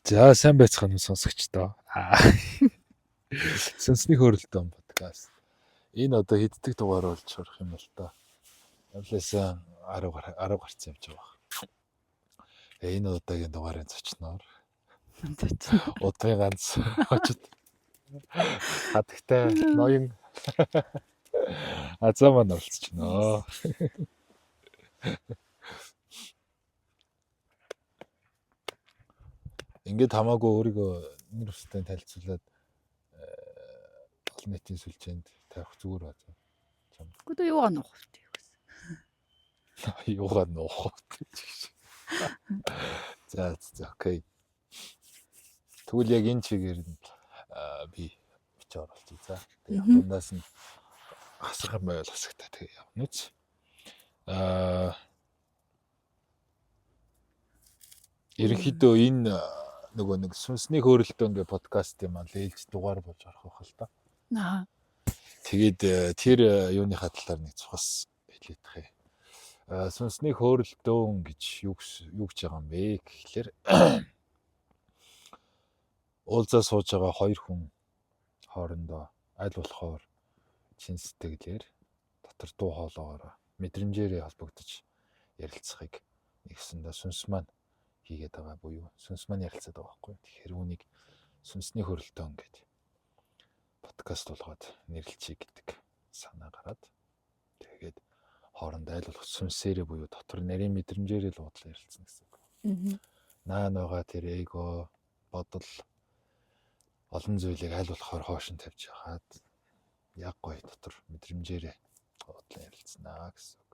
За сайн байцгаана уу сонсогчдоо. Сүнсний хөрөлтөн подкаст. Энэ одоо хэддэг дугаар болж харах юм бол та. Явлаасаа 10 гарсан явж байгаа. Энэ удаагийн дугаарын зочноор удмын ганц очод хатагтай ноён азаа маань оролцчихноо. Ингээд хамаагүй өөрийгөө нэр өстэй танилцуулаад олон нийтийн сүлжээнд тавих зүгээр байна. Гүдөө юугаа нуух вэ? Юугаа нуух вэ? За окей. Тэгвэл яг энэ чигээр нь би бич оролцъё. За. Тэгээд дундаас нь хасрах байвал хасагтай тэгээ явна үз. Ерөнхийдөө энэ нөгөө нэг сүнсний хөрөлтөн гэ подкаст юм аа лээлж дугаар болж орох байх л та. Тэгээд тэр юуныхаа талаар нэг цухас хэлээдэх юм. Сүнсний хөрөлтөн гэж юу гэж байгаа юм бэ гэхлээр уулзаа сууж байгаа хоёр хүн хоорондоо аль болохоор чин сэтгэлээр дотор дуу хоолоогоор мэдрэмжээрээ холбогдож ярилцахыг нэгсэндээ сүнс маань хийгээд байгаа буюу сүнс маань ярилцаад байгаа байхгүй. Тэгэхээр үүнийг сүнсний хөрөлтөн гэдэг подкаст болгоод нэрлэлцээ гэдэг санаа гараад тэгээд хоорондоо аль болох сүнсээрээ буюу дотор нарийн мэдрэмжээрээ л уудлаа ярилцсан гэсэн үг. Наа нугаа тэр эго бодол олон зүйлийг аль болохоор хоош нь тавьж яхаад яг гоё дотор мэдрэмжээрээ уудлаа ярилцсанаа гэсэн үг.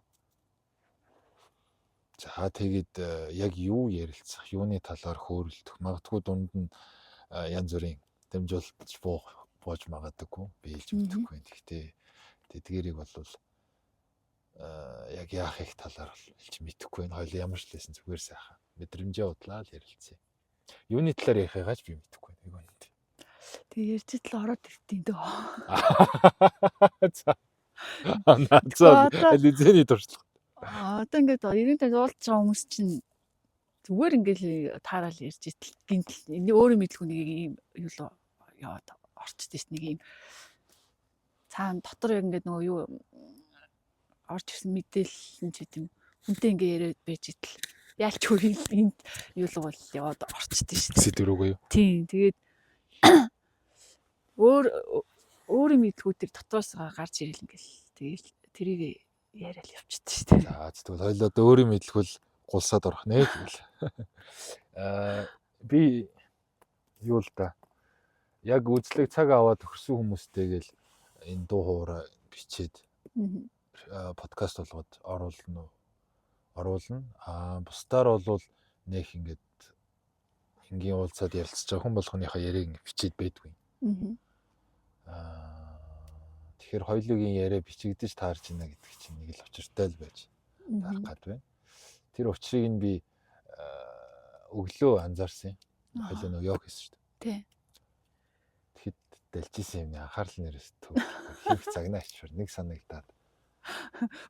За тэгээд яг юу ярилцах, юуны талаар хөөрөлдөх, магадгүй дунд нь янз бүрийн дамжуулж бууж магадгүй, биелж мэдэхгүй. Гэхдээ тэдгэрийг бол яг яах их талаар хэлж мэдэхгүй. Хоёул ямар ч лсэн зүгээр сайхан мэдрэмжээ удлаа л ярилцъя. Юуны талаар ярихыгаач би мэдэхгүй нэг үнэнд. Тэгээ ярьж л ороод иртiin дөө. За. Ализэний туршлага. Одоо ингээд 90 тань уулзж байгаа хүмүүс чинь зүгээр ингээл таарал ярьж итэл гинтэл өөрөө мэдлгүй нэг юм юу л яваад орчдээ ш нэг юм цаана дотор яг ингээд нөгөө юу орж ирсэн мэдээлэл нь ч гэдэм хүнтэй ингээ яриад байж итэл яалч хөрийн энд юу л бол яваад орчдээ ш. Сэдвэрүүгүй юу? Тийм тэгээд өөрийн мэдлгүй тэр дотроос гарч ирэл ингээл тэгээд тэрийг яриад явчихдаг шүү дээ. За тэгвэл хоёул одоо өөрийн мэдлгүүл гулсаад орох нэ гэвэл. Би юу л да. Яг үзлэг цаг аваад өгсөн хүмүүстэйгээл энэ дуу хоороо бичээд подкаст болгоод оруулна. Бусдаар бол нэх ингээд энгийн уулзаад ярилцж байгаа хүн болгоныхоо яриаг ингээд бичээд байдгүй. Тэгэхээр хоёулын яриа бичигдэж таарч байна гэдэг чинь нэг л учиртай л байж тарах гад байна. Тэр учрыг нь би өглөө анзаарсан юм. Хоёулаа нөгөө йог хийсэн шүү дээ. Тий. Тэгэхэд дэлжсэн юм анхаарал нэрээс төв хийх цагнаа ачвар нэг санагдаад.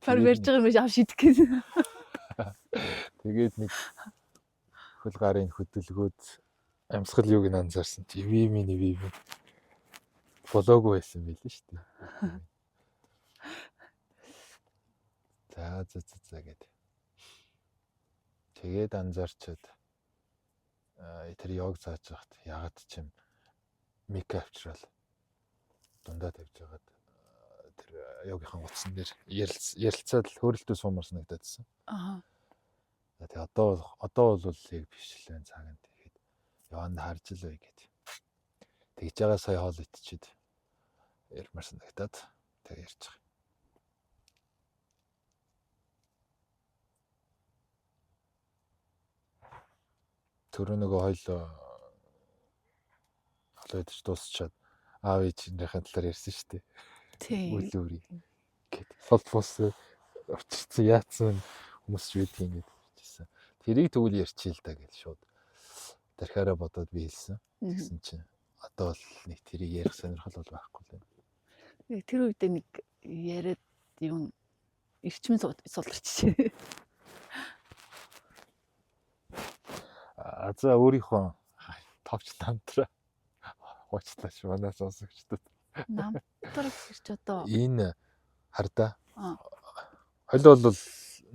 Фар барьж байгаа юм ав шидэх гэсэн. Тэгээд нэг хөл гарын хөдөлгөөд амьсгал юуг нь анзаарсан чи вими болоогүй байсан байл шүү дээ. За гэдэг. Тэгээд анзаарчаад тэр йог зааж байхад ягаад ч юм мик авчрал дундаа тавьж байгаад тэр йогийнхаа утсан дээр ярилцаад хөрөлтөө суумар санагдаадсэн. Тэгээ одоо бол яг бишлэн цагаан тэгэхэд яванд харж л бай гэдэг. Тэгж байгаа сая хоол итчихэд ярмаар санагтаад тэгээ ярьж байгаа. Төрөө нөгөө хоёлоо холойдож дуусчаад аав ээжийнхээ талаар ярьсан шүү дээ. Тийм. Үлүүрий гэд. Фолфос очирсан яатсан хүмүүс ч байдгийн гэж хэлсэн. Тэрийг тэгвэл ярьчихъя л да гэж шууд тархиараа бодоод би хэлсэн. Тэгсэн чинь одоо л нэг тэрийг ярих сонирхол бол байхгүй л байна. Тэр үедээ нэг яриад юм эрчмэн суларч. За өөрийнхөө товч намтраа уучлаач манай сонсогчдод. Намтраг гэж одоо Энэ хардаа аа. хойлоо бол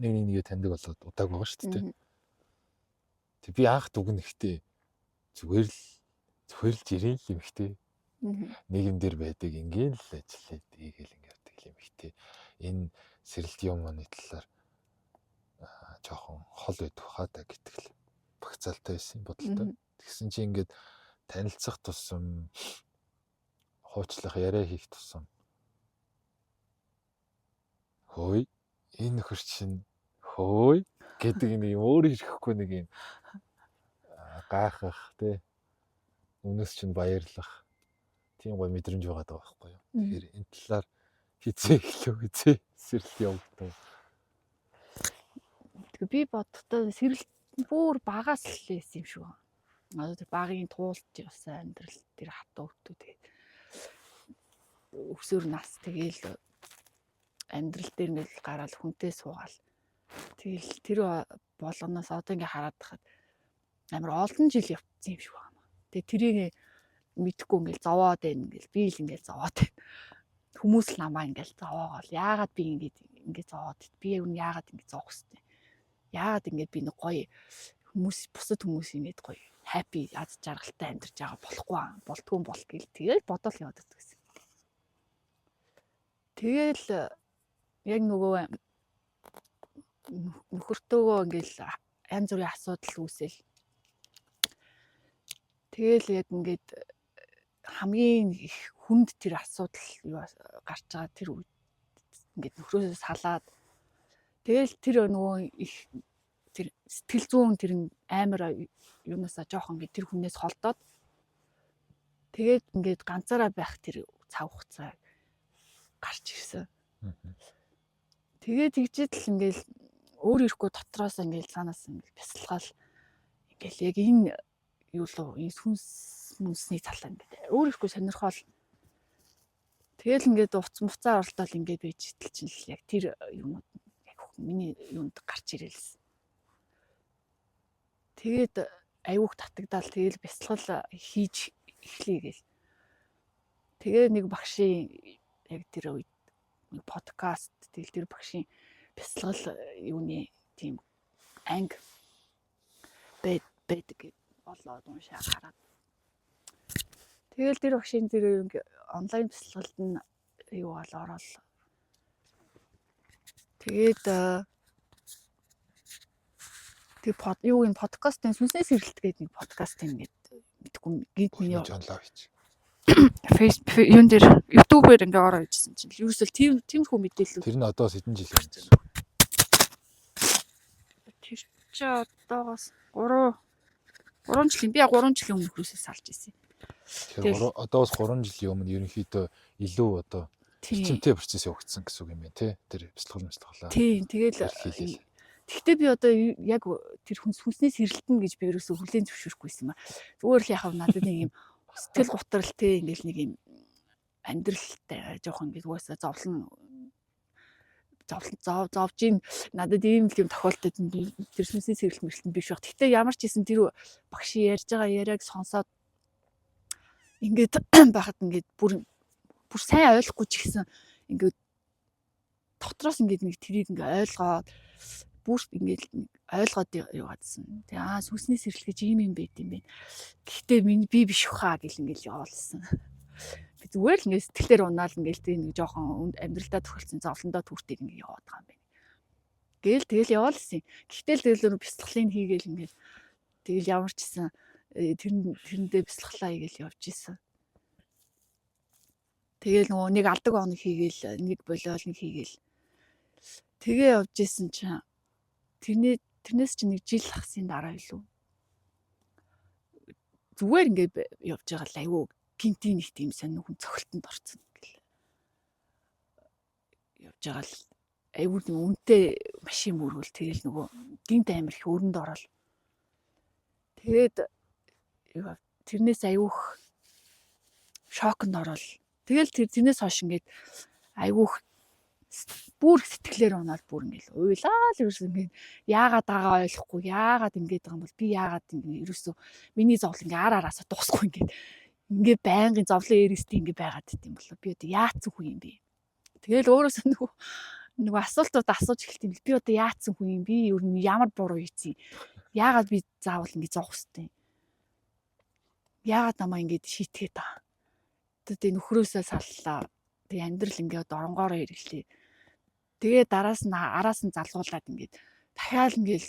нэгээ таньдаг болоод удааг байгаа шүү дээ. Мгм. Тэг би анх дүгнэхдээ зүгээр л жирийн л юм ихтэй. Мгм. Нийгэм дээр байдаг ингээл л ажиллаад ийгээл ингэдэг юм ихтэй. Энэ сэрэлт юм оны талаар жоохон хол байдаг хаа та гэдэг л багцаалтай байсан бодолтой. Мгм. Тэгсэн чи ингээд танилцах тусам хуучлах яриа хийх тусам хөөе энэ нөхөр чинь хөөе гэдэг нэг юм өөр ирэхгүй нэг юм гайхах тий үнэс чинь баярлах тийм гой мэдрэмж байгаа даа байхгүй юу. Тэгэхээр энэ талаар хизээ сэрэлт явагдав. Тэгээ би боддоо сэрэлт бүр багаас л лээсэн юм шиг байна. Одоо тэр багын туулж явсан амьдрал тэр хатуу өвтөө тэгээд өсвөр нас тэгээл амьдрал дээр ингээл гараад хүнтэй суугаал. Тэгэл тэр болгоноос одоо ингээ хараад тахад амар олон жил явцсан юм шиг байна. Тэгээ тэрийг мэдхгүй ингээл зовоод байна ингээл би л ингээл зовоод байна. Хүмүүс л намаа ингээл зовоогоол. Яагаад би ингээд зовоод би яагаад ингээд зовох хэвтэй. Яагаад ингээд би нэг гоё хүмүүс бусад хүмүүс ингээд гоё happy аз жаргалтай амьдарч байгаа болтгүй бол гэл тэгэл бодол яваад байсан. Тэгэл яг нөгөө нөхөртөөгөө ингээл янз бүрийн асуудал үүсэл. Тэгэл яг ингээд хамгийн их хүнд тэр асуудал гарч байгаа тэр үед ингээд нөхрөөсөө салаад тэгэл тэр нөгөө их тэр сэтгэл зүйн тэр амар юунасаа жоохон ингээд тэр хүнээс холдоод тэгээд ингээд ганцаараа байх тэр цав хугацаа гарч ирсэн. Тэгээд тэгжээд л ингээл өөр ирэхгүй дотроос ингээл цаанаас ингээл бясалгаал ингээл яг энэ юу лөө энэ сүнсний цалаа ингээд өөр ирэхгүй сонирхол тэгэл ингээд уцаа оролдоод ингээд байж итэл чинь л яг тэр юмуд яг миний юунд гарч ирэлсэн. Тэгээд аюух татагдаал тэгэл бясалгал хийж эхлэе гээл. Тэгээ нэг багшийн яг тэр үед нэг подкаст тэгэл тэр багшийн бясалгал юуны тийм анги байдаг болоод уншаа хараад. Тэгэл тэр багшийн тэр онлайн бясалгалд нь юу бол ороод тэгээд тэр юугийн подкастын сүнсний сэрэлт гэдэг нэг подкаст ингээд мэдгүй гидний жонлоо хийч. Facebook юун дээр YouTube-ээр ингээ ороо ижсэн чинь юусэл тиймэрхүү мэдээлэл. Тэр нь одоо хэдэн жил юм бэ? Тэр чи одоогоос 3 жилийн би 3 жилийн өмнө нөхрөөсөө салж ирсэн. Тэгэхээр одоос 3 жилийн өмнө ерөнхийдөө илүү одоо хэмжээтэй процесс явагдсан гэсэн үг юм байна тий. Тэр бясалгалаа. Тийм тэгэл тэгтээ би одоо яг тэр хүнсний сэрэлтэн гэж би ерөөсөө хүлээн зөвшөөрөхгүйсэн юм аа. Зүгээр л яхав надад нэг юм сэтгэл готрал тий ингээл нэг юм амьдралтай жоохон ингээд угаасаа зовж ийн надад ийм л юм тохиолдод тэр сүнсний сэрэлт мэрэлтэн биш баг. Тэгтээ ямар ч хийсэн тэр багшийн ярьж байгаа яриаг сонсоод ингээд байхад ингээд бүр сайн ойлгохгүй ч гэсэн ингээд дотроос ингээд нэг тэрийг ингээд ойлгоод бүр ингээд ойлгоод яваадсан. Тэгээ сүнсний сэрэлт гэж ийм юм байт юм бэ. Гэхдээ би биш хаа гэл ингээд явуулсан. Би зүгээр л ингээд сэтгэлээр унаал ингээд тийм нэг жоохон амьдралдаа тохиолдсон зовлондоо түүртийг ингээд яваад байгаа юм байна. Тэгэл явуулсан. Гэхдээ л тэгэл бясалгалыг хийгээл ингээд тэгэл ямар ч гэсэн тэрэндээ бясалгалаа хийгээл явж исэн. Тэгэл нөгөө нэг алдаг оног хийгээл нэг болиол нэг хийгээл тэгээ явж исэн чинь тэрнээс чи нэг жил хагсын дараа илүү зүгээр ингээд явж байгаа л айгүй гинтийн нэг тийм сонир хүн цогцолтонд орсон гэл явж байгаа л айгүй тийм үнэтэй машин мөргөл тэгэл нөгөө гинт амир их өрөнд орол тэгээд тэрнээс айгүйх шоконд орол тэгэл тэрнээс хойш ингээд айгүйх бүр сэтгэлээр унаад бүр ингээл уйлаа л ерөөс ингээд яагаад байгаа ойлгохгүй яагаад ингээд байгаа юм бол би яагаад ингээд ерөөсөө миний зовлон ингээд араасаа дуусахгүй ингээд байнгын зовлон ээрэстэй ингээд байгаад дит юм болоо би одоо яатсан хүн юм бэ. Тэгэл өөрөөсөө нөгөө асуултууд асууж эхэлт юм би одоо яатсан хүн юм би ер нь ямар буруу хийцэн яагаад би заавал ингээд зовх хэвтэй яагаад намаа ингээд шийтгээд байгаа. Тэгээ нөхрөөсөө саллаа. Тэгээ амьдрал ингээд оронгоороо ирэхлээ. Тэгээ араас нь залгуулад ингээд дахиад ингээд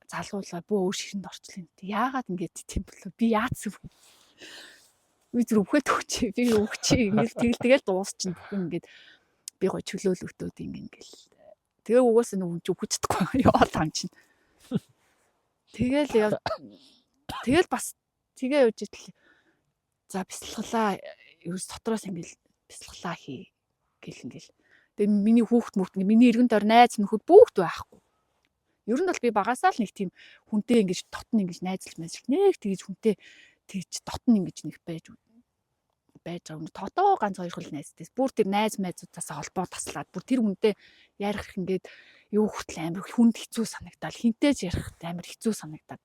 залгуулаад бөө өөр ширэнд орчлоо. Яагаад ингээд тийм болов би яатсан вэ? Би зүр өвхөд өгчээ. Би өгчээ. Ингээд тэгэл дуусчихна. Ингээд би гоо чөлөөлөлтүүд ингээл. Тэгээ угаасаа нүг өвхөж чадахгүй яваад таам чинь. Тэгэл бас тэгээ явж идэл. За бясалгалаа ерөөс дотроос ингээл бясалгалаа хий гэл ингээл. Тэгээ миний хүүхд миний эргэн тойр найз нөхөд бүгд байхгүй. Ер нь бол би багасаа л нэг тийм хүнтэй ингэж дотн ингэж найзлж нэг тэгж хүнтэй тэгж дотн ингэж нэг байж байгаа. Тотоо ганц хоёр хөл найзтай. Бүр тэр найз найзуудаас холбоо таслаад бүр тэр хүнтэй ярих ингээд юу хүртэл амар хүнд хэцүү санагдал хинтээж ярих амар хэцүү санагдаад.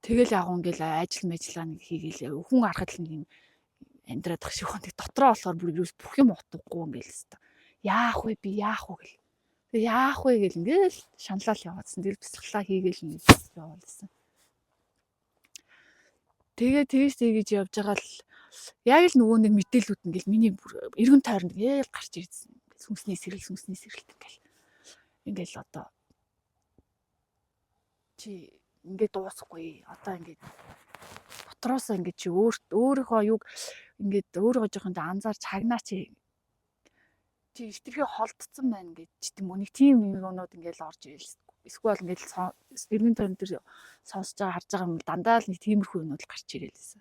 Тэгэл яг ингээл ажил мэжлаа нэг хийгээл хүн харахад л нэг юм амьдраад ах шиг хоног дотроо болохоор бүр юус бүх юм утгагүй ингээл хэвээр. Яах вэ би яах вэ гэл. Тэгээ яах вэ гэл ингээл шаналал яваадсан. Тэр бясалгалаа хийгээл ингээд яваалсан. Тэгээ тэгж явж байгаа л яг л нөгөө нэг мэдээлүүд ингээл миний эргэн тойронд ингээл гарч ирсэн. Сүнсний сэрэлт ингээл одоо чи ингээд дуусахгүй одоо ингээд дотроосоо ингээд чи өөрийнхөө юг ингээд өөрийгөө жоохон анзаарч хагнаа чи ихтерхий холдсон байна гэж тийм үү нэг тийм юмнууд ингээд орж ирэл эсвэл ингээд эргэн тойрон дээр сонсож байгаа харж байгаа юм дандаа л нэг тиймэрхүү юмнууд гарч ирэлсэн.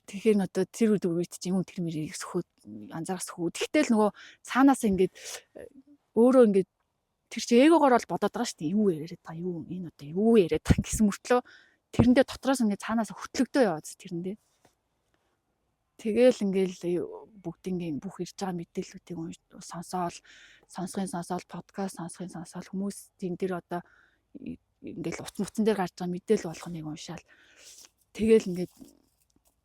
Тэгэхээр одоо тэр үед чинь юм тэр мэрийг сөхөөд анзаарах сөхөө. Тэгтэл нөгөө цаанаас ингээд өөрөө ингээд тэр чи эгоогоор бол бодоод байгаа шүү дээ. Юу яриад байгаа юу энэ одоо юу яриад байгаа гэсэн мөртлөө тэрэндээ дотроос ингээд цаанаас хөтлөгдөө яваад тэрэндээ. Тэгээл ингээл бүгдийн бүх ирж байгаа мэдээллүүдийг сонсоод подкаст сонсоод хүмүүс тийм дээр одоо ингээл утсан дээр гарч байгаа мэдээлэл болгоныг уншаал. Тэгээл ингээд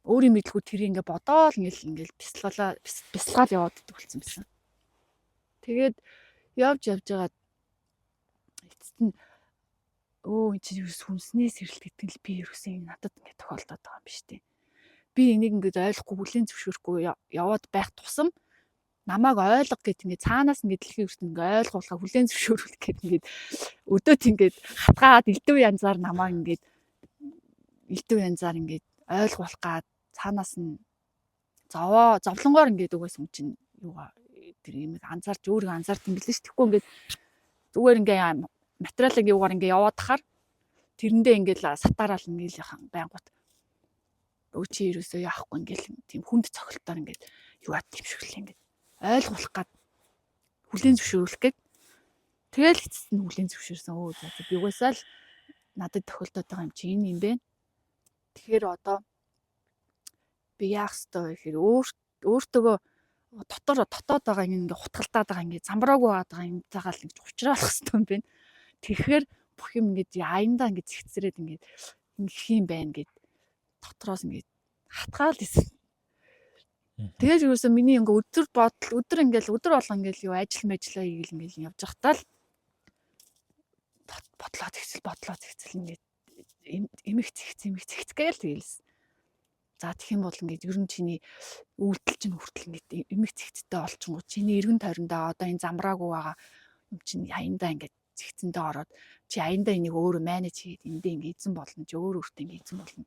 өөрийн мэдлгүй тэр ингээд бодоол ингээл бясалгаал яваад болсон байсан. Тэгээд явж байгаа эцэст нь өө энэ чинь сүнснээ сэрэлт гэдэг л би ерөөсөө надад ингээд тохиолдоод байгаа юм биш үү? Би энийг ингээд ойлгохгүй хүлээн зөвшөөрөхгүй яваад байх тусам намайг ойлго гэд ингээд цаанаас ингээд дэлхийн ертөнд ингээд ойлгуулахаа хүлээн зөвшөөрөх гэд ингээд өдөөт ингээд хатгаад элдв янзаар намайг ингээд элдв янзаар ингээд ойлгуулах гад цаанаас нь зовлонгоор ингээд угаас юм чинь юугаа тэр юм анзаарч өөрийгөө анзаард юм билээ шүү. Тэгэхгүй ингээд зүгээр ингээд материал юугаар ингээд яваад тахаар тэрэндээ ингээд сатаараал ингээд байнгут өө чи ерөөсөө яахгүй ингээл тийм хүнд цохилтоор ингээд юу ад тэмшүүлээ ингээд ойлгуулах гад хүлээн зөвшөөрөх гээд тэгэл эцэст нь хүлээн зөвшөөрсөн. Өө за би угаасаа л надад тохиолдоод байгаа юм чи энэ юм бэ. Тэгэхээр одоо би яах ёстой вэ гэхээр өөртөө дотоод байгаа ингээд хутгалдаад байгаа ингээд замбраагүй байгаа юм цагаал ингэж учраалах ёстой юм байна. Тэгэхээр бүх юм ингээд аяндаа ингээд зэгцрээд ингээд ингэх юм байна гэд дотроос ингээд хатгаал исэн. Тэгээд юусэн миний ингээ өдөр ингээл өдөр болго ингээл юу ажил мэжлээ хийгээл ингээл явж байхдаа л бодлоо зэгцэл ингээд эмэг зэгц гээл тэгэлсэн. За тэгэх юм бол ингээд ер нь чиний үйлдэл чинь хүртэл ингээд эмэг зэгцтэй олчингууд чиний эргэн тойрондоо одоо энэ замбраагүй байгаа юм чинь аяндаа ингээд зэгцэндээ ороод чи аяндаа энийг өөрөө менеж хийгээд эндээ ингээд эзэн болно чи өөртөө ингээд эзэн болно.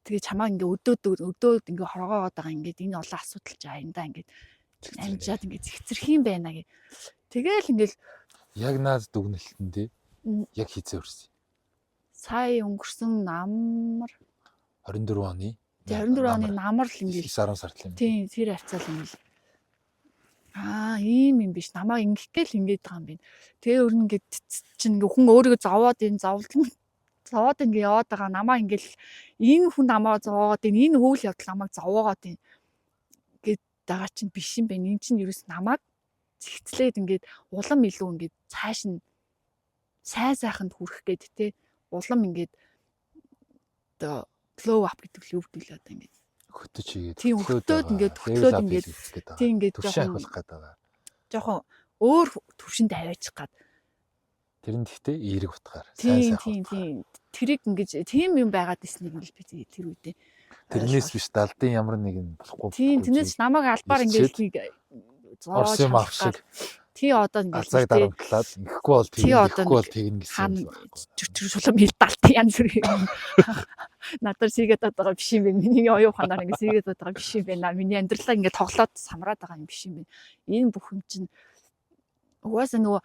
Тэгээ чамаа ингээ өдөөд ингээ хоргоогоод байгаа ингээд энэ олон асуудал чи аяндаа ингээд амжаад ингээ зэгцэрх юм байна гэ. Тэгээл ингээл яг наад дүгнэлтэндээ яг хизээ өрсөн. Сая өнгөрсөн намар 24 оны. Тэгээ 24 оны намар л ингээл 9-10 сард л юм. Тийм тэр хавцаал ингээл ийм юм биш намаа ингэх гээл ингээд байгаа юм байна. Тэгээ өөр ингээд чинь ингээ хүн өөрийгөө зовоод энэ зовоод ингээ яваад байгаа намаа ингээл энэ хүн намаа зовоод энэ үйл явдал намайг зовоогоод гэд байгаа чинь биш юм байна. Энэ чинь ерөөс намайг зэгцлээд ингээд улам илүү ингээд цааш нь сайн сайханд хүрэх гээд те улам ингээд одоо flow up гэдэг л юу гэдэг л одоо ингээд хөтөж хийгээд тийм хөтөөд ингээд тийм ингээд жоохон өөр төвшөнд аваачих гад тэр нь гэхдээ эерэг утгаар тийм тэрийг ингээд тийм юм байгаад ирснийг л би тэр үедээ тэрнээс биш далдын ямар нэгэн болохгүй тийм тэрнээс намайг албаар ингээд зоож авах тий одоо ингээд алзаг дарамтлаад ихгүй бол тэгнэ гэсэн юм чүчрэг шулам хил далт янз бүр надад сийгээд байгаа биш юм байна. Миний оюу ханаар ингээд сийгээд байгаа биш юм байна. Миний амьдралаа ингээд тоглоод самраад байгаа юм биш юм байна. Энэ бүх юм чинь угаасаа нөгөө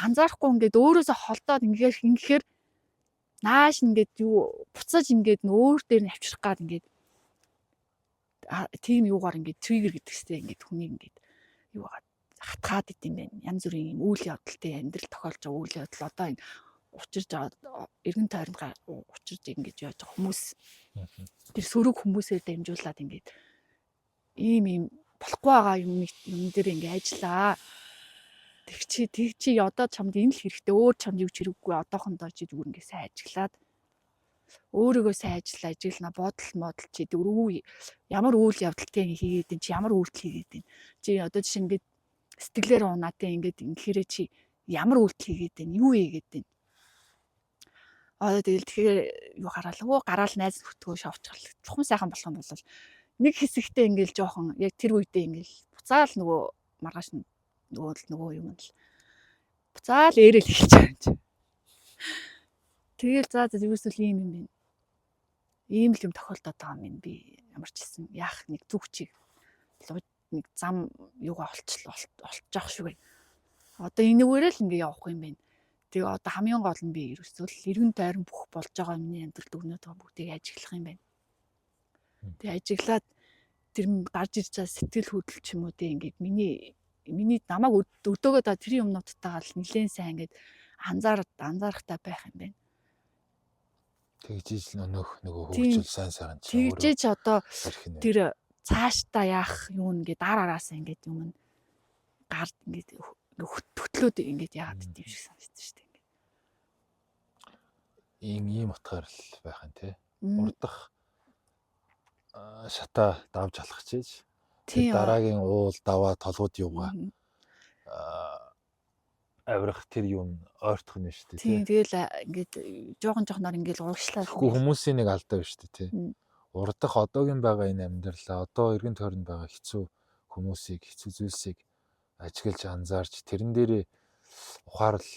анзаарахгүй ингээд өөрөөсөө холдоод ингээд нааш ингээд юу буцаж ингээд өөр дээр нь авчрах гад ингээд тийм юугаар ингээд триггер гэдэг чтэй ингээд хүнийг ингээд юугаар хатгаад идэм байх. Янз бүрийн юм үйл явдалтай амьдрал тохиолж байгаа үйл явдал одоо энэ учирж эргэн тойронд учирж ингэж яаж байгаа хүмүүс тэр сөрөг хүмүүсээр дамжуулаад ингээд ийм болохгүй байгаа юм дээр ингээд ажиллаа. Тэг чи одоо чамд энэ л хэрэгтэй өөр чамд юу ч хэрэггүй одоохондоо чи зүгээр ингээд сайн ажиглаад өөрийгөө сайн ажиллана бодол модал чи дөрөв ямар үйл явдалтай хийгээд чи ямар үйлдэл хийгээд байна. Чи одоо жишээ ингээд сэтгэлээр унаатай ингээд ингэхээрээ чи ямар үйлдэл хийгээд байна юу хийгээд байна. Тэгэл тэгэхээр юу гараал найз нөхдөдөө шавчгал чухам сайхан болох юм бол нэг хэсэгтээ ингээл жоохон яг тэр үедээ ингээл буцаал нөгөө маргааш нөгөө юм л буцаал ээрэл эхэлж байгаа юм чи. Тэгэл за юусэл ийм юм байна. Ийм л юм тохиолдоод байгаа юм би ямар ч хэлсэн яах нэг зүгчийг нэг зам юугаа олчих шүү гэ. Одоо энэгээр л ингээ явах юм байна. Тэгээ одоо хамгийн гол нь би ерөөсөө эргэн тойрон бүх болж байгаа миний амьдралд өгнөд байгаа бүгдийг ажиглах юм байна. Тэгээ ажиглаад тэр гарч ирж байгаа сэтгэл хөдлөл ч юм уу те ингээд миний намайг өдөөгөө да тэр юмнуудтайгаа л нэлээд сайн ингээд анзаарахтай байх юм байна. Тэгжиж нөгөө хөгжил сайн чи тэгжиж одоо тэр цаашдаа яах юу нэгээ дараараас ингээд юм гард ингээд төтлөөд ингээд яагаад гэдэм шиг санагдсан шүү дээ ингээд ийм утгаар л байх юм те урдах шатаа давж алах чиж дараагийн уул даваа толгод юугаа авирах тэр юм ойртох нь шүү дээ тийм тэгэл ингээд жоохон ингээд урагшлаа хүмүүсийн нэг алдаа биш үү те урдах одоогийн байгаа энэ амьдралаа одоо эргэн тойронд байгаа хэцүү хүмүүсийг хэцүү зүйлсийг ажиглаж анзаарч тэрэн дээрээ ухаарл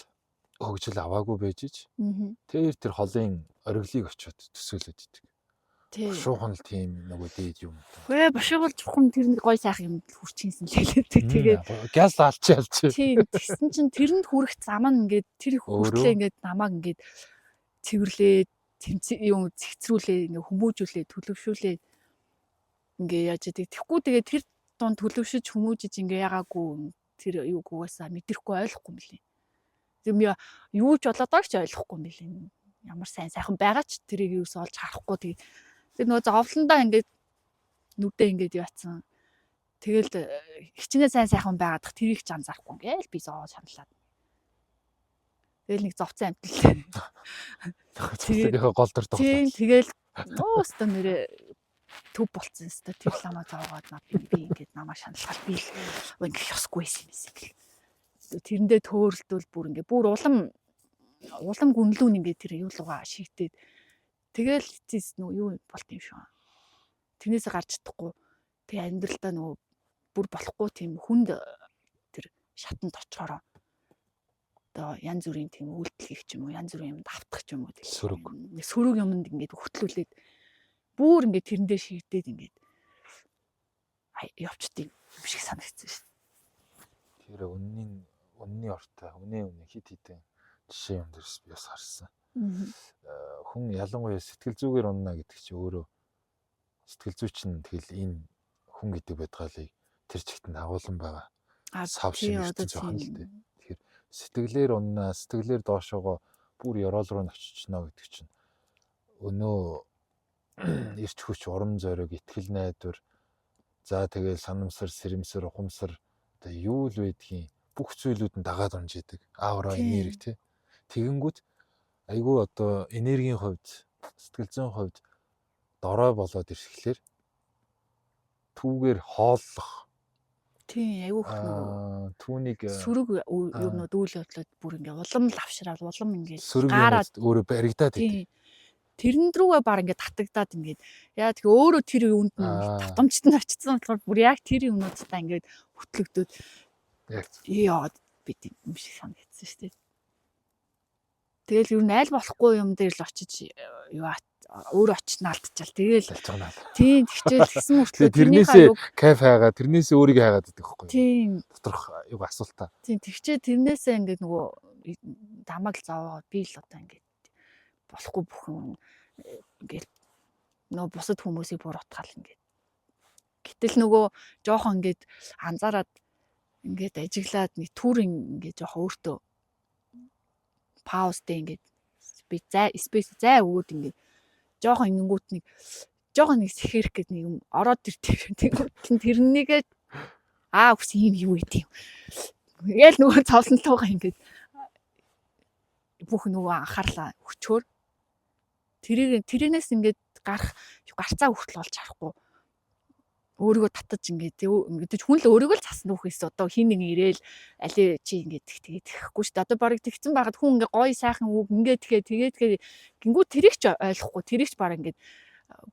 хөгжил аваагүй байж ич тэр холын ориглыг очиод төсөөлөд идэг. Бушуухан л тийм нөгөө дээд юм. Хөөе бушуугал чухам тэр гой сайхан юм хүрчихсэн л хэлээдэг. Тэгээд газ алчаал чи. Тийм тэгсэн чинь тэрэнд хүрэх зам нь ингээд тэр хүртлээ ингээд намайг ингээд цэвэрлээ юм зэгцрүүлээ ингээ хүмүүжүүлээ төлөвшүүлээ ингээ яаж идэг. Тэгэхгүй тэгээд тэр дунд төлөвшөж хүмүүжиж ингээ ягаагүй тэр юуг угаасаа мэдрэхгүй ойлгохгүй юм лээ. Тэгм юу ч болоод ч ойлгохгүй юм лээ. Ямар сайхан байгаа ч тэрийг юус олж харахгүй тэгээд нөгөө зовлондоо ингээд нүдээ ингээд яатсан. Тэгэл хичнээн сайхан байгаадах тэрийг ч анзаарахгүй ингээл би зоо шаналаад. Тэгэл нэг зовцсон амтлаа. Тэгээ гол дор тогтсон. Тийм тэгэл өстө нэрээ төв болцсон өстө тэр ламаа зоогоод би ингээд намаа шаналгаад би ингээд ёсгүйсэн юм шиг. Тэрэндээ төөрөлдөл бүр ингээд бүр улам гүнлүүн ингээд тэр юу лугаа шигтээд тэгэл эцэс нөгөө юу болт юм шүү. Тэрнээсээ гарч чадахгүй. Тэгээ амьдралдаа нөгөө бүр болохгүй тийм хүнд тэр шатанд очихороо одоо янз бүрийн тийм үйлдэл хийх ч юм уу янз бүрийн юмд автах ч юм уу сөрөг юмд ингээд хөтлүүлээд бүр ингээд тэрэндээ шигдээд ингээд явчдیں۔ Юм шиг санагдсан шүү. Тэр үнний ортой үнэ хит хитэн жишээ юм дэрс би бас харсан. Хүн ялангуяа сэтгэл зүгээр унана гэдэг чи өөрөө сэтгэл зүйч нь тэгэл энэ хүн гэдэг байдгаалыг тэр чигтэн агуулсан байгаа. Сав шиг жоохон л дээ. Тэгэхээр сэтгэлээр унана, сэтгэлээр доошоогоо бүр ёроол руу очично гэдэг чинь өнөө ирч хүч урам зориг, итгэл найдвар За тэгэл санамсар, сэрэмсэр, ухамсар одоо юу л байдгийг бүх зүйлүүд нь дагаад унжидаг. Аураа энерги тий. Тэгэнгүүт айгүй одоо энергийн хувьд, сэтгэл зүйн хувьд дорой болоод ирэхлээр түүгээр хооллох. Тийм айгүй их нөгөө Түүнийг сөрөг юмнууд үйл явдлууд бүр ингээ улам лавшраад улам ингээ сөрөг гаараад өөрөө баригдаад идэв. тийм тэрэн рүүгээ баг ингээ татагдаад ингээд яа тэгээ өөрөө тэр юунд нь татамжт нь очсон болохоор бүр яг тэр юмнуудтай ингээд хөтлөгдөд яад бид юм шиг санагдсан шүү дээ. Тэгэл ер нь аль болохгүй юм дээр л очиж юу өөрөө очиж наалдчихал. Тэгэл тийм тэгчээл гэсэн мөртлөө тэрнээсээ кайф хайгаа, тэрнээсээ өөрийгөө хайгаад байдаг байхгүй юу? Тийм. Доторх юу асуултаа. Тийм тэгчээ тэрнээсээ ингээд нөгөө дамаг л зовоод би л одоо ингээд болохгүй бүхэн ингээд нөгөө бусад хүмүүсийг буруутгал ингээд. Гэтэл нөгөө жоохон ингээд анзаараад ингээд ажиглаад нэг түүрийн ингээд жоохон өөртөө паузтэй ингээд би спейс зай өгөөд ингээд жоохон ингэнгүүт нэг жоохон нэг сэхэрх гэдэг нэг юм ороод тэрнийгээ үс юм юу гэдэг юм. Ял нөгөө цавсантайгаа ингээд бүх нөгөө анхаарлаа өчөөр тэрнээс ингээд гарцаа хүртэл олж харахгүй өөрийгөө татаж ингээд хүн л өөрийгөө л цасан дүүхээс одоо хин нэг ирээл алей чи ингээд тэгээд тэгэхгүй шүү дээ. Одоо барыг тэгсэн байгаад хүн ингээд гоё сайхан үг ингээд тэгээд гингүү тэрийг ч ойлгохгүй тэрийг ч бараг ингээд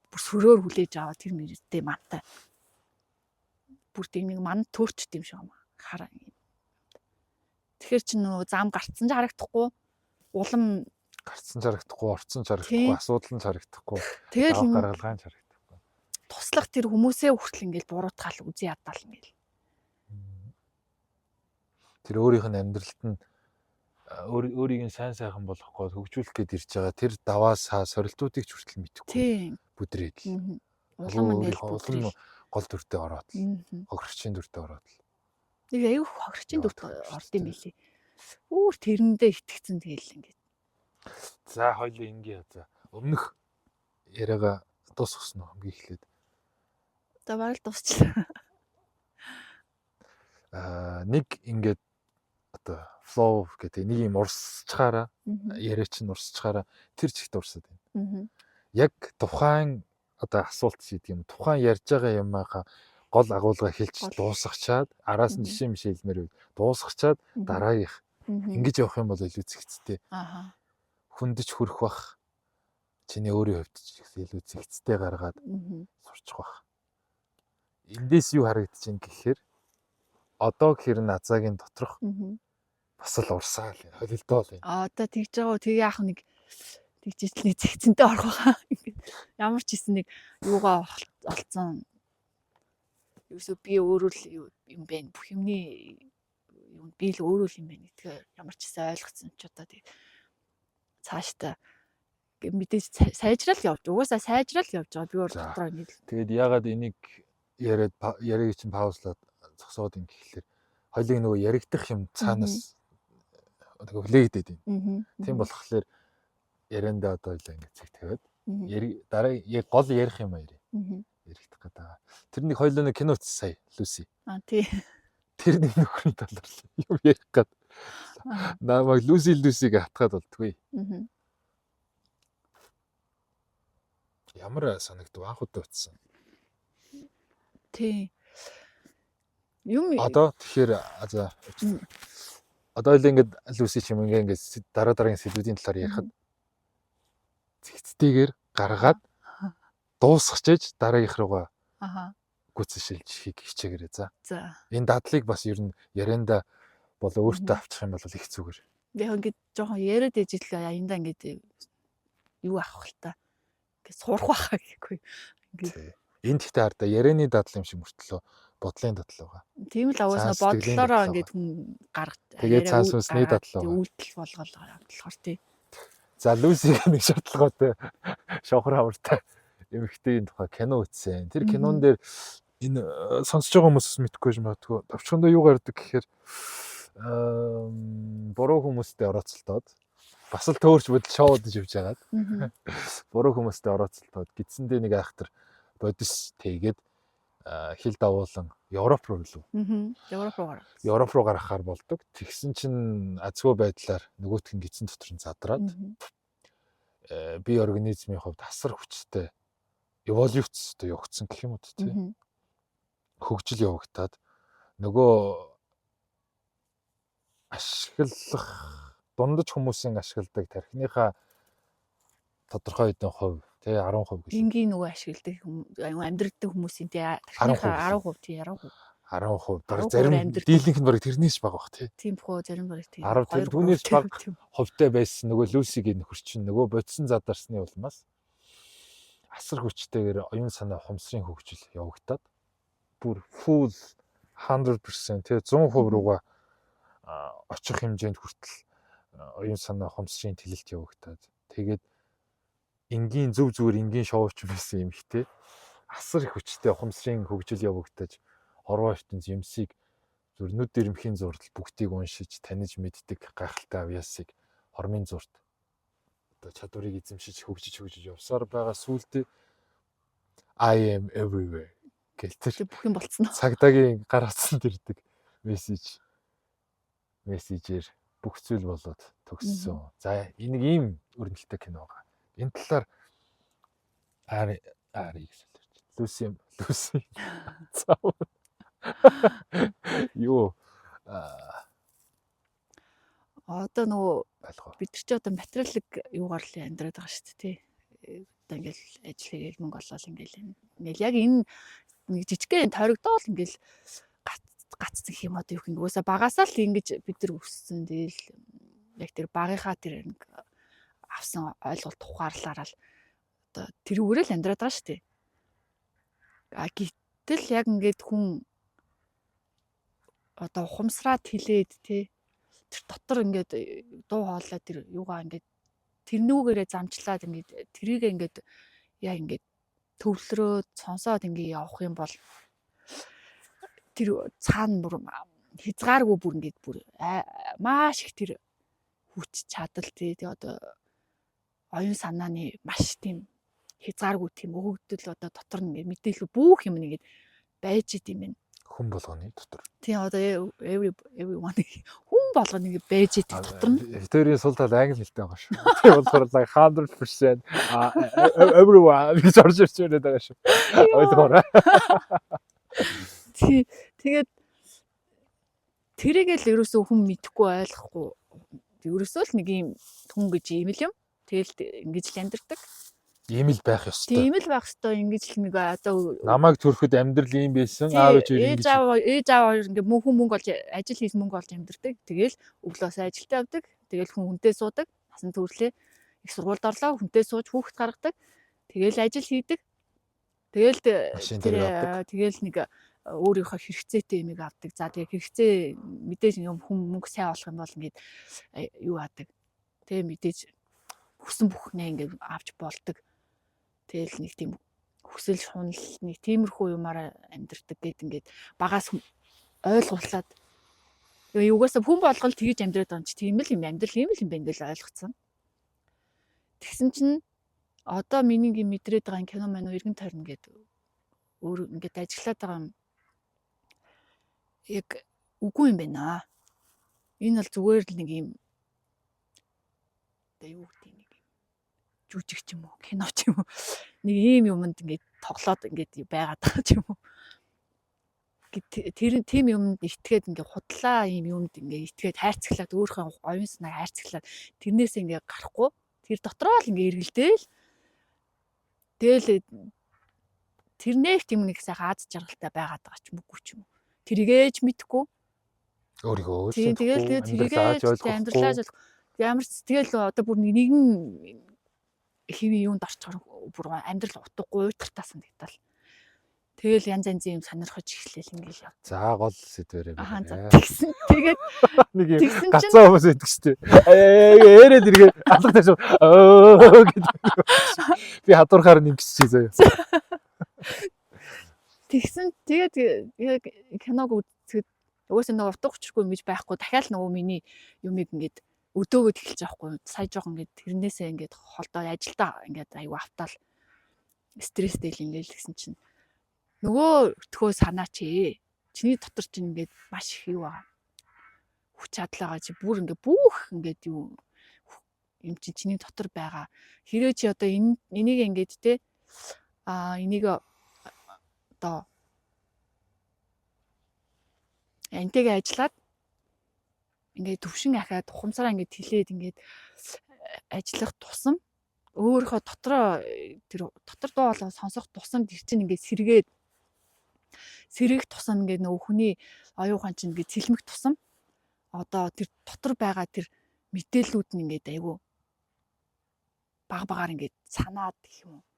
бүр сөрөөр хүлээж аваа тэр мэрэгтэй мантай. Бүр тийм нэг манд төрчт юм шиг юм хараа. Тэгэхээр чи нөгөө зам гарцсан ч харагдахгүй улам гарцсан ч харагдахгүй, орцсон ч харагдахгүй, асуудал нь ч харагдахгүй. Тэгэл гаргалгаан ч харагдахгүй. Туслах тэр хүмүүсээ хүртэл ингээд буруутгаал үзий ядаал ингээл. Тэр өөрийнх нь амьдралд нь өөрийг нь сайн сайхан болгохгүй хөгжүүлэх гээд ирж байгаа тэр даваасаа сорилтуудыг ч хүртэл мэдэхгүй. Бүдрээд л. Улам гол дүртэй ороод л. Хохирчийн дүртэй ороод л. Нэг аюу хохирчийн дүртэй орд юм билий. Үүр тэрэндээ итгэцэн тэгэл ингээд. За хоёул ингээ за өмнөх яриага дуусгасан уу хамгийн эхлээд. За бараг дуусчлаа. Нэг ингээд одоо flow гэдэг нэг юм урсчаараа яриач нь урсчаараа тэр чигт урсаад байна. Яг тухайн одоо асуулт шиг юм тухайн ярьж байгаа юмгаа гол агуулга хэлж дуусгачаад араас нь жишээ мишээ хэлмээр дуусгачаад дараагийнх ингэж явах юм бол илүү зэгцтэй. Хүндэж хүрэх бах чиний өөрийн хувьд ч илүү зэгцтэй гаргаад сурчих бах. Эндээс юу харагдаж байна гэхээр одоо гэхэр назаагийн доторх бас л урсаа л холилдоо л байна. Одоо тэгж байгаа тэгээ яах нэг тэгжээч нэг зэгцэнтэй орох байгаа. Ямар ч хэсэн нэг юугаа олцсон. Юусоо би өөрөө л юм байна. Бүх юмний юм би л өөрөө л юм байна. Тэгэхээр ямар ч хэсэн ойлгоцсон ч одоо тэг цаашдаа мэдээж сайжрал явж. Угаасаа сайжрал явж байгаа. Би өөр дотроо ингэ л. Тэгээд ягаад энийг яриаг чинь паузлаад зогсоод ингэ гэхэлэр хоёлыг нөгөө яригдах юм цаанаас одоо хүлээгдээд байна. Тийм болохоор яриандаа одоо хоёлаа ингэ цэгтгээд дараа яг гол ярих юм аа яригдах гэдэг. Тэр нэг хоёлоо нэг кино үзсэн сая Люси. Тий. Тэр нэг нөхрийн талаар юм ярих гээд намайг Люсиг хатгаад болтгүй. Ямар санагдав анх удаа утсан. Тий. Юм Одоо тэгэхээр за одоо л ингээд Люси ч юм ингээд дараагийн сэдвүүдийн талаар ярихад зэгцтэйгээр гаргаад дуусгачээж дараагийнх руугаа гүцэн шилжихийг хичээгээрэй за. За. Энэ дадлыг бас ер нь ярианда бол өөртөө авчих юм бол их зүгээр. Яг ингээд жоохон яриад ижил аяндаа ингээд юу авах л та. Ингээд сурах байхаа гэхгүй. Ингээд энэ гэхдээ хардаа ярианы дадал юм шиг мөртлөө бодлын дадал байгаа. Тийм л аваасаа бодлороо ингээд хүн гаргаж тэгээд цааш усны дадал байгаа. Үйлдэл болгоод болохоор тий. За Люсиг нэг шатлгоотой шовхор хавартай эмэгтэйн тухай кино үзсэн. Тэр кинон дээр энэ сонсож байгаа хүмүүс мэдхгүй юм байна. Товчхондоо юу гардаг гэхээр буруу хүмүүстэй орооцолтоод бас л төөрч бодол шоудж явж байгаад буруу хүмүүстэй орооцолтоод гидсэндээ нэг айхтар бодис тэгээд хил давуулан Европ руу илүү. Европ руу гараа. Европ руу гарахаар болдог. Тэгсэн чинь азгүй байдлаар нөгөөх нь гидсэн дотор нь задраад бие организмын хувьд асар хүчтэй эволюцтэй явагдсан гэх юм уу тий. Хөгжил явагдаад нөгөө ашиглах дундаж хүмүүсийн ашигладаг тархиныхаа тодорхой хэдэн хувь тий 10% гэх. Энгийн нөгөө ашигладаг амьдралдаг хүмүүсийн тий 10% тий 10% баг зарим дийлэнх нь баг тэрнээс бага бах тий. Тийм бохоо зарим баг тий. 10 түүнээс баг хувьтай байсан нөгөө Люсигийн нөхөр чинь нөгөө бодсон задарсны улмаас асар хүчтэйгээр оюун санаа ухамсарын хөгжил явагдаад бүр full 100% тий 100% руугаа очих хэмжээнд хүртэл оюун санаа ухамсарын тэлэлт явагдаад тэгээд энгийн зөв зүгээр энгийн шоуч байсан юм ихтэй асар их хүчтэй ухамсарын хөгжил явагдаж орвоо ертөнц юмсыг зүр нүд дэрэмхийн зурдал бүгдийг уншиж таниж мэддэг гайхалтай авьяасыг хормын зурд одоо чадварыг эзэмшиж хөгжиж явсаар байгаа сүултээ I am everywhere гэлтэр бүх юм болцсон. Цагдаагийн гар утсанд ирдэг мессежээр бүх зүйл болоод төгссөн. За энийг ийм өрнөлттэй кино байгаа. Энэ талаар Ари Люси цаав юу одоо нөгөө байлгаа. бид нар ч одоо материалыг юугаар л амьдраад байгаа шүү дээ тий. Одоо ингээл ажил хийгээл мөнгө олоод ингээл яг энэ нэг жижигхэн тойрогдоол ингээл гаццсан юм одоо юу гэх юм уусаа багасаа л ингэж бид нар өссөн. Тэгэл яг тэр багынхаа тэр нэг авсан ойлголт ухаарлаараа л одоо тэрүүгээрээ л амьдраад байгаа шүү дээ. Гэтэл яг ингээд хүн одоо ухамсараад хилээд тий тэр дотор ингээд дуу хоолой тэр юугаа ингээд тэрнүүгээрээ замчлаад ингээд тэрийг ингээд яг ингээд төвлөрөө сонсоод ингээд явах юм бол тэр цаана бүр хязгааргүй бүр ингээд бүр маш их тэр хүч чадал тий одоо оюун санааны маш тийм хязгааргүй тийм өгөгдөл одоо дотор нь мэдээлэл бүх юм нэгээд байж идэм юм. Хүн болгоны дотор. Тийм одоо everyone хүн болгоно ингэ байж идэг дотор нь. Тэрийн сул тал англи хэлтэй байгаа шүү. Тийм болохоор 100% everyone гэж орж ирж байгаа шүү. Ойлгоорой. Тэгээд тэрийг л ерөөсөө хүн мэдэхгүй ойлгохгүй. Ерөөсөө л нэг юм хүн гэж юм л юм. Тэгэл ингэж л амьдэрдэг. Ийм л байх ёстой. Тийм л байх ёстой. Ингэж л нэг одоо намайг төрөхөд амьдрал ийм байсан. Аав ээж ээж аав ингээ хүн мөнгө олж ажил хийж мөнгө олж амьдэрдэг. Тэгэл өглөөс ажилдаа явдаг. Тэгэл хүн хүнтэй суудаг. Насан туршлээ их сургуульд орлоо. Хүнтэй сууж хүүхэд гаргадаг. Тэгэл ажил хийдэг. Тэгэл тэгэл нэг өөрийнхөө хэрэгцээтэй юмыг авдаг. За тэгээ хэрэгцээ мэдээж юм хүн мөнгө сайн олох юм бол ингээд юу аадаг. Тэгээ мэдээж хүсэн бүхнээ ингээд авч болдог. Тэгэл нэг тийм хүсэл шунал нэг тиймэрхүү юмараа амьдэрдэг гэд ингээд багаас ойлгуулад юугаас хүн болгол тгийж амьдраад байгаа юм чи тийм л юм амьдрал ийм л юм байна гэж ойлгоцсон. Тэгсэн чинь одоо миний юм мэдрээд байгаа кино маань эргэн тойрно гэд өөр ингээд ажиллаад байгаа юм яг үгүй юм байна. Энэ бол зүгээр л нэг юм одоо юу гэдэг нэг жүжиг ч юм уу кино ч юм уу нэг ийм юмд ингээд тоглоод ингээд байгаад байгаа ч юм уу. Тэр тийм юмд итгээд ингээд худлаа ийм юмд ингээд итгээд хайрцаглаад өөрийнхөө оюун санааг хайрцаглаад тэрнээс ингээд гарахгүй тэр дотроо л ингээд эргэлдээл тэгэл тэрнээс тийм нэг сайхан аз жаргалтай байгаад байгаа ч юм уу ч юм уу. Тэрийгээж мэдхгүй өөрийгөө тэгэл тэрийгээж амьдралаа ямар ч тэгэл одоо бүр нэгэн хэвийн юунд орчгоор бүр амьдрал утгагүй уйтгартаа санагдал. Тэгэл янз янзын юм сонирхож эхлэв ингээл яв. За гол сэдвэрээ байна. Тэгсэн тэгээд нэг юм гацаа хүмүүс байдаг шүү дээ. Яриад иргээ алга тааш гэдэг. Би хадуурхаар нэгсчихээ заяа. Тэгсэн тэгээд яг киног үзэхэд угаасаа нэг утга учиргүй юм гэж байхгүй дахиад нөгөө миний юмыг ингээд өдөөгөд эхэлж байгаа хгүй. Сая жоох ингээд тэрнээсээ ингээд холдоо ажилдаа ингээд аюу автаал стресстэй л ингээд тэгсэн чинь Нөгөөдхөө санаач ээ. Чиний дотор чинь ингээд маш их юу байгаа. Хүч чадлагаа чи бүр ингээд бүх ингээд юм чи чиний дотор байгаа. Хэрвээ чи одоо энийг ингээд те энийг одоо энтэйгээ ажиллаад ингээд төвшин ахаад ухамсараа ингээд хилээд ингээд ажиллах тусам өөрийнхөө дотроо тэр дотор дуу хоолой сонсох тусам тэр чинь ингээд сэргэх тусам ингээд нөгөө хүний оюухан чинь ингээд цэлмэх тусам одоо тэр дотор байгаа тэр мэдээллүүд нь ингээд айгүй багаар ингээд санаад гэх юм уу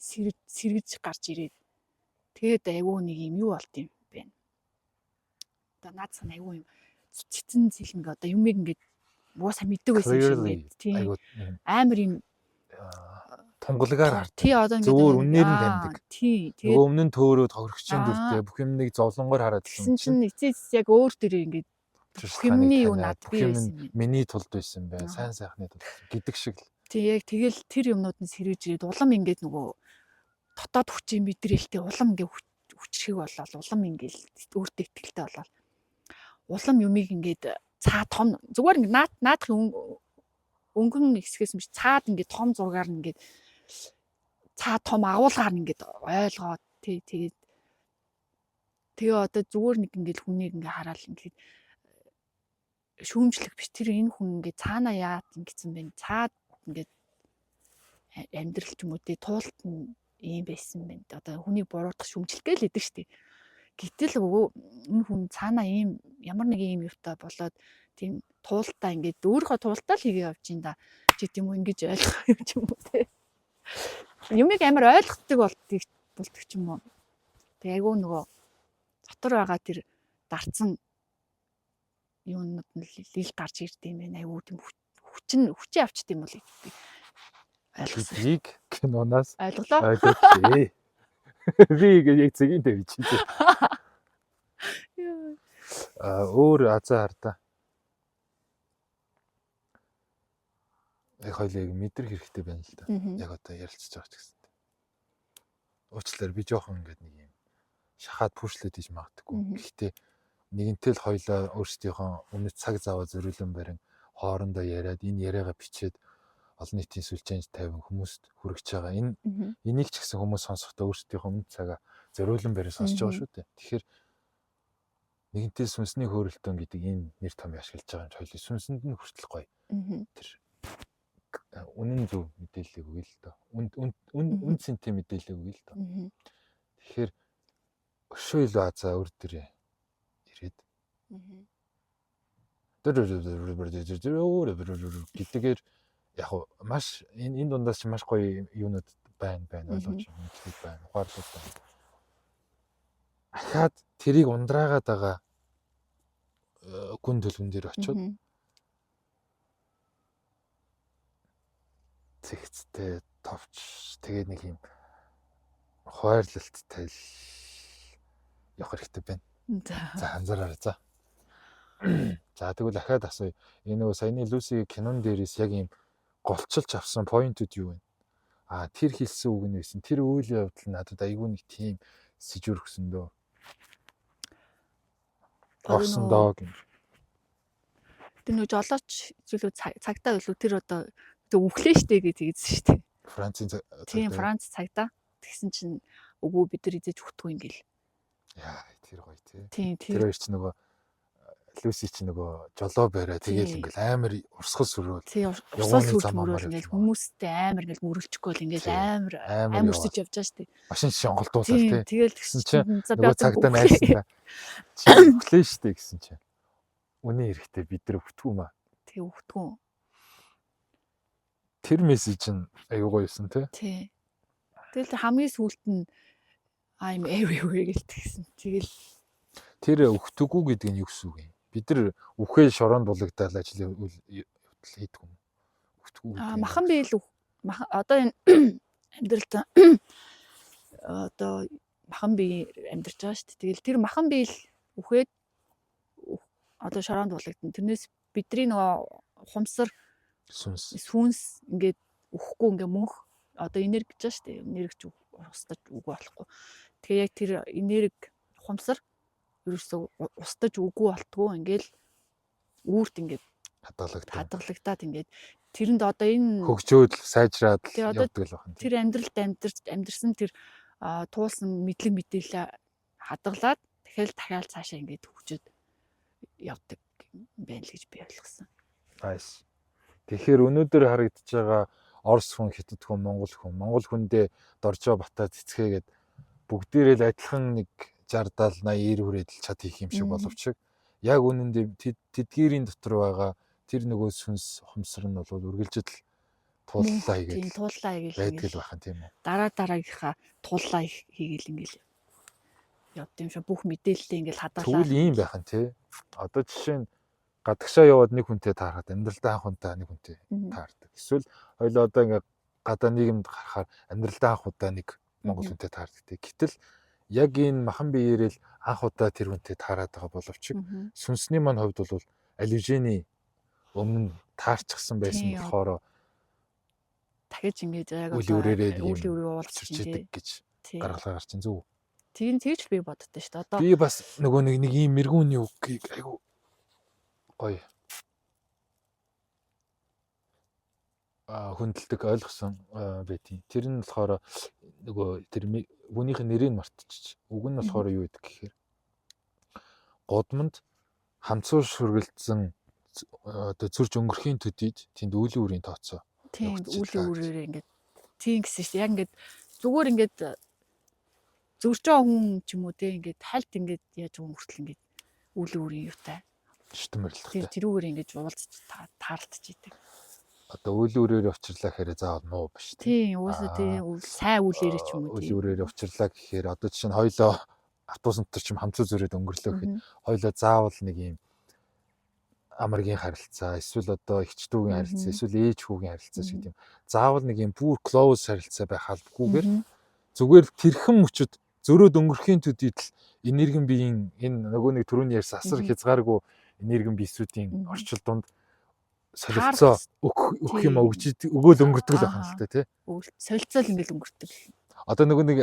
сэргэж гарч ирээд тэгээд айгүй нэг юм юу болт юм бэ. Одоо наад сан айгүй юм цэцэн зэлмэг одоо юмыг ингээд уусаа мэддэг байсан юм шиг ингээд тийм амар юм тунгалгаар тий одоо ингээд зөвөр үнээр нь таньдаг. Тий нөгөө өмнө нь төөрөө тохирогчийн дүртэй бүх юмныг зовлонгоор хараад гэсэн чинь эцэс яг өөр төрөө ингээд бүх юмний юу над би байсан юм. Миний тулд байсан бай. Сайн сайхны тулд гэдэг шиг л. Тий яг тэгэл тэр юмнууд нь сэргэж ирээд улам ингээд нөгөө дотоод хүчийн мэдрээлтэй улам ингээд хүчрхэг болоод улам ингээд өөртөө ихтэй болоод улам юмыг ингээд цаа том зүгээр ингээд наадахын өнгөн хэсгээс юм шиг цаад ингээд том зургаар нь ингээд цаа том агуулгаар нь ингээд ойлгоод тэгээ одоо зүгээр нэг ингээд хүнийг ингээд хараад ингээд шүүмжлэх биш тэр энэ хүн ингээд цаанаа яад ингэсэн бэ цаад ингээд амьдрал ч юм уу тий туулт нь ийм байсан байна. Одоо хүнийг буруутгах шүүмжлэх гээл идэг штеп. Гэтэл энэ хүн цаанаа ийм ямар нэг ийм юутай болоод тийм туултаа ингээд өөрийнхөө туултаа л хийгээ явж ин да. Чи тийм үү ингэж ойлгох юм ч юм уу тий. Юмыг амар ойлгохдаг болдог ч юм уу. Тэг айгүй нөгөө дотор байгаа тэр дарцсан юунууд нь лил гарч ирд юм байна. Айгүй тийм хүчээ авчт юм бол ойлгосон. Биг киноноос Ойлголоо. ойлгочихъя. Би яг цэгийн тавь чи. Өөр азаа хардаа. Яг хоёлыг мэдрэх хэрэгтэй байна л да. Яг одоо ярилцж байгаа ч гэсэн. Уучлаарай би жоохон ингээд нэг юм шахаад пүүшлээд иж магадгүй. Гэхдээ нэгэнтэй л хоёлаа өөрсдийнхөө өмнө цаг зав зөрүүлэн барин хоорондоо яриад энэ яриагаа бичээд олон нийтийн сүлжээнд тавин хүмүүст хүргэж байгаа. Энийг ч гэсэн хүмүүс сонсохдоо өөрсдийнхөө өмнө цагаа зөрүүлэн барин сонсож байгаа шүү дээ. Тэгэхээр нэгэнтэй сүнсний хөөрөлтөн гэдэг энэ нэр томьёо ашиглаж байгаа юм хоёлын сүнсэнд нь хүртэл гоё. Тэр үнэн зөв мэдээлэл өгье л доо. Үн цэнтэй мэдээлэл өгье л доо. Тэгэхээр өшөө илүү азаа өөр дөрөө ирээд. Гэдгээр яг маш энэ дундаас ч маш гоё юунууд байна ойлгож мэддэг байна. Ухаарлууд байна. Ахаад тэрийг ундраагаад байгаа гүн төлгөн дээр очиод цэгцтэй товч тэгээд нэг юм хойрлолттой л явах хэрэгтэй байна. За анзаараарай за. За тэгвэл дахиад асууя. Энэ нөгөө саяны Люси кинон дээрээс яг юм голчилж авсан поинтууд юу вэ? Тэр хэлсэн үг нь байсан. Тэр үйл явдал надад айгүй нэг тийм сэжүүр өгсөн дөө. Орсон доо гэх. Тэр нөгөө жолооч зүйлүүд цагтаа илүү тэр одоо үхлээ штэ гэж хэлсэн штэ. Францын тийм Франц цагтаа тэгсэн чинь үгүй бид нар эзэж өгдөг ингээл. Яа тэр гоё тий. Тэр хоёр ч нөгөө Люси ч нөгөө жолоо бариа тэгэл ингээл амар урсгал сүрөөл. Тий урсгал сүрөөл ингээл хүмүүстэй амар ингээл мөрөлчихгүй л ингээл амар өрсөж явж байгаа штэ. Машин шонголдуулаад тий. Тэгэл тэгсэн чинь нөгөө цагтаа найсан. Чи өглөө штэ гэсэн чинь. Үнэн эрэхтэй бид нар өгтгүү маа. Тий өгтгүү. Тэр мессеж нь аюу гоё юусэн тий. Тэгэл хамгийн сүүлд нь I'm everywhere гэлтгсэн. Тэгэл тэр өгтөггүй гэдэг нь юу гэсэн үг юм? Бид нар үхээ шороонд булагдаад ажил хийдэг юм. Өгтөггүй. Махан биел одоо энэ амьдралд одоо махан бие амьдарч байгаа шүү дээ. Тэгэл тэр махан биел үхээд одоо шороонд булагдана. Тэрнээс бидний нөгөө ухамсар сүнс ингээд үхэхгүй ингээ мөнх одоо энерги гэж шүү дээ. Энергич устдаж үгүй болохгүй. Тэгэхээр яг тэр энерги ухамсар ерөөсөө устдаж үгүй болтгоо ингээл үүрт ингээд хадгалагдаад ингээд тэрэнд одоо энэ хөгжөөд сайжраад тий, одоо явдаг л байна. тэр амьдралд амьдэрсэн тэр туулсан мэдлэг мэдээлэл хадгалаад дахиад цаашаа ингээд хөгжөөд явдаг юм байна л гэж би ойлгосон. Nice. Тэгэхээр өнөөдөр харагдаж байгаа Орос хүн, Хятад хүн, Монгол хүндээ доржоо батаа цэцгээгээд бүгдээрээ л адилхан нэг 60 70 80 90 хүрээд л чад хийх юм шиг боловч яг үнэндээ тэдгээрийн дотор байгаа тэр нөгөө сүнс ухамсар нь бол үргэлжил тууллаа хийгээд байдаг л байхan тийм үү. Дараагийнхаа тууллаа хийгээл ингээл явд юм шиг бүх мэдээлэлээ ингээл хадгалаад. Тэгвэл ийм байхan тий. Одоо жишээ нь гадагшаа яваад нэг хүнтэй таарахад амьдралдаа анх удаа нэг хүнтэй таардаг. Эсвэл хоёул одоо ингээ гадаа нийгэмд гарахаар амьдралдаа анх удаа нэг монгол хүнтэй таардаг. Гэтэл яг энэ махан биеэрэл анх удаа тэр хүнтэй таарад байгаа боловч сүнсний маань хувьд бол алижений өмнө таарчихсан байсан болохоор дахиж ингэж яг үл үрээрээ уулзчихдаг гэж гаргалгаа гарчин зүг. Тэгж би боддоо шүү дээ. Одоо би бас нөгөө нэг ийм мэргүүний үгийг айгу гоё хүндэлдэг ойлгосон байдیں۔ Тэр нь болохоор нөгөө тэр хүнийх нь нэрийг мартчих. Үг нь болохоор юу гэдэг гэхээр годмонд хамцуу шүргэлцэн одоо зурж өнгөрхийн төдийд тэнд үлийн үрийн тооцоо. Тийм үлийн үрээрээ ингээд тийм гэсэн шүү дээ. Яг ингээд зүгээр ингээд зурж байгаа хүн ч юм уу те ингээд хальт ингээд яаж өнгөртөл ингээд үлийн үрийн юутай шүтмэрлэхтэй. Тэрүүгээр ингэж уулзч таарлаж идэг. Одоо үйл үрээр учрлаа гэхээр заавал муу биш тийм. Тийм уусаа тийм сайн үлээрээ ч юм уу. Үйл үрээр учрлаа гэхээр одоо жишээ нь хоёлоо автобус дотор ч хамцуу зөрөөд өнгөрлөө гэхэд хоёлоо заавал нэг юм амаргийн харилцаа эсвэл одоо эгч дүүгийн харилцаа эсвэл ээж хүүгийн харилцаа шиг тийм заавал нэг юм бүр close харилцаа байх албагүйгээр зүгээр тэрхэн мөчөд зөрөөд өнгөрхийн төдийд л энергийн биеийн энэ нөгөө нэг түрүүний ярьсан асар хязгааргүй энергийн биесүүдийн орчил донд солилцоо өгөх юм өгөөл өнгөрдөг л байна л та тий. Солилцоол ингээл өнгөрдөг. Одоо нөгөө нэг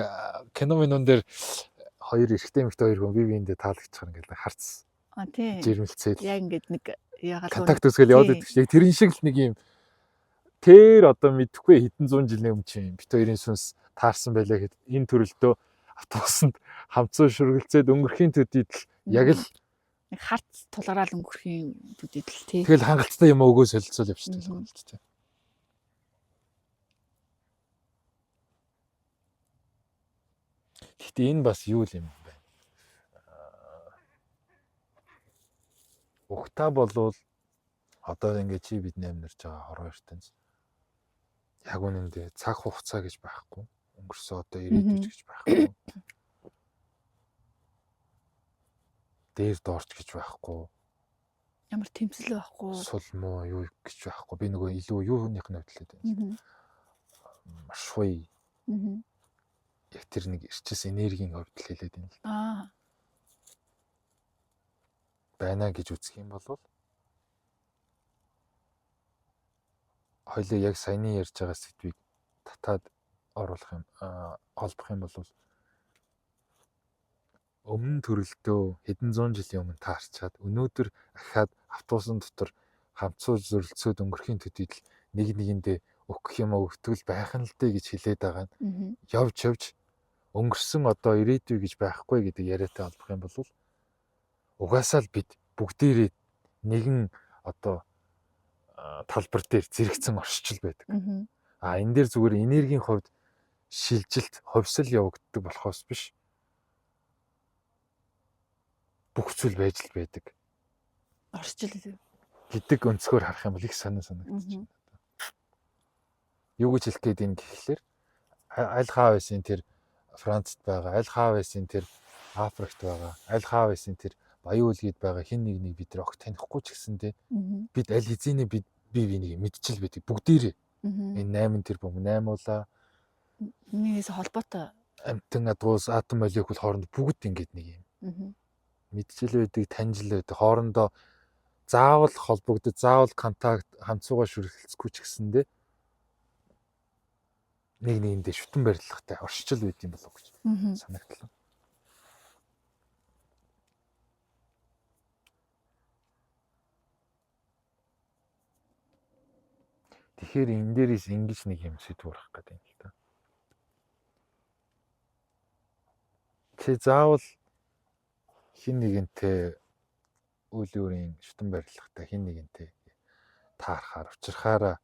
киномын дээр хоёр эрэгтэй эмэгтэй хоёр хүн бие биендээ таалагдчихар ингээл харц. Тийм. Жирэмэлцээд. Яг ингээд нэг яагаад контакт үсгээл яваад байдаг чинь. Тэр шиг л нэг юм тэр одоо мэдхгүй хэдэн зуун жилийн өмнө чинь бит хоёрын сүнс таарсан байлаа гэхэд энэ төрөлдөө автобусанд хамцуу шүргэлцээд өнгөрхийн төдийд л яг л нэг харц тулгараал өнгөрхийн төдийд л тий. Тэгэл хангалттай юм өгөө солилцол явчихдаг юм л тий. Гэхдээ энэ бас юу юм бэ? Ухта болвол одоо ингээд чи бидний амьдарч байгаа хорвоо ертөнц яг үнэндээ цаг хугацаа гэж байхгүй. Өнгөрсөн одоо ирээдүйд гэж байхгүй. Дээр доорч гэж байхгүй. Ямар тэмцэл байхгүй. Сул муу юу гэж байхгүй. Би нөгөө илүү юуных нь хөдлөд байна. Машгүй. Яг тэр нэг ирчээс энергийн хувьд л хэлээд байна л. Байна гэж үзэх юм бол хоёлаа яг саяны ярьж байгаа сэдвийг татаад оруулах юм холбох юм бол өмнө төрөлдөө хэдэн зуун жилийн өмнө таарчаад өнөөдөр ахаад автобусын дотор хамцуу зөрлцөөд өнгөрхийн төдийд л нэг нэгэндээ өгөх юм өгтгөл байх нь л дээ гэж хэлээд байгаа нь явж өнгөрсөн одоо ирээдүй гэж байхгүй гэдэг яриатай холбох юм бол угаасаа л бид бүгдээрээ нэгэн одоо талбар дээр зэрэгцэн оршичл байдаг. Энэ дээр зүгээр энергийн хувьд шилжилт, ховсол явагддаг болохоос биш. Бүх зүйл байж л байдаг. Оршичл гэдэг өнцгөр харах юм бол их санагдаж байна. Юу гэж хэлэх гээд юм гэхлээр аль хаа байсан тэр Францад байгаа, аль хаа байсан тэр Африкт байгаа, аль хаа байсан тэр Баян үлгийд байгаа хин нэг бид нар огт танихгүй ч гэсэндээ бид аль хэзээ бие биенийг мэдчил байдаг бүгдээрээ. Энэ 8 тэр бөм 8 уулаа нэгээс холбоотой амтан адуус атом молекул хооронд бүгд ингэж нэг юм мэдчил байдаг, таньжил байдаг, хоорондоо заавал холбогдож, заавал контакт хамцуугаар шүрхэлцэхгүй ч гэсэндээ нэг нэгэндээ шүтэн барилгатай оршичил байд юм болов уу гэж санагдлаа. Тэгэхээр энэ дээрээс ингэж нэг юм сэдв урах гэдэг юм л та. Тэ заавал хин нэгэнтэй үйл өөрийн шүтэн барилгатай хин нэгэнтэй таарахаар учрахаараа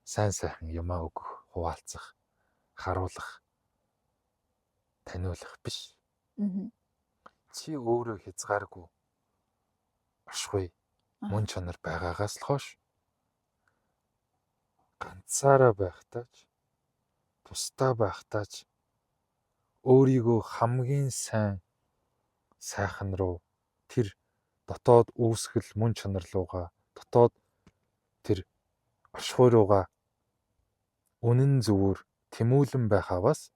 сайн сайхан юмаа өгөх, хуваалцах, харуулах, таниулах биш. Чи өөрөө хязгааргүй оршихуй мөн чанар байгаагаас л хойш ганцаараа байхтаач тусдаа байхтаач өөрийгөө хамгийн сайхан руу тэр дотоод үүсгэл мөн чанар руугаа дотоод тэр оршихуй руугаа үнэн зөвөр тэмүүлэн байхаваас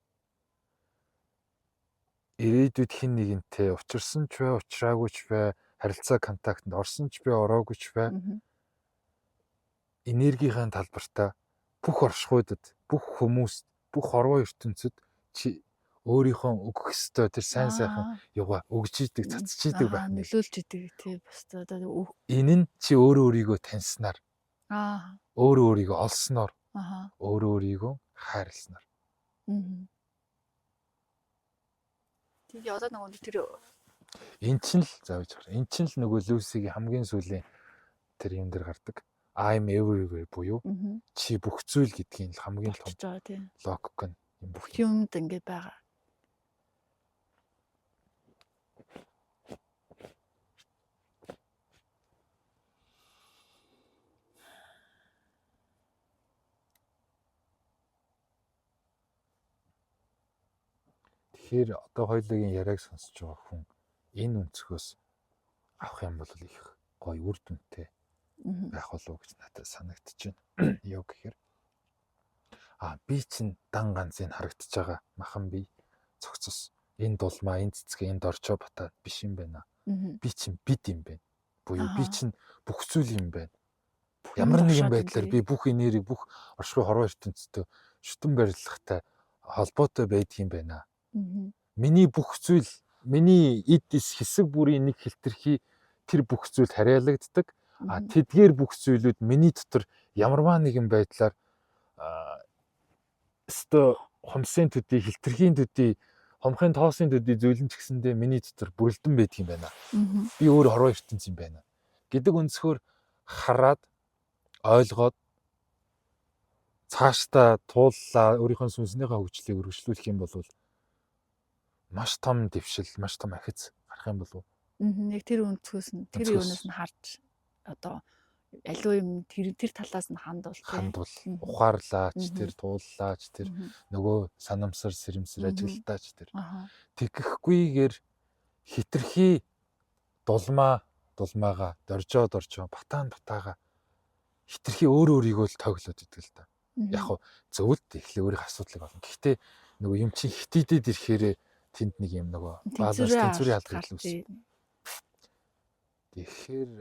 ирээдүйд хин нэгэнтэй учирсан ч бай, учраагүй ч бай, харилцаа контактанд орсон ч бай, ороогүй ч бай. Энергийн талбартаа бүх оршихуйдад, бүх хүмүүст, бүх хорвоо ертөнцид чи өөрийнхөө өгөх ёстой тэр сайн сайхан юга өгж идэг, цацж идэг байх нь нөлөөлж идэг тий бусдад энэ нь чи өөрөө өөрийгөө таньснаар өөрөө өөрийгөө олсноор өөрөө өөрийгөө хайрласнаар. Тэгээ одоо нөгөө тэр эн чинь л заавж хараа. Эн чинь л нөгөө Люсигийн хамгийн сүүлийн тэр юм дээр гардаг. I'm everywhere буюу чи бүх зүйл гэдгийг л хамгийн том логик нь юм бүх юмд ингэ байгаа. Тэгэхээр одоо хоёулын яриаг сонсож байгаа хүн энэ өнцгөөс авах юм бол их гоё үр дүнтэй байх болов уу гэж надад санагдчихэв. Юу гэхээр би чинь дан ганцыг харагдаж байгаа махан би цогцос энэ дулмаа энэ цэцгээ энд орчоо батаад биш юм байна. Би чинь бид юм байна. Буюу би чинь бүх зүйл юм байна. Ямар нэгэн байдлаар би бүх энерги бүх оршихуй хорвоо ертөнцтэй шүтэн барилгатай холбоотой байдгийм байна. Миний бүх зүйл миний эдис хэсэг бүрийн нэг хилтерхий тэр бүх зүйл хариалагддаг. Тэдгээр бүх зүйлүүд миний дотор ямарваа нэгэн байдлаар өстө хомсын төдий хилтерхийн төдий хомхын тоосын төдий зөөлөн ч гэсэндээ миний дотор бүрэлдэн байдаг юм байна. Би өөр хорвоо ертөнц юм байна гэдэг өнцгөр хараад ойлгоод цаашдаа тууллаа өөрийнхөө сүнснийхээ хөгжлийг өргөжлүүлэх юм бол маш том дэвшил, маш том ахиц гарах юм болов уу? Яг тэр өнцгөөс нь тэр юунаас нь харж одоо аливаа юм тэр талаас нь хандвал ухаарлаач тэр тууллаач тэр нөгөө санамсар сэрэмсэр ажилтаач тэр тэгэхгүйгээр хитрхи дулмаага доржоо батаага хитрхи өөрийгөө л тоглоод идэг л та. Яг хөө зөвлөлт эхлээ өөрийн асуудлыг олно. Гэхдээ нөгөө юм чинь хитэдэд ирэхээр тэнд нэг юм нөгөө баланс тэнцвэрийн алгал үүсвэ. Тэгэхээр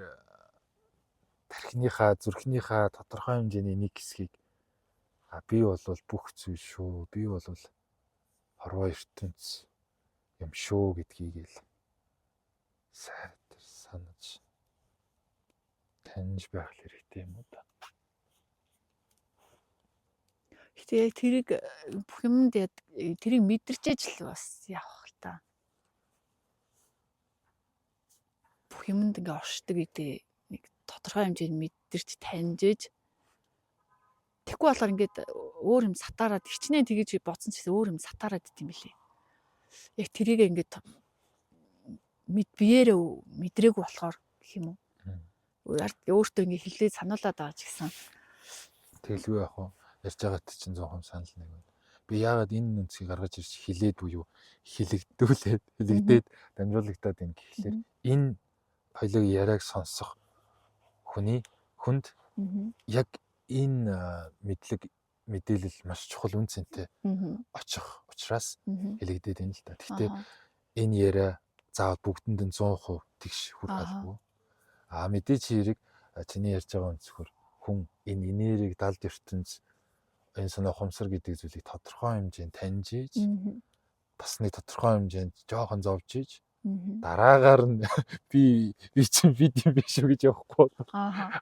тархиныхаа зүрхнийхаа тодорхой хэмжээний нэг хэсгийг би бол бүх зүйл шүү. Би бол хорвоо ертөнц юм шүү гэдгийг л санаж таньж байх хэрэгтэй юм уу та. Гэтэ тэрийг бүх юмд тэрийг мэдэрчээж л бас явах л та. Бүх юмд ингээ оршдог гэдэг нэг тодорхой хэмжээнд мэдэрч таньжиж тэгэхгүй болохоор ингээд өөр юм сатаараад хичнээн тэгэж бодсон ч гэсэн өөр юм сатаараад идэм билээ. Яг тэрийг ингээд биеэрээ мэдрээгүй болохоор гэх юм уу. Өөртөө ингээ хэлээд сануулад байгаа ч гэсэн тэгэлгүй яг хоо ярьж байгаат чинь 100% санал нэг байна. Би яагаад энэ үнцгийг гаргаж ирж хилээд буюу хилэгдээд дамжуулагдаад байна гэхлээр энэ хоёлыг яриаг сонсох хүнд яг энэ мэдээлэл маш чухал үн цэнтэй очих учраас хилэгдээд байна л да. Гэхдээ энэ яриа заавал бүгдэнд нь 100% тэгш хүрэх албагүй. Мэдээч хэрэг чиний ярьж байгаа өнцгөр хүн энэ энергийг далд ертөнц энэ санаа ухамсар гэдэг зүйлийг тодорхой хэмжээнд таньж ийж бас нэг тодорхой хэмжээнд жоохон зовж ийж дараагаар нь би чинь юм биш үү гэж явахгүй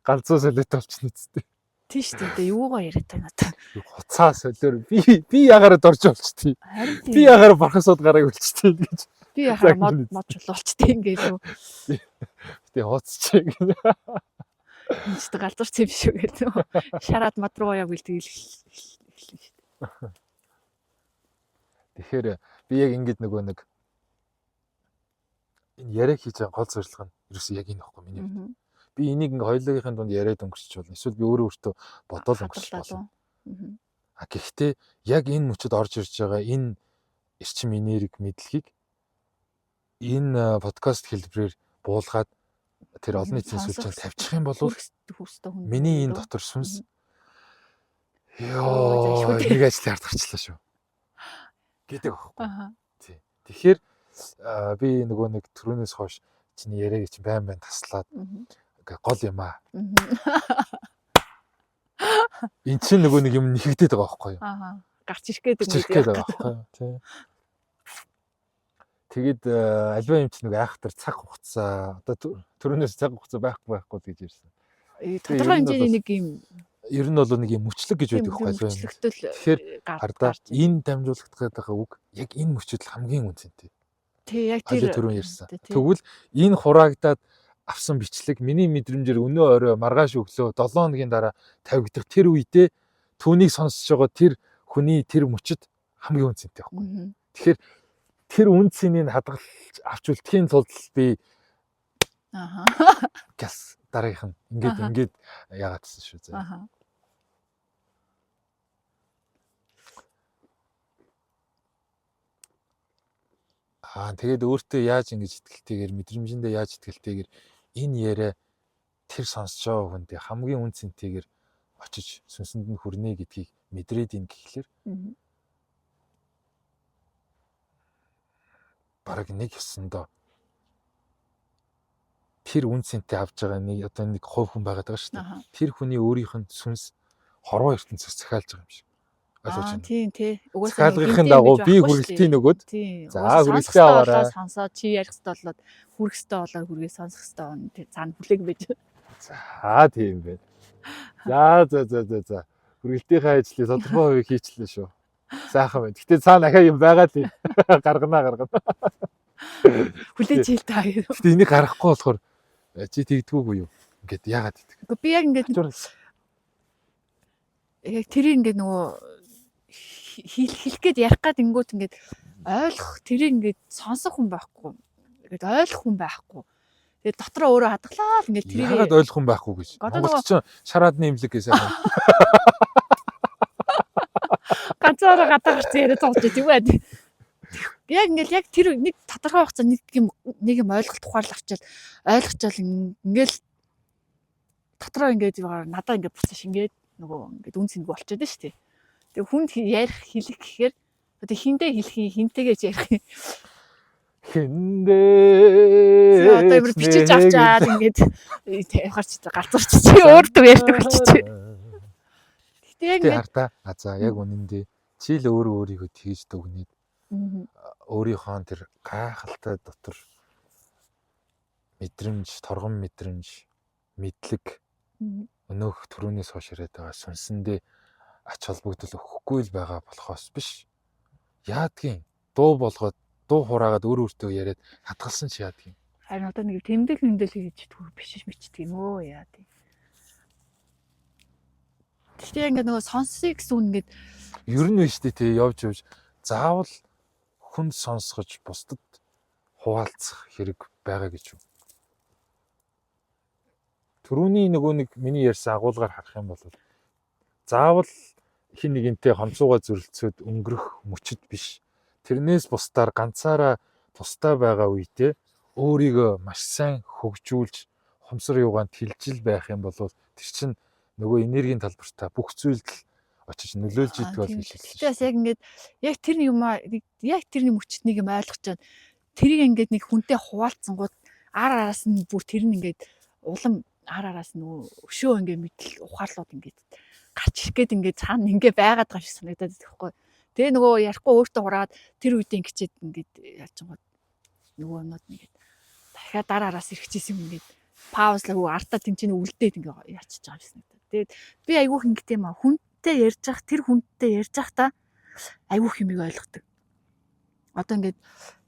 ганцуу солиот болчихно үстэй. Тийш дээ юугаа яриад байна надад. Хуцаа солиор би ягараад орж болчтой. Би ягараа бархасууд гарааг болчтой гэж. Би яхаа мод болчтой ингээд юу. Тэ хуцчих гэнэ. Энд ч галзуурч юм шүү гэдэг. Шараад мод руу яг үлдээл эхлэв шүү дээ. Тэгэхээр би яг ингэж нөгөө нэг энэ яриаг хийж байгаа гол зорилго нь ерөөсөө яг энэ ихгүй миний хувьд. Би энийг ингээ хоёулынхын дунд яриад өнгөрчих болно. Эсвэл би өөрөө өөртөө бодоод өнгөрчих болно. А гэхдээ яг энэ мөчөд орж ирж байгаа энэ эрчим энерги мэдлэгийг энэ подкаст хэлбэрээр буулгаад тэр олон нийтийн сүлжээнд тавьчих юм бол миний энэ дотор сүнс ёо нэг ажлын ард гарчлаа шүү гэдэг аахгүй. Тий. Тэгэхээр би нөгөө нэг түрүүнээс хойш чиний яриаг чинь байн таслаад гол юм аа. Энд чинь нөгөө нэг юм нэгдээд байгаа байхгүй юу? Гарч ирэх гээд байгаа байхгүй юу? Тий. Тэгэд альва юм чинь нөгөө айхтар цаг хугацаа одоо түрүүнээс цаг хугацаа байхгүй гэж ирсэн. Тодорхой хэмжээний нэг юм ер нь бол нэг юм мөчлөг гэж байдаг байхгүй альва юм. Тэгэхээр хардаа энэ дамжуулах гэдэг үг яг энэ мөчөд хамгийн үнцэнтэй. Тий яг тэр түрүүн ярьсан. Тэгвэл энэ хураагдаад авсан бичлэг миний мэдрэмжээр өнөө орой маргааш өглөө 7 хоногийн дараа тавигдах тэр үедээ түүнийг сонсож байгаа тэр хүний тэр мөчөд хамгийн үнцэнтэй байхгүй. Тэгэхээр тэр үнцнийг хадгалж авч үлдэхийн тулд би газ дараагийнх нь ингээд яагаадсэн шүү зэ. Тэгээд өөртөө яаж ингэж итгэлтэйгээр мэдрэмжиндээ яаж итгэлтэйгээр энэ яриа тэр сонсож байгаа хүндээ хамгийн үнцэнтэйгээр очиж сүнсэнд нь хүрнэ гэдгийг мэдрээд ин гэхлээр бараг нэг ёсондоо тэр үнцэнтэй авж байгаа нэг одоо нэг хувь хүн байгаад байгаа шүү дээ. Тэр хүний өөрийнх нь сүнс хорвоо ертөнцөөс захиалж байгаа юм шиг. Тийм тий. Угаасаа хаалгахын дагуу би хүргэлтийн нөгөөд за хүргэлтээ аваарай. Сонсоод чи ярих хэрэгтэй болоод хүрэх хэрэгтэй болоод хүргээ сонсох хэрэгтэй байна. Тэг цаана хүлээг байж. За тийм байна. За. Хүргэлтийнхаа ажлыг тодорхой хувийг хийчлээ шүү. Сайхан байна. Гэтэ цаана ахаа юм байгаа тийм. Гаргана. Хүлээж хэл таа. Гэтэ энийг гаргахгүй болохоор чи тэгдэггүй юу? Ингээд яагаад гэдэг. Гэхдээ би яг ингээд яг тэрийг ингээд нөгөө хэлэх гээд ярих гээд ингүүт ингээд ойлгох тэрийг ингээд сонсох хүн байхгүй. Ингээд ойлгох хүн байхгүй. Тэгээд дотроо өөрөө хадгалаа л ингээд тэрийг яагаад ойлгох хүн байхгүй гэж. Монголч ч шараад нэмлэг гэсэн. Ганцаараа гадаа гарч яриад байгаа ч тийм үү. Яг ингээд яг тэр нэг тодорхой хугацаанд нэг юм ойлголт ухаал авчаад ойлгочаал ингээд дотроо ингээд надаа ингээд буцааш ингээд нөгөө ингээд үн цэнгүй болчиход шүү дээ. Тэг хүнд ярих хэлэх гэхээр одоо хиндээ хэлэх хинтэйгээж ярих. Хиндээ. Одоо ямар бичиж авчаад ингээд тавихарч галзуурч чи өөртөө ярьдаг болчих. Гэтэ яг ингээд хартаа за яг үнэндээ чи л өөрийгөө тэгж дүгнээд өөрийнхөө тэр гайхалтай дотор мэдрэмж, торгон мэдрэмж, мэдлэг өнөөх түрүүнээс хойш яриад байгаа сүнсэндээ ач холбогдол өгөхгүй л байгаа болохоос биш. Яадгийн дуу болгоод дуу хураагаад өөртөө яриад хадгалсан чи яадгийн. Харин одоо нэг тэмдэг хийж идэх биш мичдэг юм өө яад. Тэгтээ ингээд нөгөө сонсъё гэсэн үг ингээд ер нь биш тий явж заавал хүнд сонсгож бусдад хуваалцах хэрэг байгаа гэж юу. Түрүүний нөгөө нэг миний ярьсан агуулгаар харах юм бол заавал хин нэгэнтэй хонцуугаа зөрөлцөөд өнгөрөх мөчөд биш. Тэрнээс бусдаар ганцаараа тустай байгаа үедээ өөрийгөө маш сайн хөгжүүлж хумсар юугаанд хилжил байх юм бол тэр чинь нөгөө энергийн талбартаа бүх зүйлд очиж нөлөөлж идэг бол хэлэх. Тэгээс яг ингээд яг тэр юмаа яг тэрний мөчт нэг юм ойлгож чад тэрийг ингээд нэг хүнтэй хуваалцсангууд араас нь бүр тэр нь ингээд улам араас нөгөө өшөө ингээд мэдл ухаалууд ингээд гарч ирэх гээд ингээд цаана ингээ байгаад байгаа шиг санагдаад байхгүй. Тэгээ нөгөө ярихгүй өөртөө хураад тэр үед ингэчээд ингээд яаж байгаа нөгөө юмнууд нэгээд дахиад дараараас ирэхчихсэн юм ингээд паузлаа хөө артаа тэмцээн үлдээд ингээ яачих байгаа юм санагдаад. Тэгээд би айгүйх ингэт юм а хүнтэй ярьж явах тэр хүнтэй ярьж явах та айгүйх юмыг ойлгодог. Одоо ингээд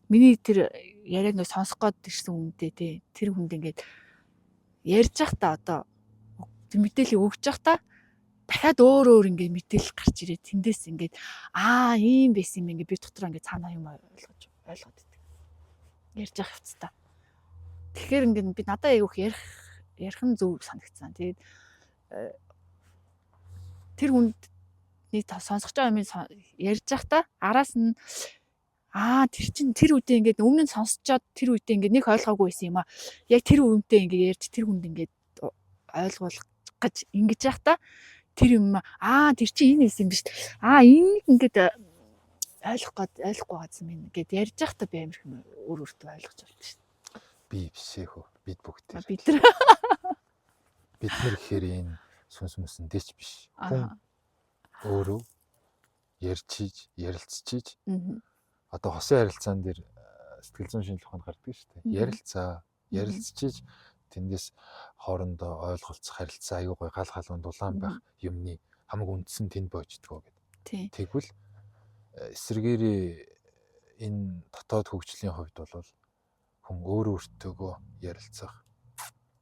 миний тэр яриаг ингээ сонсох гээд ирсэн хүнтэй тий тэр хүнд ингээд ярьж явах та одоо тэр мэдээлэл өгж явах та дахиад өөр ингээ мэдээлэл гарч ирээд тэндээс ингээд ийм байсан юм ингээ би дотроо ингээ цаанаа юм ойлгоод идэг. Ярьж явах хэвцээ. Тэгэхээр ингээд би надад айгүйх ярих нь зөв санагдсан. Тэгээд тэр хүндний сонсох байгаа юм ярьж явах та араас нь тэр чинь тэр үедээ ингээд өмнө нь сонсчоод тэр үедээ ингээд нэг ойлгоогүй байсан юм а. Яг тэр үнтэй ингээд ярьж тэр хүнд ингээд ойлгуулах гэж ингэж явах та тэр юм тэр чинь энэ байсан юм биш. Энийг ингээд ойлгохгүй байсан юм ингээд ярьж явах та би амар их өөр өөртөө ойлгож байна шүү дээ. Би бишээ хөө. Бид бүгд бид нар гэхээр энэ сүнс мөсөндөөч биш. Хүн өөрөө ярьж ярилцчиж одоо хосын харилцаан дээр сэтгэл зүйн шинжилгээ ухаанд гардаг шүү дээ. Ярилцчиж тэндээс хоорондоо ойлголцох харилцаа аюу гой гал халуун дулаан байх юмны хамаг үндсэн тэнд боождгоо гэдэг. Тэгвэл эсвэргээрээ энэ дотоод хөгжлийн хувьд бол хүн өөртөөгөө ярилцах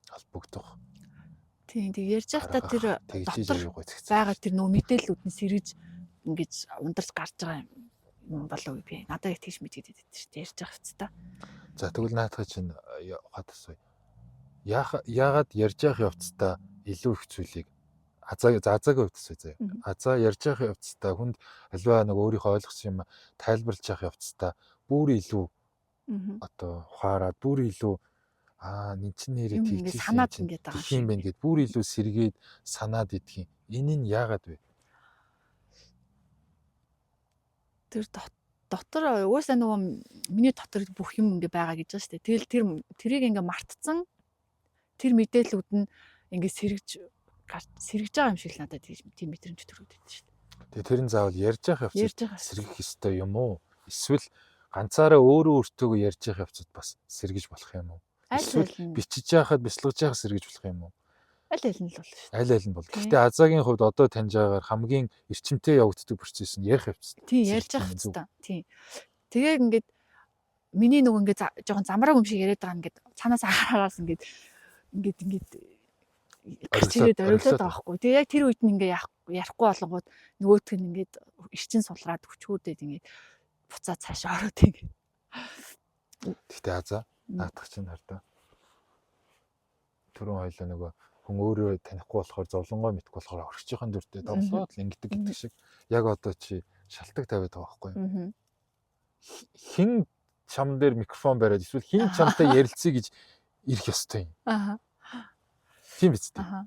холбогдох. Тэг ярьж байхдаа тэр дотор байгаа тэр нөө мэдээллүүднээс сэргэж ингэж ундарч гарч байгаа юм болов уу би надад их тийш мэдээд байдаг шүү дээ ярьж байгаа хэвчээ. За тэгвэл наадах чинь ухаад асууя. Яагаад ярьж явах явцдаа илүү их зүйлийг азаагийн хувьд асууя заяа. Азаа ярьж явах явцдаа хүнд альва нэг өөрийнхөө ойлгосон юм тайлбарлаж явах явцдаа бүр илүү одоо ухаарад бүр илүү энэ чинь нэрээ тийч санаад ингээд байгаа юм байна гэд бүр илүү сэргээд санаад идэх юм. Энэ нь яагаад вэ? Тэр дотор уусаа нөгөө миний дотор бүх юм ингээ байгаа гэж байна шүү дээ. Тэгэл тэрийг ингээ мартцсан тэр мэдээллүүд нь ингээ сэргэж байгаа юм шиг л надад тийм мэдрэмж төрөөд байдаг шүү дээ. Тэгээ тэр нь заавал ярьж явах явцад сэргэх ёстой юм уу? Эсвэл ганцаараа өөртөөгөө ярьж явах явцад бас сэргэж болох юм уу? Эсвэл бичиж яхад бяцлагж яхад сэргэж болох юм уу? Аль аль нь л болно шүү дээ. Аль аль нь бол. Гэхдээ азаагийн хувьд одоо таньж байгаагаар хамгийн эрчимтэй явагддаг процесс нь ярих явц. Тийм ярьж явах хэвчээ. Тийм. Тэгээ ингээд миний нөгөө ингээд жоохон замраг юм шиг яриад байгаа ингээд цаанаас ахаараас ингээд гарч ирээд ориглоод байгаа байхгүй. Тэгээ яг тэр үед нь ингээд ярихгүй болонгууд нөгөөтг нь ингээд эрчин сулраад хүчгүүдэд ингээд буцаад цааш ороод ингээд. Гэхдээ азаа наадах чинь хардаа. Түрүүн хоёлаа нөгөө хүн өөрөө танихгүй болохоор зовлонгоо мэдхгүй болохоор орхичийн дүртэй довлоод л ингэдэг гэдэг шиг яг одоо чи шалтгаан тавиад байгаа байхгүй юу? Хин чам дээр микрофон бариад эсвэл хин чамтай ярилцъя гэж ирэх ёстой юм. Тийм биз дээ.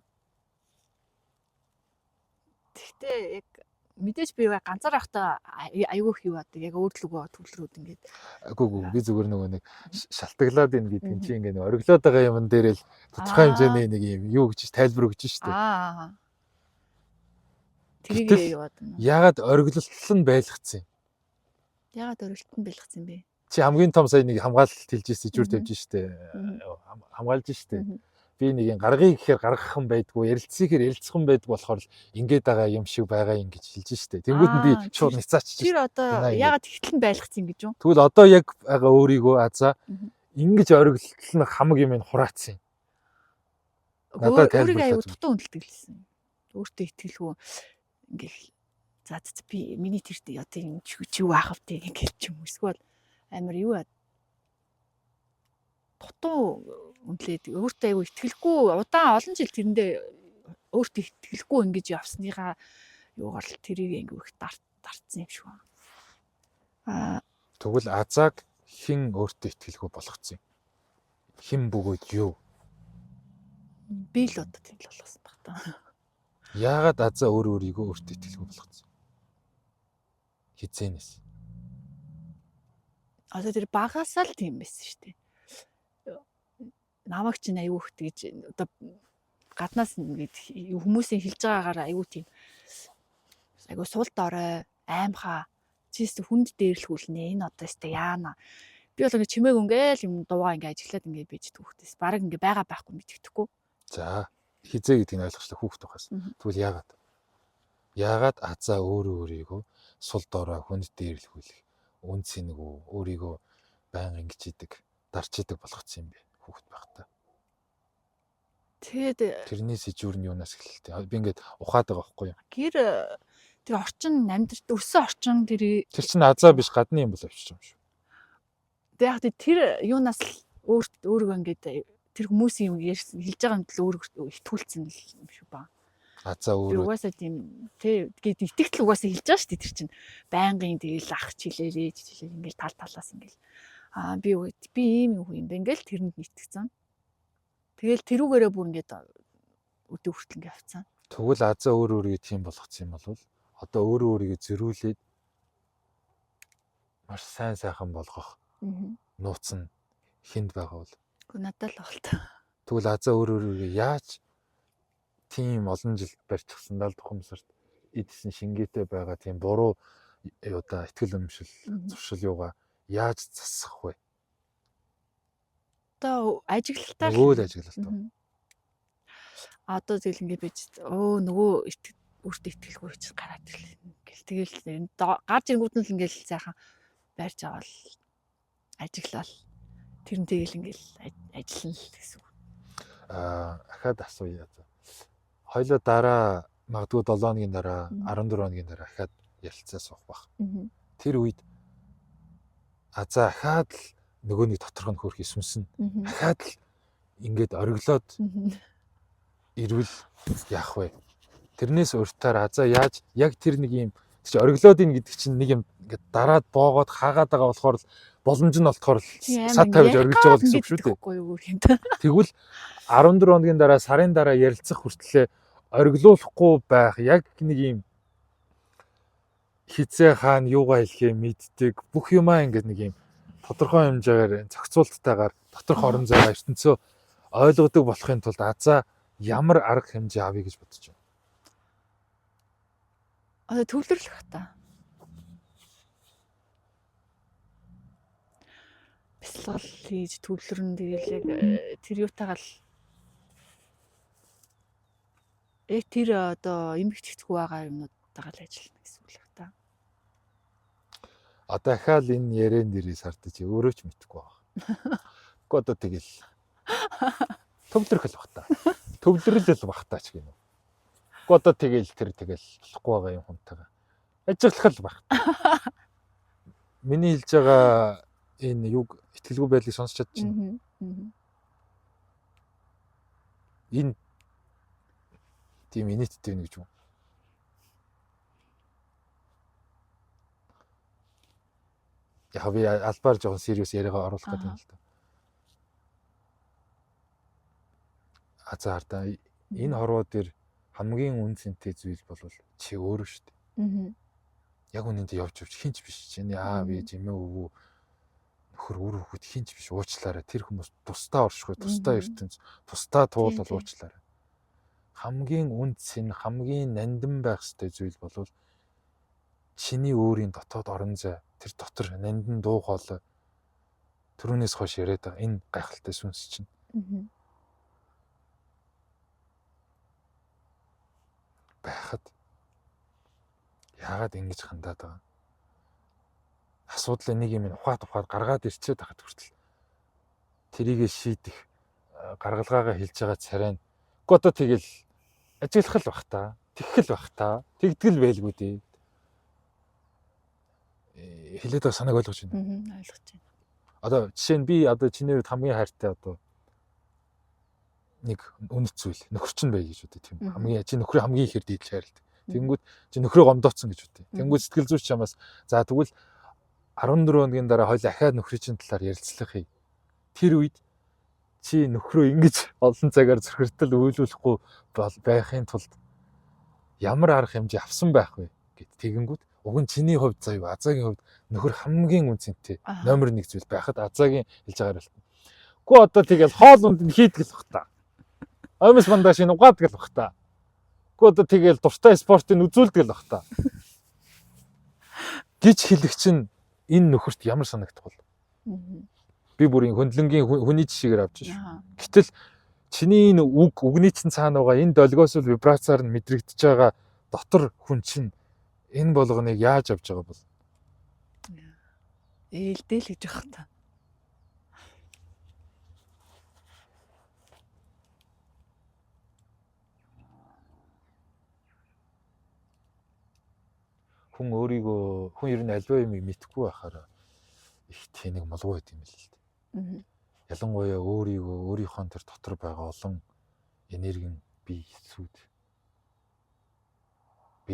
Гэхдээ яг мэдээж би ганцаар байхдаа айгүй их юу байдаг. Яг өөртлөгөө төвлөрүүд ингээд. Үгүй би зүгээр нөгөө нэг шалтгаалаад ийн гэдэг нь чи ингээд ориглоод байгаа юм дээр л тодорхой хэмжээний нэг юм юу гэж тайлбар өгч штэ. Тэрийг юу бодно. Ягаад ориглолтол нь байлгцсан юм? Ягаад ориглолт нь байлгцсан бэ? Чи хамгийн том сая нэг хамгаалалт хэлж ирсэн ижүүр тавьж штэ. Хамгаалж штэ. Би нэг гаргыг гэхээр гаргах юм байдгүй, ярилцъя гэхээр ярилцах юм байдгүй болохоор л ингээд байгаа юм шиг байгаа юм гэж хэлж штэ. Тэнгүүд нь би шууд ницаач. Тэр одоо ягаад ихтэл нь байлгцсан гэж юу? Тэгвэл одоо яг байгаа өөрийгөө азаа ингэж ориглолтол нь хамаг юм ин хураацсан. Надад тайлбарлаад аюу дутуу хүндэлдэг лсэн. Өөртөө итгэлгүй ингээл за би миний тэр одоо юм чи юу аах вэ гэж юм эсвэл амар юу дутуу үнэлээд өөртөө аюу итгэлгүй удаан олон жил тэрэндээ өөртөө итгэлгүй ингэж явсныгаа юугаар л тэрийг ангиу их дарцсан юм шиг байна. Тэгвэл азааг хэн өөртөө итгэлгүй болгоцсон юм? Хэн бөгөөд юу? Би л одоо тийм л болгосон баг та. Яагаад азаа өөрийгөө өөртөө итгэлгүй болгоцсон? Хизээнээс. Одоо тэр багасаа л тийм байсан шүү дээ. Намайг чинь аюу их гэж одоо гаднаас ингээд хүмүүсийн хэлж байгаагаар аюу тийм айгу сул дорой аймхаа чист хүнд дээрлэхүүлнэ. Энэ одоо өстэй яана. Би бол ингээ чимээг ингээл юм дуугаа ингээ ажиглаад ингээ бийж түүхтэйс. Бараг ингээ байгаа байхгүй мэддэхгүй. За хизээ гэдгийг ойлгочлаа хүүхд байхаас. Тэгвэл яагаад? Яагаад азаа өөрийгөө сул дорой хүнд дээрлэхүүлэх үнц нэгөө өөрийгөө байнга ингэж идэг, дарч идэг болгоцсон юм бэ хүүхд байхдаа. Тэгээд Тэрнээс ижүүр нь юунаас эхэлтээ. Би ингээд ухаад байгаа байхгүй юу? гэр тэр орчин амьдрт өрсөн орчин тэр чинь азаа биш гадны юм бол авчиж байгаа юм шүү. тэг яг тэр юунаас л өөрийгөө ингээд тэр хүмүүсийн юм хэлж байгаа юм л өөрийгөө итгүүлсэн юм шүү ба. Азаа Би өөрөө угаасаа тийм тэгээд итгэл угаасаа хэлж байгаа шүү дээ тэр чинь байнгын тэгэл ах чилээрээ ингээл талаас ингээл би ийм юм бэ ингээл тэрэнд итгэцэн. Тэгэл тэрүүгээрээ бүр ингээд өдөө хүртэл ингээд авцсан. тэгвэл азаа өөрийгөө тийм болгоцсон юм бол одоо өөрийгөө зөрүүлээд маш сайхан болгох нууц нь хинд байгаа бол Надад л болт. тэгвэл азаа өөрийгөө яаж тийм олон жил барьчихсан 70 тухамсарт эдсэн шингээтэй байгаа тийм буруу юуда ихтгэл өмшил зуршил юугаа яаж засах вэ? Одоо ажиглалтаар Нөгөө л ажиглалт. Одоо тэгэл ингээд бич нөгөө өөртөө итгэлгүй ч гараад ирлээ. Тэгэл гарч ирэнгүүт нь л ингээд сайхан байрж аваад ажиглал тэр нь тэгэл ингээд ажиллана л гэсэн үг. Ахаад асууя. Хоёлоо дараа магадгүй 7 хоногийн дараа 14 хоногийн дараа ахаад ярилцаа суух бах. Тэр үед за ахаад л нөгөө нэг доторх нь хөрхий сүнсэн. Ахаад л ингээд ориглоод ирвэл яах вэ? Тэрнээс урьдтаар азаа яаж яг тэр нэг юм чи ориглоод ийн гэдэг чинь нэг юм ингээд дараад боогоод хаагаад байгаа болохоор л боломж нь олдохоор сад тавьж оргилж байгаа гэсэн үг шүү дээ. Тэгвэл 14 хоногийн дараа сарын дараа ярилцах хүртлээр ориглуулахгүй байх яг нэг юм хизээ хаана юугаа хэлхээ мэддэг бүх юмаа ингээд нэг юм тодорхой хэмжээгээр зохицуулттайгаар доторх орон зайгаа ертөнцөө ойлгодог болохын тулд азаа ямар арга хэмжээ авъя гэж бодож байна. Одоо төвлөрлөх хата. Бясалгал хийж төвлөрн тэгэл яг тэр юутайгаа л яг тэр одоо эмгэгчдэхгүй байгаа юмнуудтайгаа л ажиллана гэсэн үг л хата. Одоо дахиад энэ ярен дээрээс хардаж өөрөө ч мэдэхгүй байгаа. Гэхдээ одоо тэгэл төвлөрөх л бах та. Төвлөрлөл бах та ч гэнэ. Гэхдээ одоо тэгэл болохгүй байгаа юм хүнтэйгээ ажиглах л бах. Миний хэлж байгаа энэ юг итгэлгүй байдлыг сонсч чадчихна. Энэ тийм инээдтэй нэг юм. Яг би албаар жоохон serious яриагаа оруулах гэдэг юм л да. За хардаа энэ хорвоо дээр хамгийн үн цэнтэй зүйл бол чи өөрөө шүү дээ. Яг үнэндээ явж хинч биш. Чиний аав ээж эмээ өвөө нөхөр үр хөвгүүд хинч биш. Уучлаарай. Тэр хүмүүс тусдаа оршихгүй, тусдаа ертөнц, тусдаа туулал уучлаарай. Хамгийн үн цэн, хамгийн нандин байх ёстой зүйл бол чиний өөрийн дотоод орон зай, тэр дотор нандин дуу хоолой түрүүнээс хойш яриад байгаа энэ гайхалтай сүнс чинь. Байхад яагаад ингэж хандаад байгаа? Асуудлаа нэг юм ухаад гаргаад ирчээд байхад хүртэл тэрийгэ шийдэх гаргалгаагаа хэлж байгаа царай нь одоо тэгэл ажиглах л бах та, тэгэх л бах та, тэгдгэл байлгүй дээ. Хэлээд байгаа санааг ойлгож байна. Ойлгож байна. Одоо жишээ нь би одоо чиний хувьд хамгийн хайртай одоо нэг үнэт зүйл нөхөр чинь бай гэж үтэй тийм. Хамгийн чи нөхрөө хамгийн ихээр дийлж хайрладаг. Тэнгүүд чи нөхрөө гомдооцсон гэж үтэй. Тэнгүүд сэтгэл зүйч чамаас за тэгвэл 14 хоногийн дараа хоёул ахаад нөхрийн чинь талаар ярилцлах юм. Тэр үед чи нөхрөө ингэж олон цагаар зөрхөртөл үйлүүлэхгүй байхын тулд ямар арга хэмжээ авсан байх вэ гэд тэгэнгүүт уг нь чиний хувьд заяа азаагийн хувьд нөхөр хамгийн үнцэнтэй номер 1 зүйл байхад азаагийн хэлж байгаагаар л. Гэхдээ одоо тэгэл хоол унд нь хийдэг л бах та. Омс мандаш энэ угаадаг л бах та. Гэхдээ одоо тэгэл дуртай спортыг үзүүлдэг л бах та. гэж хэлэх чинь энэ нөхөрт ямар санагдах бол. Би бүрийн хөндлөнгийн хүний жишгээр авч шүү. Гэтэл чиний энэ үгний чинь цаана байгаа энэ долгиос вибрацаар нь мэдрэгдэж байгаа дотор хүн чинь энэ болгоныг яаж авч байгаа бол. Ээлдэл гэж байгаа та. Хүн ер нь альва юмыг мэдхгүй байхаараа их тэнэг молгоо байт юм л л дээ. Ялангуяа өөрийнхөө тэр дотор байгаа олон энерги бие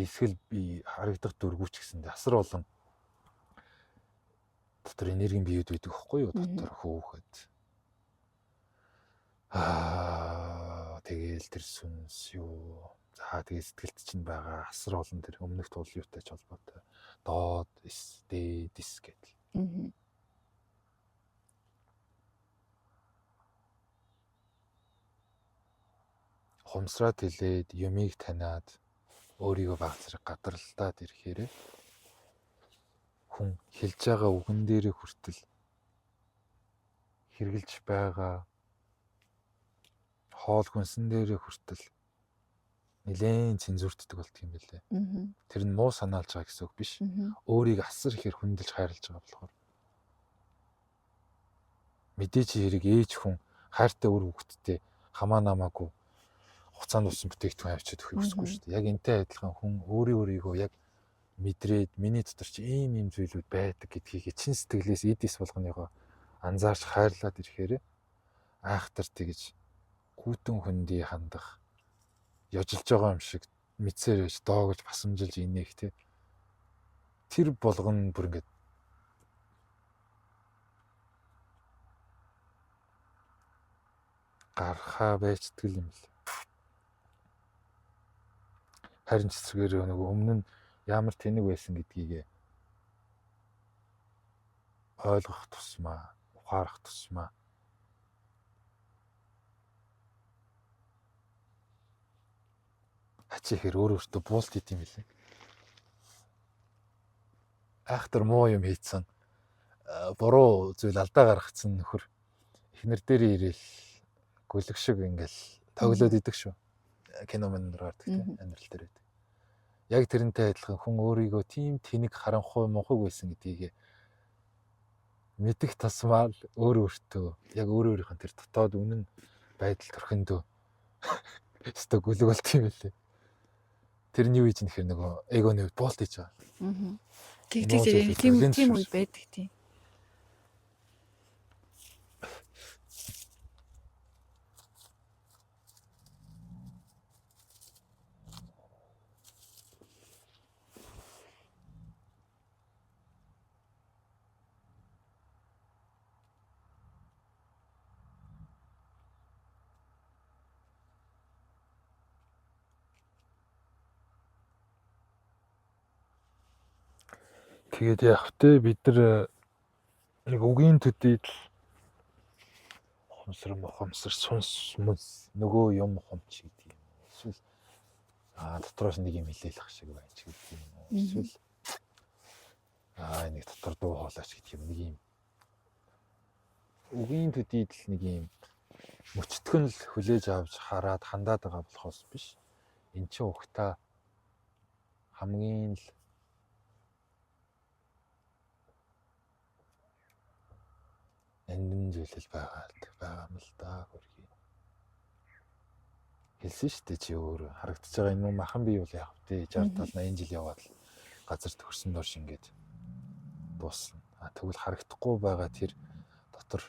эсвэл би харагдах дөрвүүч гэсэндээ асар олон дотор энерги биед байдаг байхгүй юу дотор хөөхөд. Тэгээл тэр сүнс юу. За тэгээ сэтгэлд чинь байгаа асар олон тэр өмнөх тул юутай ч холбоотой. Доод, дис гэдэг. Хумсраад хэлээд юмыг таниад өөрийгөө баг зэрэг гадралтаад ирэхээр хүн хэлж байгаа үгэн дээрээ хүртэл хэрглэж байгаа хоол хүнсэн дээрээ хүртэл нэлээд цензуртдаг болт юм билээ. Тэр нь муу санаалж байгаа гэсэн үг биш. Өөрийг асар ихээр хүндэлж хайрлаж байгаа болохоор. Мэдээж хэрэг ээж хүн хайртай үр хөвгтдээ хамаа намаагүй хуцаанд усан бүтээгдэхүүн авчиад өгөх ёсгүй шүү дээ. Яг энтэй адилхан хүн өөрийгөө яг мэдрээд миний дотор чи ийм зүйлүүд байдаг гэдгийг чин сэтгэлээс эдис болгоныгоо анзаарч хайрлаад ирэхээр айхтар тэгж гүйтэн хүндий хандах яжилж байгаа юм шиг мэдсээр байж доогож басамжилж инех те тэр болгон бүр ингээд гархаа байцдаг юм л. Харин цэцгээр нөгөө өмнө нь ямар тэнэг байсан гэдгийг ойлгох тусмаа, ухаарах тусмаа хачихэр өөртөө буулт идэм билээ. Айхтар муу юм хийцэн буруу зүйл алдаа гаргацсан нөхөр эхнэр дээр ирээл гүлэг шиг ингээл тоглоод идэг шүү. Кино мэн гардаг тийм амьдрал дээр байдаг. Яг тэрнтэй адилхан хүн өөрийгөө тийм тэнэг харанхуй мунхаг байсан гэдгийг мэдэх тасмаа л өөртөө яг өөрийнхөө тэр дотоод үнэн байдал төрхөндөө өстө гүлэг болт юм билээ. Тэрний үе чинь ихэр нөгөө эгоны үед болт хийж байгаа. Тийм үе байдаг тийм. Тэгээд яг тэ бид нар нэг үгийн төдийд хомсор сүнс нөгөө юм хомч гэдэг юм. Эсвэл дотроос нэг юм хилээлах шиг байж гэдэг юм. Эсвэл нэг дотор дуу хоолойч гэдэг юм нэг юм. Үгийн төдийд л нэг юм мөчтгөн л хүлээж авч хараад хандаад байгаа болохоос биш. Эн чинь ухта хамгийн л эндэн зүйлэл байгаа юм л да хөргий. Хэлсэн шүү дээ чи өөр харагдаж байгаа юм махан бий бол яах вэ? 60 70 80 жил яваад л газар төгсөн доош ингээд дуусна. Тэгвэл харагдахгүй байгаа тэр дотор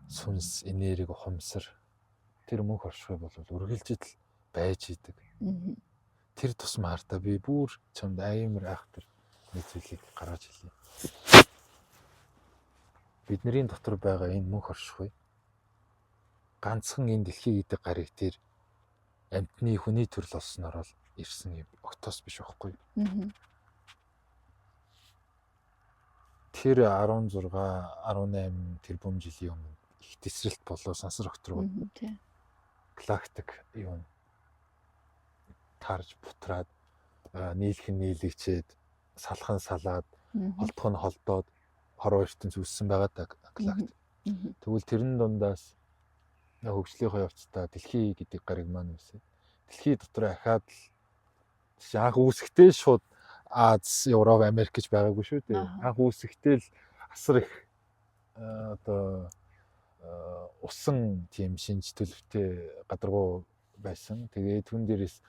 сүнс энерги хумсар тэр мөнх оршихуй бол үргэлжид л байж идэг. Тэр тусмаа хартаа би бүр чамд амар айхтар нэг зүйлийг гаргаж хэлье. Бидний дотор байгаа энэ мөнх оршихуй ганцхан энэ дэлхий гэдэг гариг дээр амьтны хүний төрөл олсноор л ирсэн юм. Октос биш байхгүй. Тэр 16 18 тэрбум жилийн өмнө их тесрэлт болоо сансар окторгоо. Галактик юм таарж бутраад нийлэгчээд салхан салаад Мгм. холдох нь холдоод хорвоо ертөнц үүссэн байгаа да галакт. Мгм. Тэгвэл тэрэн дундаас хөгжлийнхөө явцдаа дэлхий гэдэг гариг маань үсэ. Дэлхий дотор ахаад л анх үүсэхдээ шууд Аз, Европ, Америк гэж байгаагүй шүү дээ. Аха. Анх үүсэхдээ л асар их одоо усан тийм шинж төлөвтэй гадаргуу байсан. Тэгээд түн дээрээс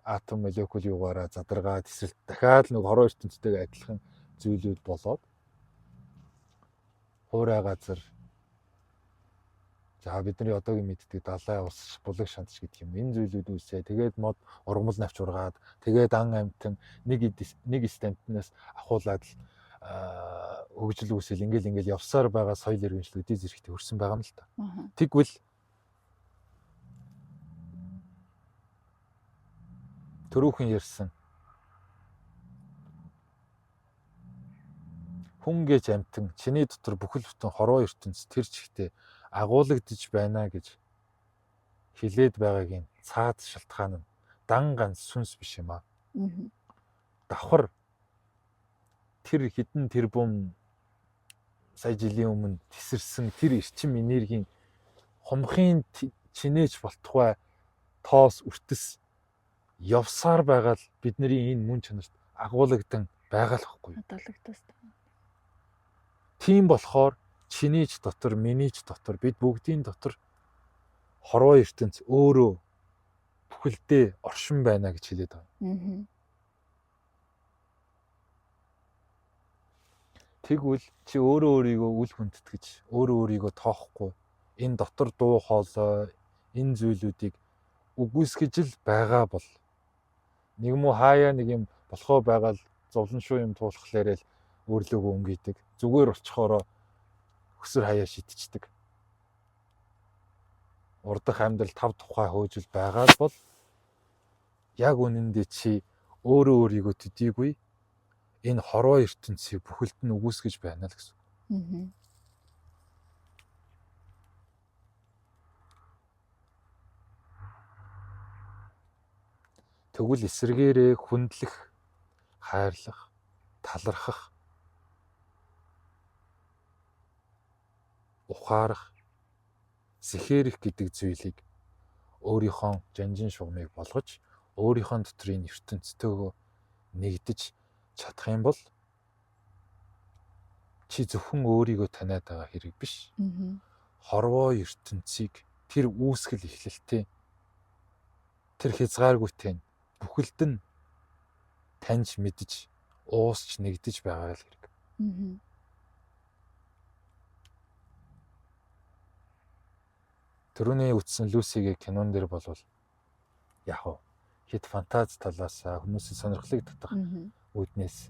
атом молекул юугаараа задаргаад эсвэл дахиад нэг хорвоо ертөнцтэйгээ адилхан зүйлүүд болоод хуурай газар за бидний одоогийн мэддэг далай ус булаг шантч гэдэг юм. Энэ зүйлүүд үүсээ. Тэгээд мод ургамал навч ургаад тэгээд ан амтан нэг стампнаас ахуулаад л хөгжил үүсэл ингээл явсаар байгаа соёл иргэншил үдий зэрэгтэй өрсөн байгаа юм л та. Аха. Тэгвэл төрөөхөн ярьсан хүн гэж амтан чиний дотор бүхэл бүтэн хорвоо ертөнц тэр чигтээ агуулгадж байна гэж хилээд байгаагийн цаад шалтгаан нь дан ганц сүнс биш юм аа. Мгм. Давхар тэр хідэн тэрбум сая жилийн өмнө тесэрсэн тэр эрчим энергийн хумхын чинээж болтугай тоос үртэс явсаар байгаа л бидний энэ мөн чанарт агуулгадан байгаа л хэвгүй. Хадгалагдсан. Тийм болохоор чиний ч дотор, миний ч дотор, бид бүгдийн дотор хорвоо ертөнц өөрөө бүхэлдээ оршин байна гэж хэлээд байгаа. Мгм. Тэгвэл чи өөрөө өөрийгөө үл хүндэтгэж, өөрөө өөрийгөө тоохгүй энэ дотор дуу хоолой, энэ зүйлүүдийг үгүйсгэж л байгаа бол нэг юм уу хаяа нэг юм болохоо байгаал зовлон шүү юм туулахлаарэ л өөрлөгөө өнгийдэг. Зүгээр болчихороо өсөр хаяа шидчихдэг. Урдах амьдрал тав тухай хөөжил байгаа бол яг үнэндээ чи өөрөө өөрийгөө төдийгүй энэ хорвоо ертөнцийг бүхэлд нь үгүйсгэж байна л гэсэн. Мгм. Тэгвэл эсэргээрээ хүндлэх, хайрлах, талархах, ухаарах, сэхэрэх гэдэг зүйлийг өөрийнхөө жанжин шугамыг болгож өөрийнхөө дотрын ертөнцтэйгөө нэгдэж чадах юм бол чи зөвхөн өөрийгөө таниад байгаа хэрэг биш. Мгм. Хорвоо ертөнцийг тэр үүсгэл эхлэлтэй тэр хязгааргүйтэй бүхэлд нь таньж мэдж уусч нэгдэж байгаа л хэрэг. Мгм. Төрөний үтсэн Люсигийн кинон дэр болвол яг хөө хэд фантази талаас хүмүүсийн сонирхлыг татах Мгм. үүднээс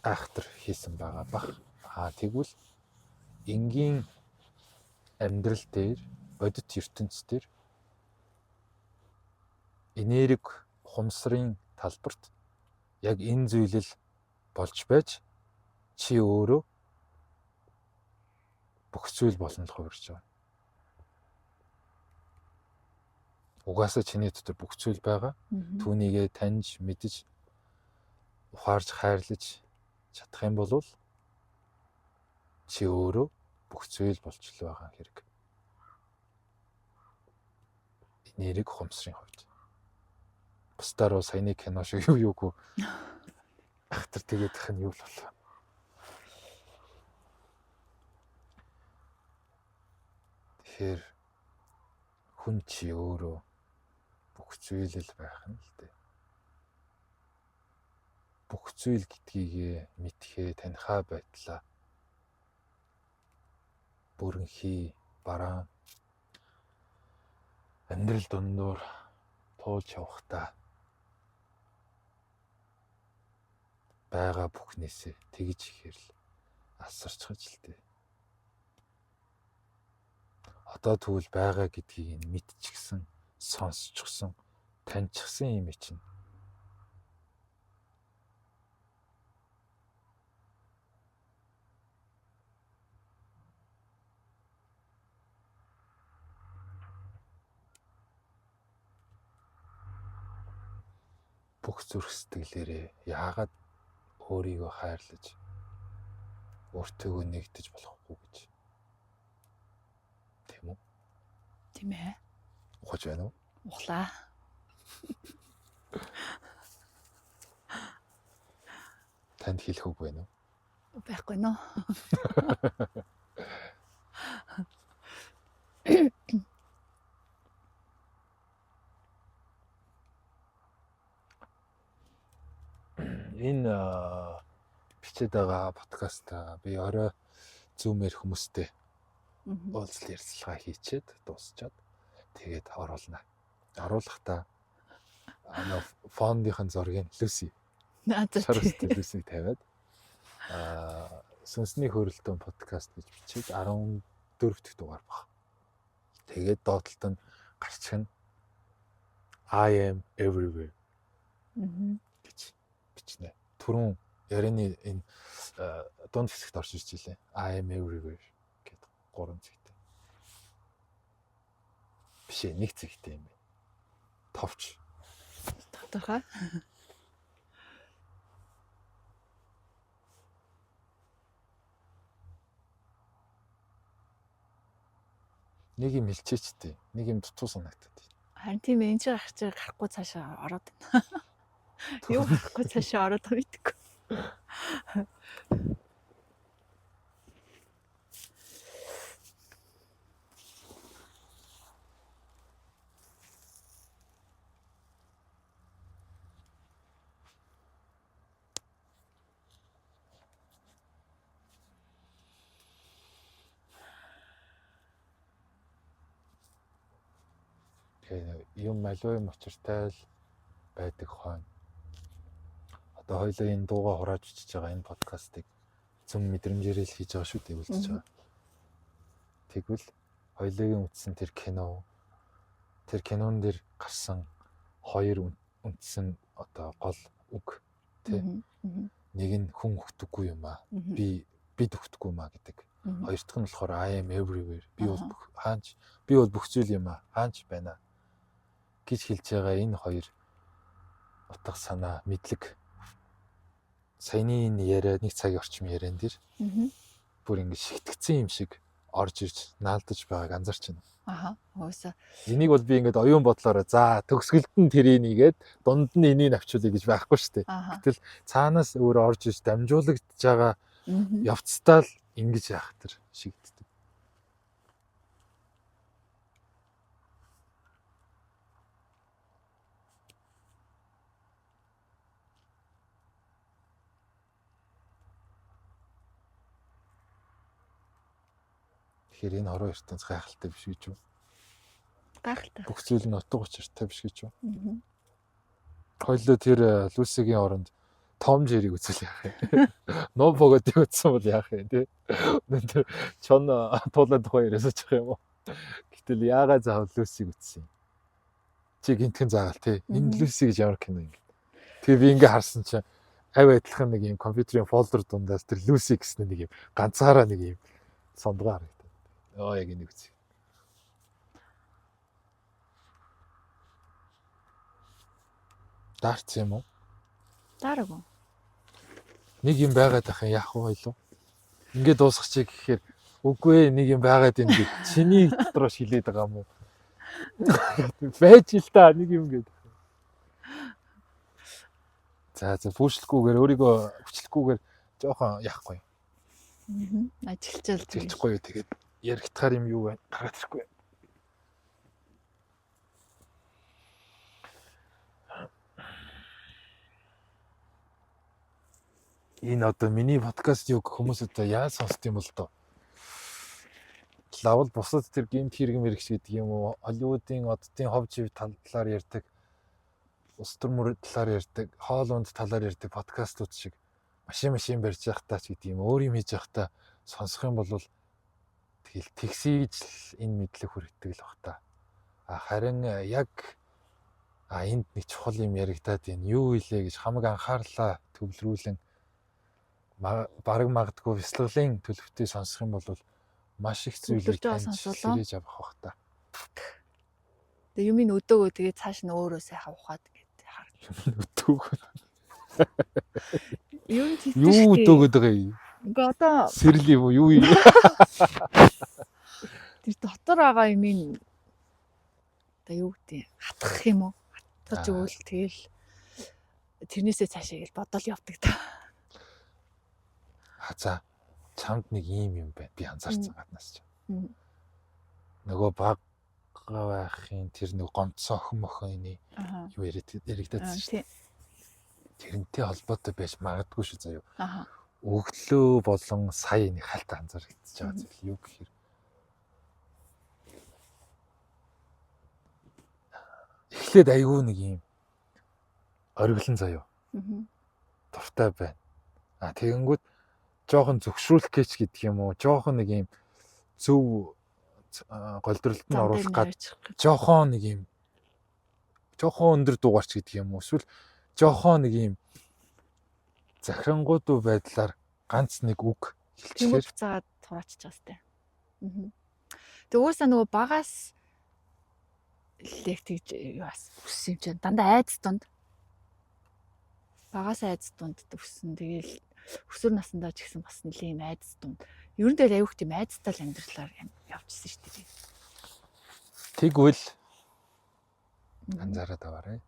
айхтар хийсэн байгаа бах. Тэгвэл энгийн амьдрал дээр бодит ертөнц дээр энерги хумсрын талбарт яг энэ зүйлэл болж байж чи өөрөө бүх зүйл болно л хувирч байгаа. Угаасаа чиний дотор бүх зүйл байгаа. Мгм. Түүнийгээ таньж мэдж ухаарж хайрлаж чадах юм бол чи өөрөө бүх зүйл болж л байгаа хэрэг. Энерги хумсрын хувьд. Бусдаар саяны кино шиг юугүй ахтар тэгээд их нь юу л болоо. Тэгэхээр хүн чи өөрөө бүх зүйлэл байх нь л дээ. Бүх зүйл гэдгийг мэдхээ танихаа байтлаа бүрэнхий бараан амьдрал дундуур туулж явахдаа байгаа бүхнээсээ тэгж ихээр л асарчгаж л дээ. Одоо тэгвэл байгаа гэдгийг мэдчихсэн, сонсчихсон, таньчихсан юм чинь. бүх зүрх сэтгэлээрээ яагаад өөрийгөө хайрлаж өөртөөгөө нэгдэж болохгүй гэж. Тийм үү? Тийм ээ. Ухаж байна уу? Ухлаа. Танд хэлэх үг байна уу? Байхгүй нөө. Энэ бичээд байгаа подкаст би орой зүүмээр хүмүүстэй уулзал ярилцлага хийчихэд дуусчаад тэгээд оруулна. Оруулахдаа фондын зургийг Люси сарстай Люсиг тавиад сүнсний хөрөлтөн подкаст гэж бичиж 14 дэх дугаар баг. Тэгээд доотлолт нь гарчих нь I am everywhere гэж бичнэ. Түрүүн ярианы энэ дунд хэсэгт орж ирж илээ. I am everywhere гэдэг 3 зэгтэй. Биш ээ, 1 зэгтэй юм байна. Товч. Тодорхой. Нэг юм хэлчихээчтэй. Нэг юм дутуу санагдаад. Харин тийм энэ ч гарахгүй цаашаа ороод байна. Юу гарахгүй цаашаа ороод мэдгүй. Юм аливаа юм очиртай л байдаг хойно. Одоо хоёлоо энэ дууга хурааж бичиж байгаа энэ подкастыг зөв мэдрэмжээрээ л хийж байгаа шүү дээ, үлдчихэж байгаа. Тэгвэл хоёлын үтсэн тэр кинон дээр гарсан хоёр үндсэн одоо гол үг тий. Нэг нь хүн өгдөггүй юм аа. Би өгдөггүй юм аа гэдэг. Хоёр дахь нь болохоор I am everywhere. Би бол бүх зүйл юм аа. Хаач байна гэж хэлж байгаа энэ хоёр утга санаа мэдлэг саяны энэ яриа 1 цагийн орчим яриан дээр бүр ингэ шигтгэцсэн юм шиг орж ирж наалдаж байгааг анзарч байна. Аха. Уусаа. Энийг бол би ингээд оюун бодлороо за төгсгөлд нь тэрийг нэгээд дунд нь энийг авчуулъя гэж байхгүй шүү дээ. Гэтэл цаанаас өөр орж ирж дамжуулагдж байгаа явцдаа л ингэж яах тэр шигддэг. Тэгэхээр энэ хорон ертөнц гайхалтай биш гэж үү? Гайхалтай. Бүх зүйл нь утга учиртай биш гэж үү? Хоёлоо тэр Люсигийн оронд Том Жериг үзэл яах юм? Нобогод үзсэн бол яах юм те? Тэр чон туулаад тухай яриасаачих юм уу? Гэтэл яагаад заавал Люсиг үзсэн юм? Чи гинтхэн заагаал те. Энэ Люси гэж ямар кино юм? Тэгээ би ингээ харсан чинь авь адилхан нэг юм компьютерийн фолдер дундаас тэр Люси гэсэн нэг юм ганцаараа нэг юм сондгоо харагдав. Яг энийг үзье. Даарц юм уу? Даараагүй. Нэг юм байгаад ах юм яах вэ хоёлоо? Ингээ дуусгачих гэхээр үгүй нэг юм байгаад юм би чиний дотроо шилээд байгаа юм уу? Байж л та нэг юм гээд. За пүүшлэхгүйгээр өөрийгөө хүчлэхгүйгээр жоохон яахгүй. Ажиллаж Зэлчихгүй юу тэгээд яригдахаар юм юу вэ? Гараад ирэхгүй. Энэ одоо миний подкаст юг хүмүүс одоо яаж сонсд юм бол доо. Лавл бусад тэр гимт хэрэг мэрэгч гэдэг юм уу? Холливуудын оддын ховж талаар ярьдаг, ус төр мөр талаар ярьдаг, хоол унд талаар ярьдаг подкастууд шиг машин барьж явахдаа ч гэдэг юм өөр юм хийж явахдаа сонсох юм бол тэгэл тэгсийж л энэ мэдлэг хүрэгдэг л бах та. Харин яг энд нэг чухал юм яригадаад байна. Юу илээ гэж хамаг анхаарлаа төвлөрүүлэн бараг магадгүй бяцлаглалын төлөвтэй сонсох юм бол маш их зүйлийг сэрэж авах бах та. Тэгээ юмын өдөөгөө тэгээ цааш нь өөрөө сайхан ухаад ингээд харагдана. Юм өтөг. Юу нь тэгдэг Юу шүү дээ. өдөөгöd байгаа юм? Ингээ одоо Сэрэл юм уу? Юу юм? тэр дотор байгаа юмын одоо юу гэдэг хатгах юм уу? Хатгаж өгвөл тэгэл тэрнээсээ цаашаа гэл бодол явдаг та. За чамд нэг юм байна. Би анзаарсан гаднаас ч. Мм. Нөгөө баг байхын тэр нэг гомцсон охин мохины Аха. юу яригдаад шүү. Тий. Тэрнтэй холбоотой байж магадгүй шүү заяа. Аха. Өглөө болон сая нэг хальт анзаарэгдэж байгаа зүйл юу гэхээр эхлээд айгүй нэг юм ориглон заяа. Мгм. Дуртай байна. Тэгэнгүүт жоохон зөвшрүүлэх гэж гэдэг юм уу? Жоохон нэг юм зөв голдролт нь оруулах гад жоохон нэг юм жоохон өндөр дугаарч гэдэг юм уу? Эсвэл жоохон нэг юм захирангуудуу байдлаар ганц нэг үг Тэнгүүд хэлчихээр буцаагаад тураачих байгаа сте. Тэгээ уусаа нөгөө багаас лэг тэгж юу бас өссөн юм чинь дандаа айц дунд. Багаас айц дунд өссөн. Тэгээл өсвөр насндаа ч гэсэн бас нэлийн юм айц дунд. Ер нь дээр аюух тийм айцтай л амьдралаар явчихсан шүү дээ. тэгвэл анзаараад аваарай.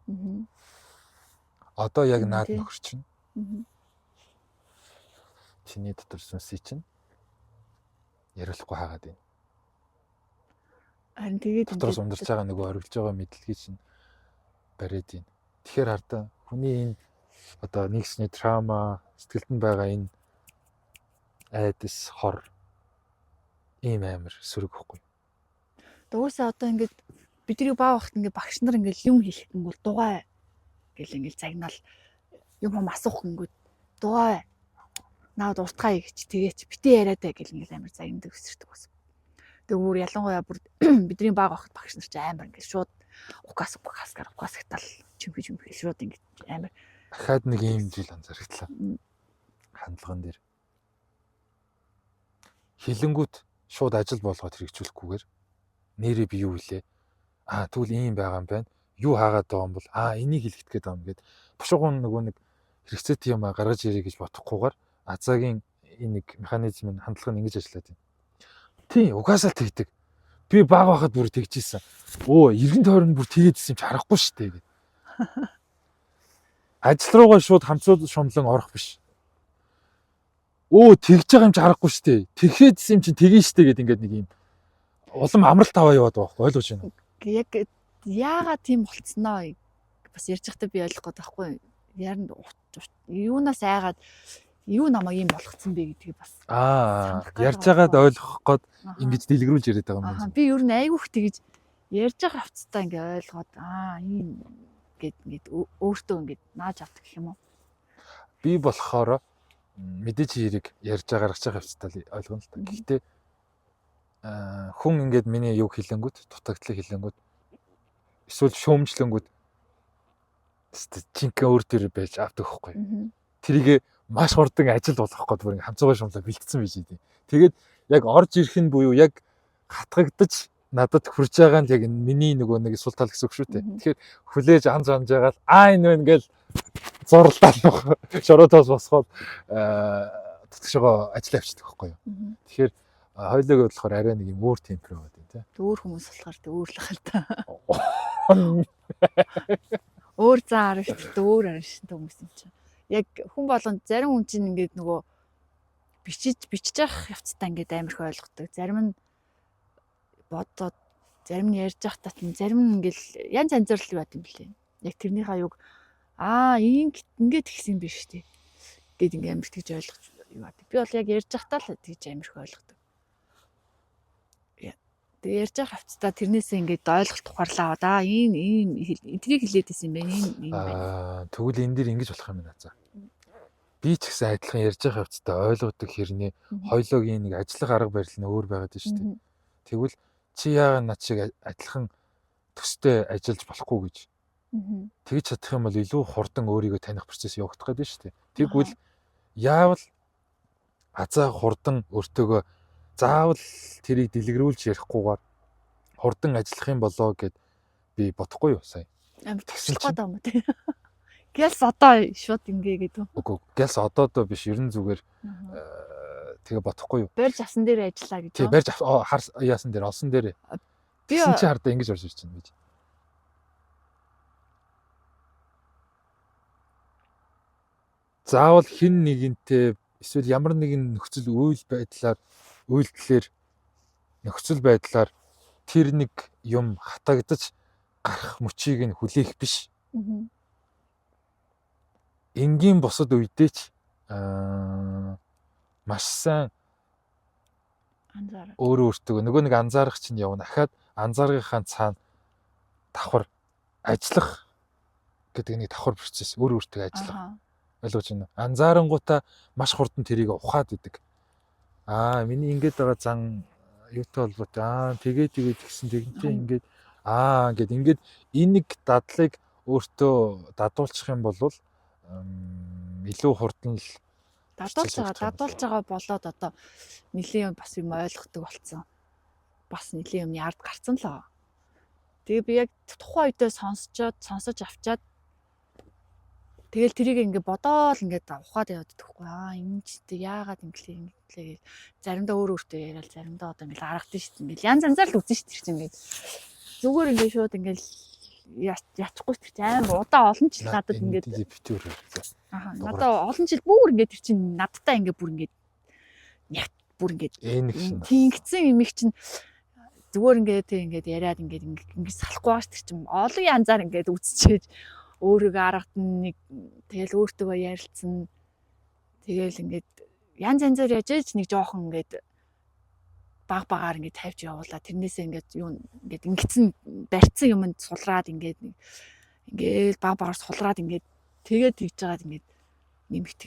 Одоо яг наад нөхөр чинь чиний дотор сүнсий чинь яриулахгүй хаагаад байна. Харин тэгээд Дотроос ундарч байгаа нөгөө ориглож байгаа мэдлэгийг чинь бариад байна. Тэгэхээр хардаа хүний энэ одоо нэгсний трама сэтгэлд нь байгаа энэ айдас хор ийм амар сөрөг хөхгүй. Уусаа одоо ингээд бидний баа вахт ингээд багш нар ингээд юм хэлэх гингүүл дугай гэл ингээд загнаал юм асуух гингүүд дугай наад уртгаа ийгч тэгээч битээ яриадаа гэл ингээд амар загнадаг өсөрдөг бас. Тэгээ өөр ялангуяа бүр бидний баа вахт багш нар ч амар ингээд шууд укас гтал чимхий шууд ингээд амар Дахиад нэг ийм зүйл анзаарчихлаа. Хандлаган дээр хилэнгүүт шууд ажил болгоод хэрэгжүүлэхгүйгээр нэрээ би юу хэлээ? Тэгвэл ийм байгаа юм байна. Юу хаагаад байгаа юм бол энийг хэлэхэд гээд байгаа юм гээд бушууган нөгөө нэг хэрэгцээтэй юм гаргаж ирээ гэж бодохгүйгээр азагийн энэ нэг механизмын хандлага нь ингэж ажиллаад байна. Тийм угаасаа тэгдэг. Би баг байхад бүр тэгжсэн. Эргэн тойронд бүр тэгээдсэн юм чи харахгүй шүү дээ гээд. Ажил руугаа шууд хамцууд шумлан орох биш. Тэгж байгаа юм чи харахгүй шүү дээ. Тэгэхэдсэн юм чи тэгэн шүү дээ гээд ингээд нэг юм улам амралт аваа яваад байгаа байхгүй ойлгож байна уу? Яг яагаад тийм болцсноо бас ярьж байхдаа би ойлгох гээд байхгүй. Яран юунаас айгаад юу намайг юм болгоцсон бэ гэдгийг бас ярьж байгаад ойлгох гээд ингэж дэлгэрүүлж яриад байгаа юм. Би ер нь айгүйх тэгж ярьж байгаа хувцастаа ингээ ойлгоод ийм гээд өөртөө ингээд нааж авдаг гэх юм уу? Би болохоор мэдээж хэрэг ярьж байгаа гаргаж байгаа хувцастаа ойлгоно л та. Гэхдээ хүн ингээд миний юг хэлэнгүүт дутагдлыг хэлэнгүүт эсвэл шөөмжлэнгүүт чинкэ өөр төр байж авдаг хөхгүй. Тэрийг маш хурдан ажил болгох гээд бүр хамцуугаа шумлаа бэлдсэн байж дээ. Тэгээд яг орж ирэх нь буюу яг хатгагдаж надад хурж байгаа нь яг миний нөгөө нэг сул тал гэсэн үг шүү дээ. Тэгэхээр хүлээж анж яагаад энэ байна гээл зурлалаа нөх шороотоос босгоод тутагшгаа ажил авчдаг байхгүй юу. Тэгэхээр хоёлоо болохоор арай нэг юм өөр темпер байгаад байна тий. Өөр хүмүүс болохоор өөр л хал та. Өөр зан арга шүү дээ. Өөр арга шүү дээ хүмүүс юм чинь. Яг хүн болгонд зарим хүн чинь ингээд нөгөө бичиж явах явцдаа ингээд амар их ойлгодог. Зарим нь бодоод зарим нь ярьж явах тат зарим нь ингээл янз янзэрлэл байт юм лээ. Яг тэрнийхээ юг ингээд гисэн биш тий. Гэт ингээд амар тэгж ойлгож юу бат. Би бол яг ярьж явахдаа л тэгж амар их ойлгодог. Тэгээ ярьж байгаа хавцдаа тэрнээсээ ингээд ойлголт ухаарлаа. Ийм эднийг хэлээд исэн юм байна. Тэгвэл энэ дэр ингэж болох юм байна за. Би ч гэсэн адилхан ярьж байгаа хавцдаа ойлгодог хэрнээ хоёлоогийн нэг ажиллах арга барил нь өөр байгаад байна шүү дээ. Тэгвэл чи яагаад над шиг адилхан төстэй ажиллаж болохгүй гэж. Тэгж чадах юм бол илүү хурдан өөрийгөө таних процесс явагдах гэдэг шүү дээ. Тэгвэл яавал хурдан өөртөөгөө заавал тэрийг дэлгэрүүлж ярихгүйгээр хурдан ажиллах юм болоо гэд би бодохгүй юу сая. Амар төвчлөх гэдэг юм тий. Гэлс одоо шууд ингээ гэдэг. Үгүй гэлс одоо биш ер нь зүгээр тэгээ бодохгүй юу. Барьж авсан дээр ажиллаа гэж. Тий барьж яасан дээр олсон дээр. Би Тэгсэн чи хардаа ингэж орж ирж байна гэж. Заавал хин нэгэнтэй эсвэл ямар нэгэн нөхцөл үйлдэлээр нөхцөл байдлаар тэр нэг юм хатагдаж гарах мөчийг нь хүлээх биш. Энгийн бусад үедээ ч маш сайн анзаараа. өөрөө нөгөө нэг анзаарах чинь явна. Дахиад анзааргийнхаа цаана давхар ажиллах гэдэг нэг давхар процесс өөртөө ажиллах. Ойлгож байна уу? Анзаарангуудаа маш хурдан тэрийг ухаад идэг. Миний ингэж байгаа зан юутай холбоотой. Тэгээд гисэн тэгнтэй ингэж ингээд энэ нэг дадлыг өөртөө дадуулчих юм бол илүү хурдан л дадуулж байгаа болоод одоо нэлийн бас юм ойлгохдаг болсон. Бас нэлийн юмны ард гарцсан л. Тэгээ би яг тухайн үедээ сонсож авчаад тэгэл тэрийг ингээд бодоол ингээд ухаад яваад байхгүй. Энэ ч гэдэг яагаад инглээ заримдаа өөртөө яриад заримдаа одоо ингээд харагдаж шít ингээд янз янзаар л үзэн шít чинь ингээд зүгээр ингээд шууд ингээд ячихгүй тэр чинь амар удаа олон жил надад ингээд битүүр. Надад олон жил бүр ингээд тэр чинь надтай ингээд бүр ингээд яг бүр ингээд тийгцэн юм их чинь зүгээр ингээд яриад ингээд салахгүй байгаа ш тэр чинь олон янзаар ингээд үзчихээж өөрийгөө аргадан нэг тэгэл өөртөө ярилцсан тэгэл ингээд янз янзаар яжээж нэг жоохон ингээд багаар ингээд тавьж явуулаа. Тэрнээсээ ингээд юу ингээд ингэсэн барьцсан юмд сулраад ингээд багаар сулраад ингээд тэгээд тэгж жагаад ингээд нэмэгт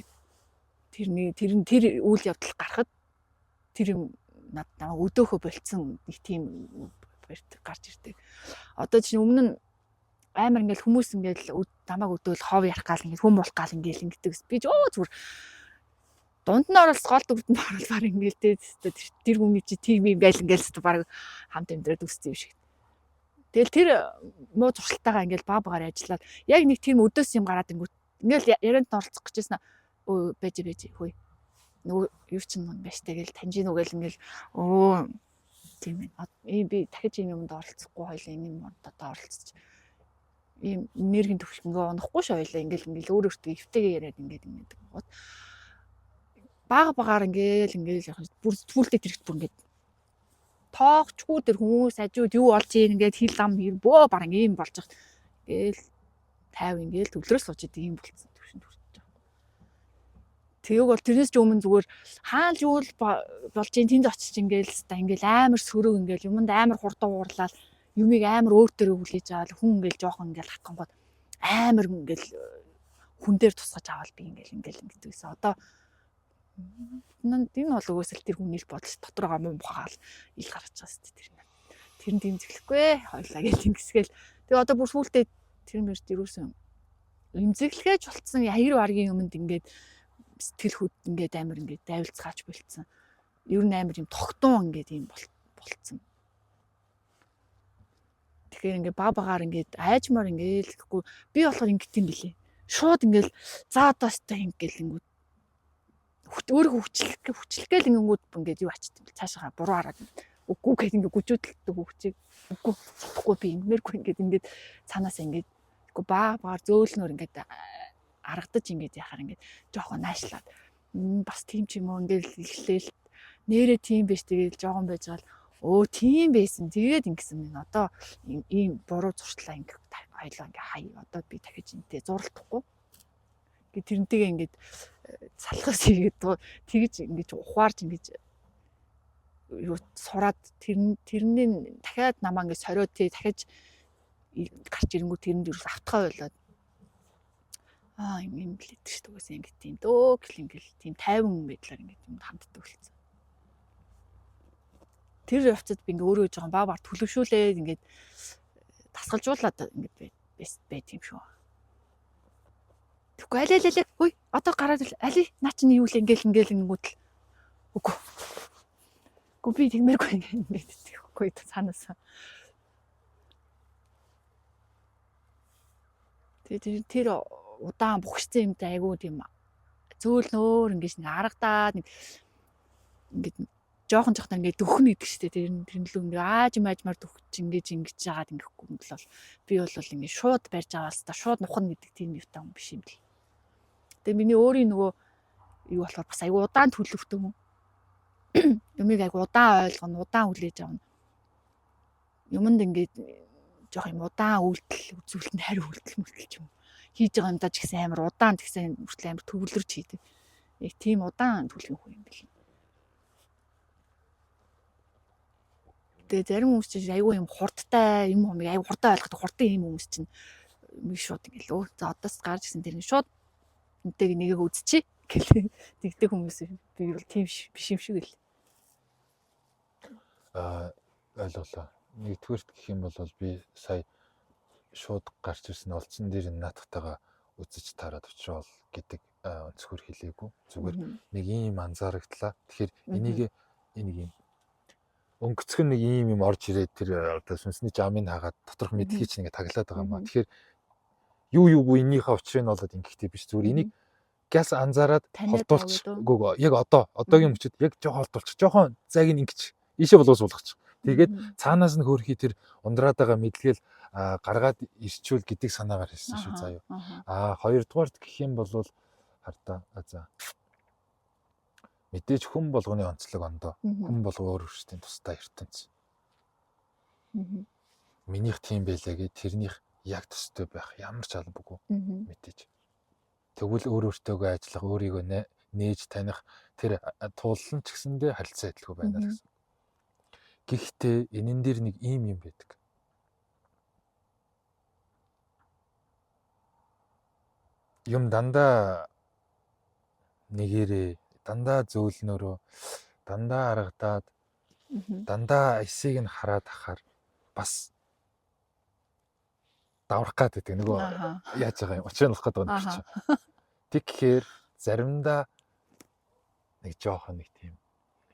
тэр үйл явдал гарахад тэр юм надад өдөөхөө болцсон нэг тийм гарч ирдэг. Одоо чинь өмнө нь амар ингээд хүмүүс ингээд намайг өдөөл хов ярих гал ингээд хүм болох гал ингээд ингэдэг. Би зүгээр дунд нь оролц гол дүрдэн оруулаар ингээл тэр хүний чи тийм юм гээл ингээл баг хамт амьдраад үстэй юм шиг. Тэгэл тэр муу зуршилтайгаа ингээл багаар ажиллаад яг нэг тийм өдөөс юм гараад ингээл ярианд оролцох гэжсэн байж хөөе. Нөгөө юу ч юм байна штэ гээл таньжин үгээл ингээл тийм ээ. Би дахиж энэ юмд оролцохгүй хоёлаа энэ юмд одоо оролцож ийм энергийн төвшнгөө унахгүй ш хоёлаа ингээл өөрөөсөө эвтэйгээ яриад ингээд гот багаар ингээл яг бүр сүүлдээ тэрэгт бүр ингээд тоогчгүй тэр хүмүүс ажууд юу болж ийн ингээд хил ам бөө баг ийм болж байгаа. Гээл 50 ингээл төвлөрөө сууж идэг юм болцсон төвшөнд хүрч байгаа. Тээг бол тэрнээс ч өмнө зүгээр хаал юу болж ийн тэнд очиж ингээл амар сөрөг ингээл юмд амар хурдан уурлаад юмыг амар өөр төрөө хүлээж аваад хүн ингээл жоохон ингээл хатгангууд амар ингээл хүн дээр тусгаж аваад би ингээл ингэдэг гэсэн. Одоо энэ бол угсаал тэр хүний л бодол дотроогоо муу бухаал ил гарч байгаа сте тэр нь дэмжиглэхгүй хойлоо гэж ингэсгээл тэгээ одоо бүр сүултээ тэр мэрд юусэн имзэглэхэж болцсон хаяр баргийн юмд ингээд сэтгэл хөд ингээд амар ингээд дайвилцгаач болцсон ер нь амар юм тогтун ингээд юм болцсон тэгэхээр ингээд багаар ингээд айжмаар ингээд гэхгүй би болохоор ингээд юм билээ шууд ингээд за одоостой ингээд ингээд өөрөө хүчлэх гээл ингэнгүүд ингээд юу ачт юм цаашаа буруу хараад үгүй гэхэд ингээд гүжүүдэлдэг хөвчийг үгүй чадахгүй би ингэмээргүй ингээд цаанаас ингээд багаар зөөлнөр ингээд аргадаж ингээд яхаар ингээд жоохон наашлаад бас тийм ч юм уу ингээд ихлээл нэрээ тийм биш тэгээд жоохон байж гал тийм байсан тэгээд ингэсэн минь одоо ийм буруу зуршлаа ингээд хоёлоо ингээд хай одоо би дахиж энтэй зурлахгүй тэрнтэйгээ ингээд салхаас хийгээд тэгж ингэж ухаарч ингэж юу сураад тэрний дахиад намаа ингэ сориод дахиж гарч ирэнгүү тэрэнд юу автхаа болоод юм л идэг шүү дээ ингэ тийм дөө гэл ингээл тийм 50 байдлаар ингэ юм ханддаг болсон. Тэр явцад би ингээ өөрөө жоохон баагаар төлөвшүүлээд ингээд тасгалжуулаад ингээд байт юм шүү. Тэгвэл аль хөөе одоо гараад али наа чинь юу л ингээл ингэнгүүт л үгүй. Гү би тэгмээргүй ингээд тэгэхгүй цаанаасаа. Тэр удаан бухшсан юмтай айгүй тийм зөөлнөөр ингэж нэг аргадаад нэг ингэж жоохон ингээд дөхнө гэдэг шүү дээ. Тэр нь л нэг аажмаар дөхч ингэж жагаад ингэхгүй юм бол би бол ингэ шууд барьж аваад та шууд нухна гэдэг тийм юутай юм биш юм л. Тэгээ миний өөрийн нөгөө юу болохоор бас айгүй удаан төлөвтэй юм. Юмыг айгүй удаан ойлгоно, удаан хүлээж авна. Юмд ингээд жоох юм удаан үйлдэл үзүүлэлт нь хариу үйлдэл мөлтөлч юм. Хийж байгаа юмдаа ч гэсэн амар удаан тэгсэн хүртэл амар төвлөрч хийдэг. Яг тийм удаан төлөвийн хүн юм бэл. Тэгээ зарим хүмүүс чинь айгүй юм хурдтай юм айгүй хурдтай ойлгодог хурдан юм хүмүүс чинь нэг шууд ингээд өө за одоос гарч ирсэн тэр нь шууд энтэйг нэгийг үзчихье гэх тэгдэг хүмүүс би бол тийм биш юм шиг л. Ойлголоо. Нэгдүгээрт гэх юм бол би сая шууд гарч ирсэн олцсон дээр наадахтайгаа үзэж тараад очрол гэдэг өнцгөр хэлээгүй. Зүгээр нэг юм анзаарагдлаа. Тэгэхээр энийг юм өнгөцгөн нэг юм орж ирээд тэр одоо сүнсний жамыг хагаад доторх мэдхий чинь ингээд таглаад байгаа юм аа. Тэгэхээр юу энийхээ учрыг нь болоод ингэхтэй биш. Зүгээр энийг газ анзаараад холдуулчих. Үгүй яг одоогийн мөчөд яг жоо холдуулчих. Жохон зайг нь ингэж ийшээ болгочих. Тэгээд цаанаас нь хөөрхий тэр ундраад байгаа мэдлэгээл гаргаад ирчүүл гэдэг санаагаар хэлсэн шүү заа юу. Хоёрдугаарт гэх юм бол хартаа за мэдээж хүн болгоны онцлог ондоо. Хүн болго өөр өөрсдийн тусдаа ертөнц. Минийх тийм байлаа гэ тэрнийх яг төстэй байх ямар ч албагүй мэдээж. Тэгвэл өөр өөртөөгөө ажиллах, өөрийгөө нээж таних тэр туулсан ч гэсэндээ харилцаа адилгүй байна гэсэн. Гэхдээ энэн дээр нэг ийм юм байдаг. Юм дандаа нэгээрээ, дандаа зөөлнөрөө, дандаа аргадаад, дандаа эсийг нь хараад ахаар бас даврах гад гэдэг нөгөө яаж байгаа юм учраа нөх гэдэг юм чи. Тэгэхээр заримдаа нэг жоохон нэг тийм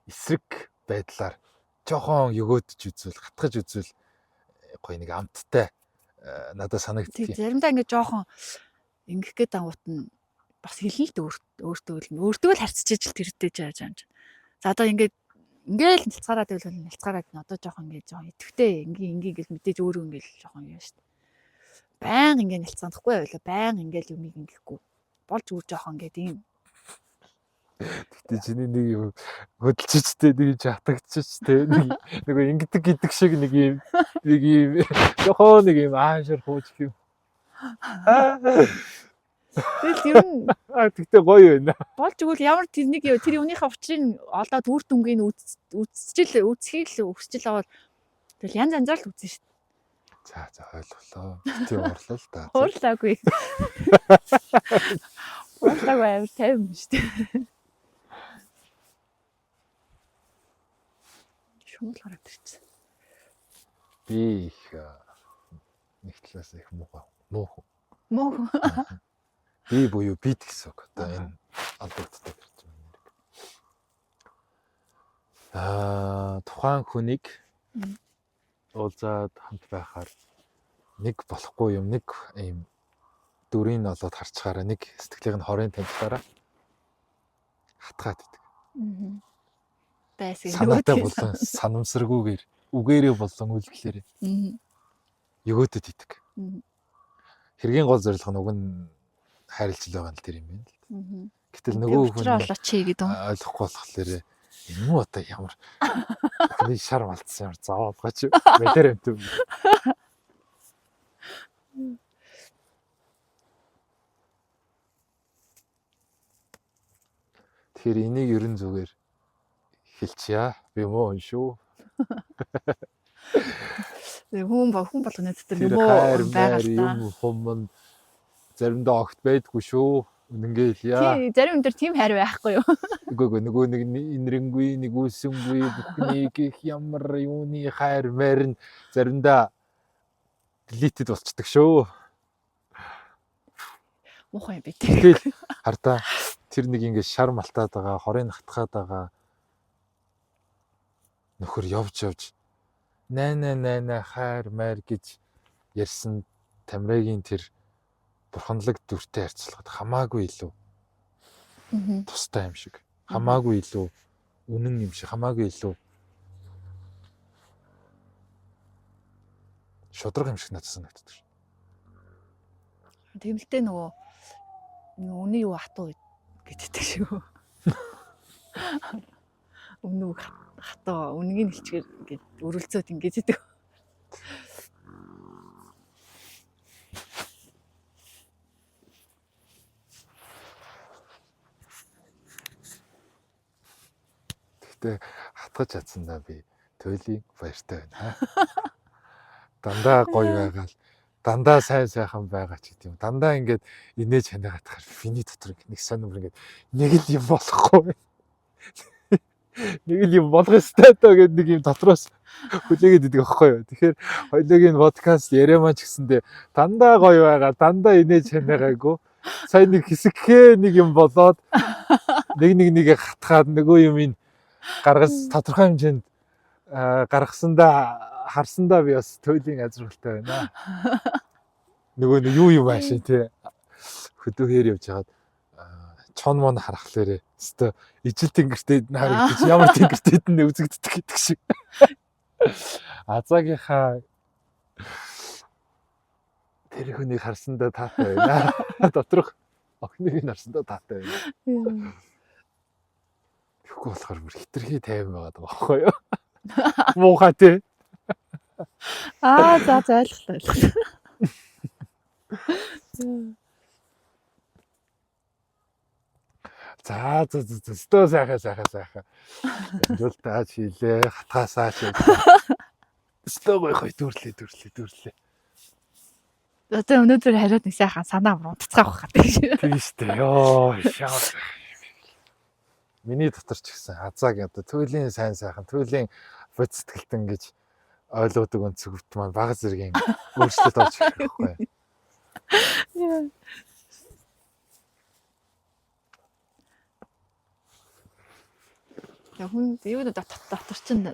эсрэг байдлаар жоохон өгөөдөж үзвэл хатгаж үзвэл гоё нэг амттай надад санагдчих. Заримдаа ингээ жоохон ингэх гээд ангуут нь бас хэлнэ л өөртөө л харьцаж ижил тэрдэж яаж юм. За одоо ингээл нэлцгаараад байвал нэлцгаараад одоо жоохон ингээ жоохон идэвхтэй ингээ гэл мэдээж өөрөө ингээл жоохон юм шүү дээ. Баян ингээ нэлцгаандахгүй байвал баян ингээл юмыг ингэхгүй болж үр жоохон ингээ тийм. Гэтэ чиний нэг юм хөдөлчтэй нэг хатагдчихтэй нөгөө ингэдэг гэдэг шиг нэг юм жоохон нэг юм аашар хууч юм. Тэгэл ер нь тэгтээ гоё байна. Болж игэл ямар тэр юуныхаа учрыг олоод үр дүнгийн үсчихэл өсчил аваад тэгэл янз янзаар л үзнэ шүү дээ. За ойлголоо. Тийм орлоо л та. Уурлаагүй. Уурлаагүй амар тайван шүү дээ. Шумал гараад ирчихсэн. Би их нэг талаас их муу. Би буюу бид гэсэн үг. Одоо энэ албагддаг гэж байна. Тухайн хүнийг уулзаад хамт байхаар нэг болохгүй юм нэг ийм дүрийг олоод харчгаараа нэг сэтгэлийг нь хорын танилцаараа хатгаад идэг. Байсан. Санаатай болон санамсаргүйгээр үгээрээ болон үйлдэлээр өгөөдөд идэг. Хэргийн гол зорилго нь уг нь хайрлж байгаа нь тэр юм байна л. Гэтэл нөгөө хүн ойлгохгүй болохоор энэ муу одоо ямар хүний шар малтсан ямар заавалгаач мэдэр юм. Тэгэхээр энийг ерэн зүгээр хэлчихье. Би муу шүү. Хүн болгоны дотор муу байгаа юм хүмүүс заримдаа огт байдгүй шүү. Үнэнгээ хэлье. Тийм зарим өндөр тийм хайр байхгүй юу? Үгүй нөгөө нэг инрэнгүй нэг үсэнгүй бүхнийг их ямар юуны хайр мэрн заримдаа deleted болцдог шүү. Мухай бит. Тэгэл хартаа тэр нэг ингэ шар малтаад байгаа, хорыг хатгаад байгаа нөхөр явж найна хайр майр гэж ярьсан Тамирагийн тэр бурханлаг дүртэй харьцуулахад хамаагүй илүү Мгм. тустай юм шиг, хамаагүй илүү үнэн юм шиг, хамаагүй илүү шудраг юм шиг надад санагддаг шүү. Тэмэлтэй нөгөө үний юу хатуу гэдэг шүү. Үнэн хатуу, үнгийн хэлчгээр ингээд өрөлцөөд ингээд идэг. Гэхдээ хатгаж чадсандаа би туйлын баяртай байна. Дандаа гоё байгаал, дандаа сайн сайхан байгаа ч гэдэм. Дандаа ингээд инээж ханаагаатахаар миний дотор нэг сонирм ингээд нэг л юм болохгүй. Нэг л юм болох ёстой доо гэдэг нэг юм дотроос хүлээгээд идэг аахгүй юу. Тэгэхээр хоёулын подкаст яриамаа ч гэсэндээ дандаа гоё байгаа, дандаа инээж ханаагаагүй. Сайн нэг хэсэгхээ нэг юм болоод нэг хатгаад нөгөө юм ин гаргаж тодорхой хэмжээнд гаргасандаа харсандаа би бас туйлын азруултай байна. Нөгөө юу юм ааши тий. Хөдөөөр явж хагаад чон мон харахлаарэ өстө ижил тэнгэртэй харагдаж ямар тэнгэртэй нэ үзэгддэг гэдэг шиг. Азаагийнхаа тэр хүнийг харсандаа таатай байна. Доторх охиныг харсандаа таатай байна. Тэгэхгүй болохоор бүр хитрхи тайван байгаад байгаа байхгүй юу? Муухай тий. За ойлголоо. За өстөө сайхан. Амжуул таа чилээ, хатгаасаа чи. Өстөө гоё дүрлээ. Одоо өнөөдөр хариуд нэг сайхан санаа муутцгаах байх гэдэг. Тийм шүү дээ. Йоо, шаа. Миний дотор ч гэсэн азааг одоо туйлын сайн сайхан, туйлын бод сэтгэлтэн гэж ойлгодог өнцгөвт маань бага зэргийн өөрчлөлт орж ирэх байхгүй. Яг хүн юу дотор чинь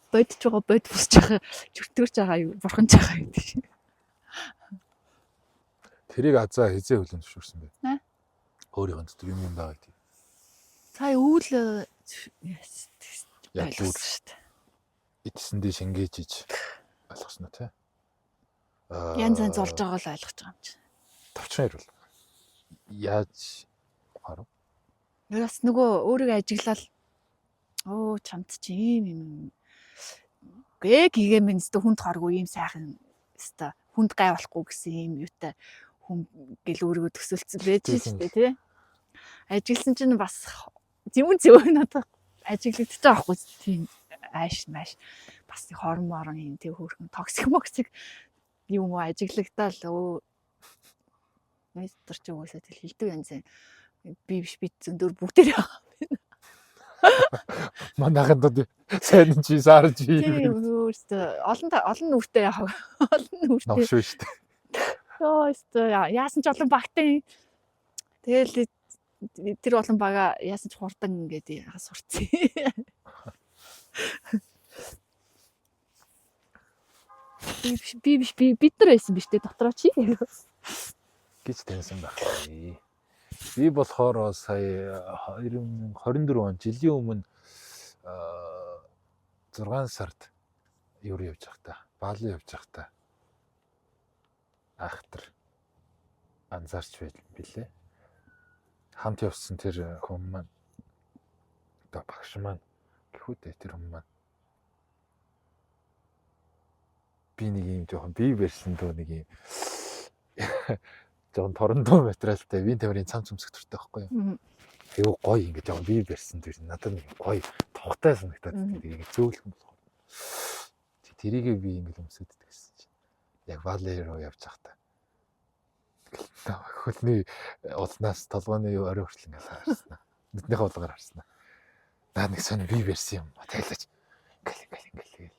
бодж байгаа, бод бусж байгаа, зүтгэрч байгаа юу, бурханж байгаа гэдэг шиг. Тэрийг азаа хизээ хүлэн зөвшөөрсөн бэ? Өөрийнх нь дотор юм байгаа гэдэг. Сая өвөл яг л шүү дээ. Эцсэндээ шингээж иж ойлгосноо тий. Янз зурж байгаа л ойлгож байгаа юм чинь. Товчхон ярил. Яаж харав? Яс нөгөө өөрийгөө ажиглал чамд чи ийм гээмэн өстө хүнд харгүй ийм сайхан өстө хүнд гай болохгүй гэсэн ийм юутай хүн гэл өөрийгөө төсөөлцсөн байж шүү дээ тий. Ажигласан чинь бас зөв надад ажиглагдчих жоохгүй тийм ааш маш бас хорморон юм тэг хөөрхөн токсик юм уу ажиглагдал мистер ч уусаа тэл хилдэг янз би биш би зөндөр бүгдээр байгаа. Манайхад сайн чи сарж тийм өөртөө олон нүртэй яах олон нүртэй новш шүү дээ. Яасан ч олон багтэн тэгэл тэр олон бага яасан ч хурдан ингээд сурцсан. Би бид нар байсан биш үү дотроо чи гэж таньсан байна. Би болохоор сая 2024 он жилийн өмнө 6 сард юу явж явах та Бали явж явах та ахтар анзаарч байлээ. Хамт явсан тэр хүн маань одоо багш маань гэхүүдээ тэр хүн маань би нэг юм жоохон бие барьсан дөө нэг юм жоохон торондоо материалтай вин тамирын цам цөмсөх төртэй байхгүй юу. Айгуу гоё ингэ жоохон бие барьсан дэр надад нэг гоё тогтой санагдаад тэрийг зөөлөх юм болохоор. Тэрийг би ингэ өмсөддөг гэсэн чинь яг Бали руу явж захтаа. Хөлний улнаас толгойн орой хүртэл ингэ харсан. Нүднийхээ улгаар харсан. Наа нэг сони бие барьсан юм тайлаж ингээл.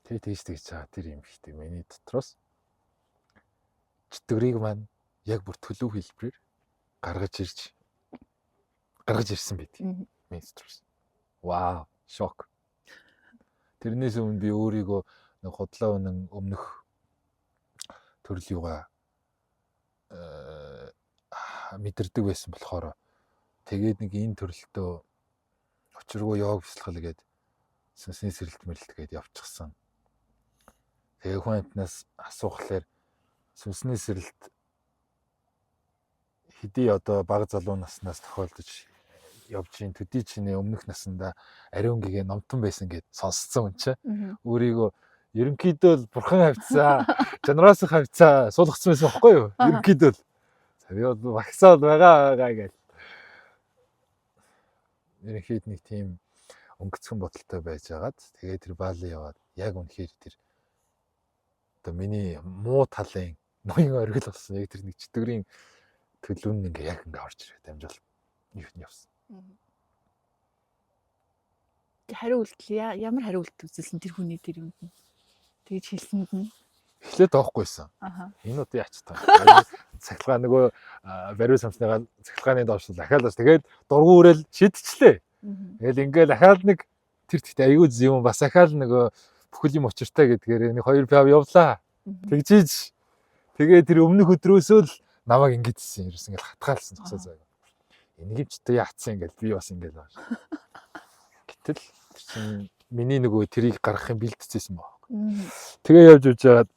Тэгж чаа тэр юм ихтэй миний дотроос чөтгөрийг маань яг бүр төлөв хэлбэрээр гаргаж ирсэн байт. Миний дотроос. Вау, шок. Тэрнээс өмнө би өөрийгөө нэг худлаа өмнөх төрөл юугаа мэдэрдэг байсан болохоор тэгээд нэг энэ төрөлтөө учиргүй йог бясалгал гээд сүнсний сэрэлт мэрэлт гээд явчихсан. Тэгээ хүн амтнаас асуухлаар сүнсний сэрэлт хэдий одоо бага залуу наснаас тохиолдож явж ийн төдий чиний өмнөх насанда ариун гэгээ номтон байсан гэд сонсцсон хүн чинь өөрийгөө ерөнхийдөө л бурхан хавцаа, жанраас хавцаа суулгацсан байсан байхгүй юу? Ерөнхийдөө л би бол багсаа байгаа гэж. Ерөнхийд нэг тийм өнгөцгөн бодолтой байж агаад тэгээд тэр Бали яваад яг үнэхээр тэр одоо миний муу талын ноён оргил болсон яг тэр нэг чөтгөрийн төлөв нь ингээ яг ингээ орж ирээд амжаал юу явсан. Хариу үйлдэл ямар хариу үйлдэл үзүүлсэн тэр хүний тэр юмд нь. Тэгж хэлсэнд нь эхлээд тоохгүй байсан. Энэ одоо яач таа. Цахилгаан нөгөө бариу самсныгаа цахилгааны доошл дахиад тэгээд дургуун өрөөл шидчихлээ. Тэгэл ингээл дахиад нэг тэр тэгтээ аюу юм бас дахиад нөгөө бүхэл юм учиртай гэдгээр нэг 2 пав явлаа. Тэгжиж тэгээд тэр өмнөх өдрөөсөө л намайг ингэдсэн ерөөс ингээл хатгаалсан зогсоо заяа. Энийг ч одоо яатсан ингээл би бас ингээл байна. Гэтэл чинь миний нөгөө тэрийг гаргахын бэлдчихсэн баг. Тэгээ явж үж жагаад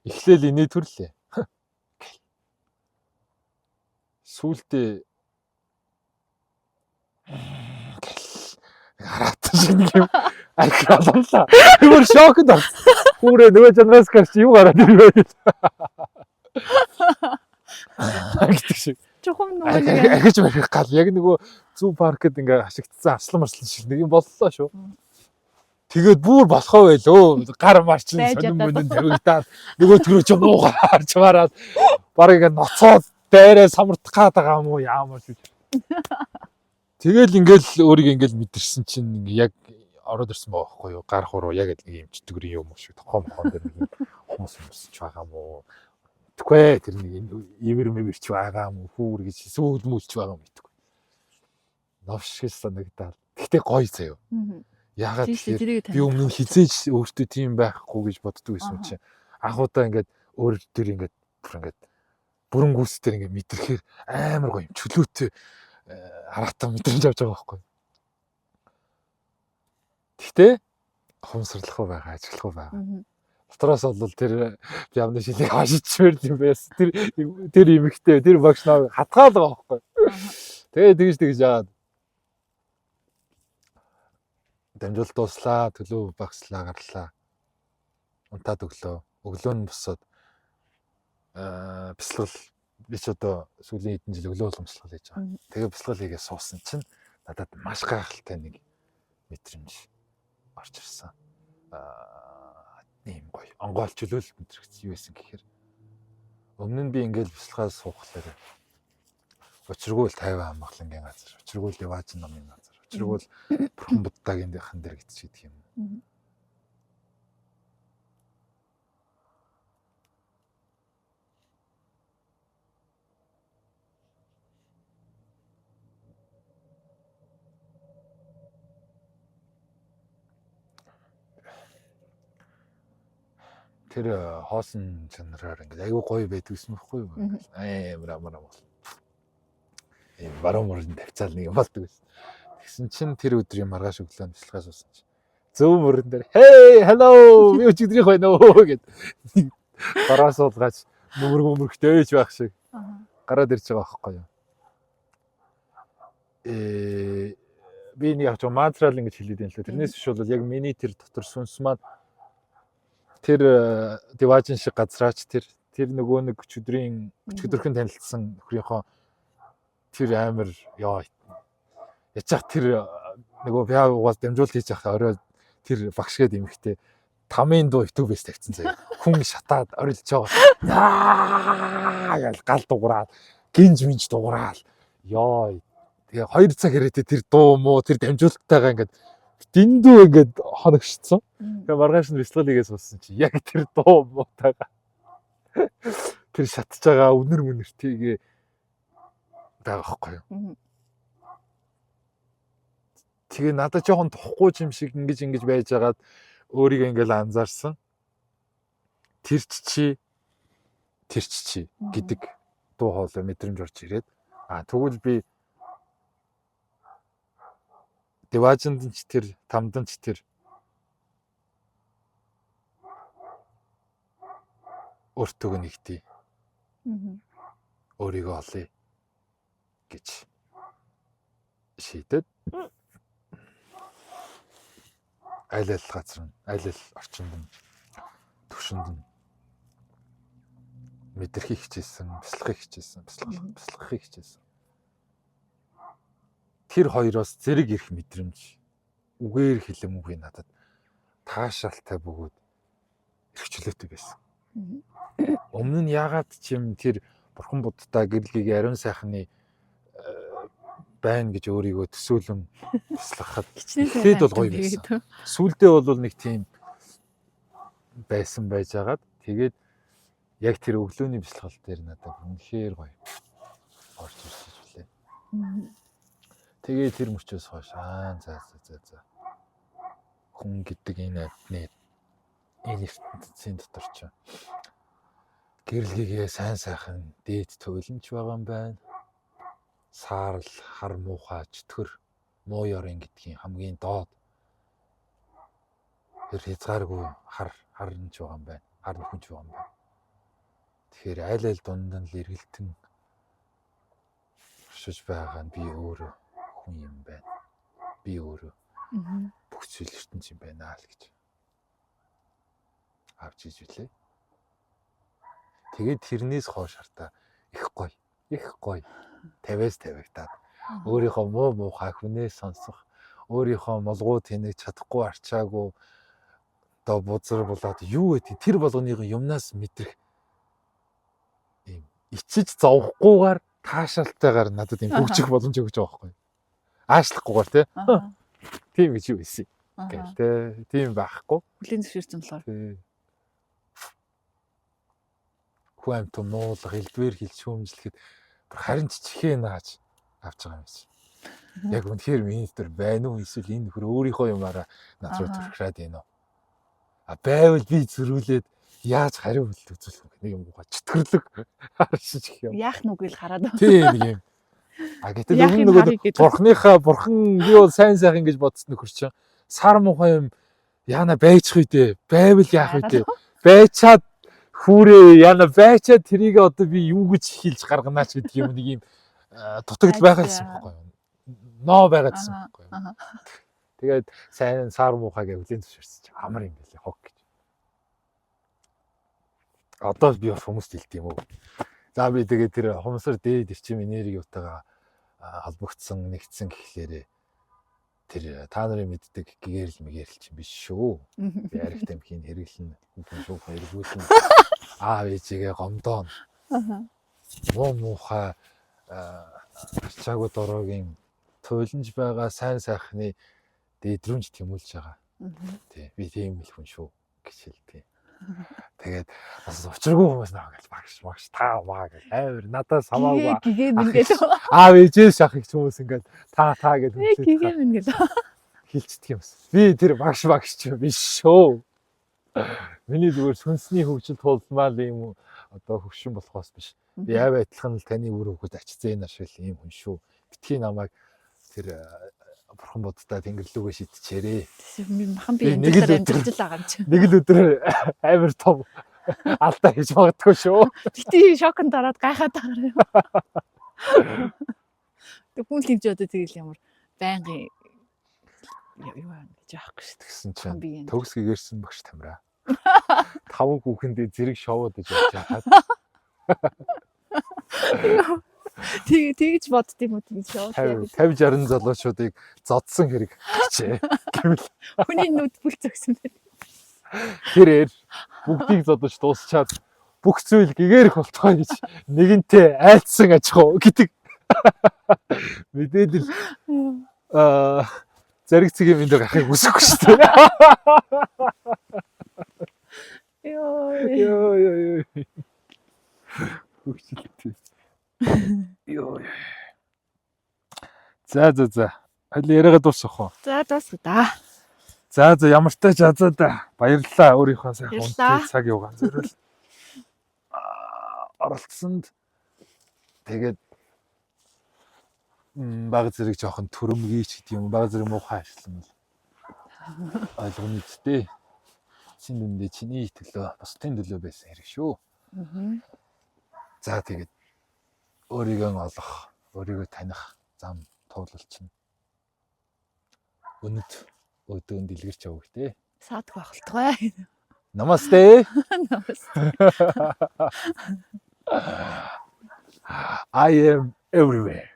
эхлээл инээ төрлөө. Сүүлдээ хараатсан шиг нэг юм алхаллаа. Тэр шокнд орсон. Хүүрээ нөгөө жанраас гарч юу гараад ирвэ гэж. Агтг шиг. Чухам нөгөө ахиж барих гал яг нөгөө зүү паркд ингээ хашигдсан арслан шиг нэг юм боллоо шүү. Тэгээд бүр болохоо байлөө. Гар марчин сонин мөнөнд тавигдаад нөгөө төрөө ч муугаар чамаараад баг ингээ ноцоод дайраа самардах гээд байгаа юм уу яамаа шүү. Тэгэл ингээл өөрийг ингээл мэдэрсэн чинь ингээ яг ороод ирсэн байгаа байхгүй юу? Гар хуруу яг нэг юм чөтгөрийн юм шиг тохоо мохон дээр нэг хүмүүс юмсч байгаа юм уу? Тэгвэ тэр нэг имэр мэмэрч байгаа юм уу? Хүүр гэж сүүл мүлч байгаа юм гэдэггүй. Новш гэж санагдаад. Гэхдээ гоё заяа. Ягаад тэгэхээр би өмнө нь хизээж өөртөө тийм байхгүй гэж боддог байсан чинь анхудаа ингээд өөр төр ингээд бүр ингээд бүрэн гүйцэтгэр ингээд мэдрэхээр амар гоё юм чөлөөтэй хараатан мэдрэмж авч байгаа байхгүй. Гэхдээ хумсралах уу байгаа, ажиглах уу байгаа. Дотроос бол тэр би амны шилийг хашиж чирд юм байсан. Тэр имэгтэй тэр багш навыг хатгаал байгаа байхгүй. Тэгээд тэгж яагаад дамжуулт дуслаа, төлөв багслаа, гарлаа. Унтаад өглөө. Өглөө нь босоод бясалгал би ч одоо сүүлийн хэдэн жил өглөө болгоомжлол хийж байгаа. Тэгээ бясалгал хийгээ суусан чинь надад маш гайхалтай нэг мэдрэмж орж ирсэн. Тийм гоё. Онгойл чөлөөлөлт мэдрэгч юу байсан гэхээр өмнө нь би ингээл бясалгаа суухлаар учиргүй л 50 амгалангийн газар, учиргүй л Яваажин номын газар, учиргүй л Бурхан Буддагийн хан дээр гэдэг юм. Тэр хоосон чанараар ингээд аюу гоё байдаг юм байхгүй юу? Амар. Баруун мөрөнд тавьцаал нэг юм болдог байсан. Тэгсэн чинь тэр өдрийн маргааш өглөө бясалгаас уусан чинь зөв мөрөн дээр hey hello би өчигдрийнх байна уу гэд гараас уулгаач мөргөмөрхтэй ээж байх шиг гараад ирж байгаа байхгүй юу? Би нэг яг мантрал ингэж хэлээд байна лээ. Тэрнээс биш бол яг миний тэр дотор сүнс маань тэр Яваажин шиг газраач тэр нөгөө нэг өчигдрийн танилцсан нөхрийнхөө тэр амар яа ячаах тэр нөгөө бяагаас дамжуулт хийж явах орой тэр багш гээд эмхтэй тамийн дуу итүү бэс тавьсан заяа. Хүн шатаад орилж байгаа. Яа гал дуураад гинж минж дуураад ёо тэгээ 2 цаг хэрэг тэр дуу муу тэр дамжуулттайгаа ингээд дэндүү ингээд хоногшсон. Тэгээ маргааш нь бясалгал хийгээс болсон чи яг тэр дуу муутайгаа тэр шатж байгаа үнэр мөнөртийгээ байгаа байхгүй юу? Тэгээ надад жоохон тухгүй юм шиг ингэж байж байгаад өөрийгөө ингээл анзаарсан. Тэр чи тэр чи гэдэг дуу хоолой мэдрэмж орж ирээд тэгвэл би Деважинд ч тэр Тамдан ч тэр өөртөө нэгтий өөрийгөө олъё гэж шийдээд аль газар нь аль орчинд нь төвшөнд нь мэдрэхийг хичээсэн, бяцлахыг хичээсэн. Тэр хоёроос зэрэг ирэх мэдрэмж үгээр хэлэмгүй надад таашаалтай бөгөөд эрхчлөөтэй байсан. Өмнө нь яагаад ч юм тэр бурхан буддаа гэрлэгийг ариун сайхны байна гэж өөрийгөө төсөөлөн бяцлахад эхлээд бол гоё байсан. Сүүлдээ бол нэг тийм байсан байжгаад тэгээд яг тэр өглөөний бяцлал дээр надад үнэхээр гоё орж ирсэн зүйлээ. Тэгээд тэр мөчөөс хойш за хүн гэдэг энэ ертөнцийн дотор ч гэрлэгээ сайн сайхан дээд туйланч байгаа юм байна. Саарл, хар муухай, чөтгөр, муу ёрын гэдгийн хамгийн доод тэр хязгааргүй харн ч байгаа юм байна. Хар нөхөн ч байгаа юм байна. Тэгэхээр аль дунд нь л эргэлтэн оршиж байгаа нь би өөрөө хүн юм байна. Би өөрөө бүх зүйл ертөнц юм байна л гэж авч иж үлээ. Тэгээд тэрнээс хойш хартаа их гоё 50-аас 50-агдаад өөрийнхөө муухай хүнээс сонсох, өөрийнхөө молгуу тэнэг чадахгүй арчаагүй одоо бузар болоод юу гэдэг тэр болгоны юмнаас мэдрэх ийм ичиж зовхгүйгээр таашаалтайгаар надад ийм хөгжих боломж өгч байгаа байхгүй. Аашлахгүйгээр тий. Тийм гэж юу ийсэн. Гэл тий. Тийм байхгүй. Хүлийн зөвшөөрсөн болохоор. Хүн амт нуулах, элдвэр хил шүүмжлэхэд харин чичхээ нааж авч байгаа юм шиг. Яг үнэхээр миний дээр байна уу эсвэл энэ нөхөр өөрийнхөө юмараа над руу төрхраад байна уу? Байвал би зөрүүлээд яаж хариу хэлэлт үзүүлэх вэ? Нэг юм гоо чөтгөрлөг харшиж гэх юм. Яах нүг л хараад байна. Тийм нэг юм. Гэтэл нөгөө бурхан би бол сайн сайхан гэж бодсон нөхөр чинь сар мухай юм яана байчих үедээ байвал яах үедээ байчаад хүүрээ яна байчаад тэрийг одоо би юу гэж хэлж гарганаач гэдэг юм нэг юм дутагдал байгаа юм байна. Ноо байгаад байсан байхгүй юу. Тэгээд сайн сар муухай гэж хүлээн зөвшөөрсөн чинь амар юм байлээ хог гэж. Одоо би хүмүүст хэлт юм уу. За би тэгээд тэр хумсар дээд ирчим энерги утаага холбогдсон нэгдсэн гэхлээрээ тэр та нарын мэддэг гэгэрл мэгэрл чинь биш шүү. Би арих тамхины хэрэглэн хүн шүүх хэрэглүүлэн аав ээжигээ гомдоон. Муухай арчаагүй дороогийн туйланж байгаа сайн сайхны дээдрүүнж тэмүүлж байгаа. Тий би тийм л хүн шүү гэж хэлдэг. Тэгээд бас учиргүй хүмүүс наваа гэж багш таа маа гэж амар надаас хамаагүй гэгээд ингээд аав ээжээс шахах хүмүүс ингээд та гэж гэгээд ингээд хэлцдэг юм бас. Би тэр багш ч биш шүү. Миний зүгээр сүнсний хөгжил тулмал юм одоо хөгшин болохоос биш. Би аав адилхан л таны үр хөвгөд ачцэн ашиг ийм хүн шүү. Битгий намайг тэр бурхан буддаа тэнгэрлүүгээ шидчихээрээ. Махан би энэ дээр амжилт л байгаа юм чи. Нэг л өдөр амар том алдаа хийж магадгүй шүү. Тэгтээ шокнд дараад гайхаад байгаа юм. Тэг хүн л хэмжээ одоо тэгэл ямар байнгын юу гэж яахгүй шүү. Тэгсэн чинь төгс гэгэрсэн багш тамираа. 5 хүүхэндээ зэрэг шоуд гэж явж байгаа. Тэгж боддtiin үү тийм шоу. 50-60 залуучуудыг зодсон хэрэг хийчээ. Гэвэл хүний нүд бүл зөксөн байна. Тэрээр бүгдийг зодож дуусчаад бүх зүйл гэгэрх болтгоо гэж нэгэнтээ айлцсан аж ахуй гэдэг мэдээлэл зариг цэгийн минь дээр гахыг үсэхгүй шүү дээ. Йоо. Хөгжилтэй. Йоо. За. Хали яриагаа дуусгах уу? За дуусгая да. За ямар ч тач да. Баярлалаа өөрийнхөө сайхан үнэтэй цаг явгаан зориул. оролцсонд тэгээд баг зэрэг жоохон төрөмгийч гэдэг юм баг зэрэг муухай ажилласан бол ойлгоно үстэй. Чин дүндээ чиний төлөө бусдын төлөө байсан хэрэг шүү. За тэгээд өөрийгөө олох, өөрийгөө таних зам туулалч нь өнөд өдөөнд дэлгэрч явах тий. Саадгүй ахалтгай. Намасте. I am everywhere.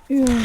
Юу.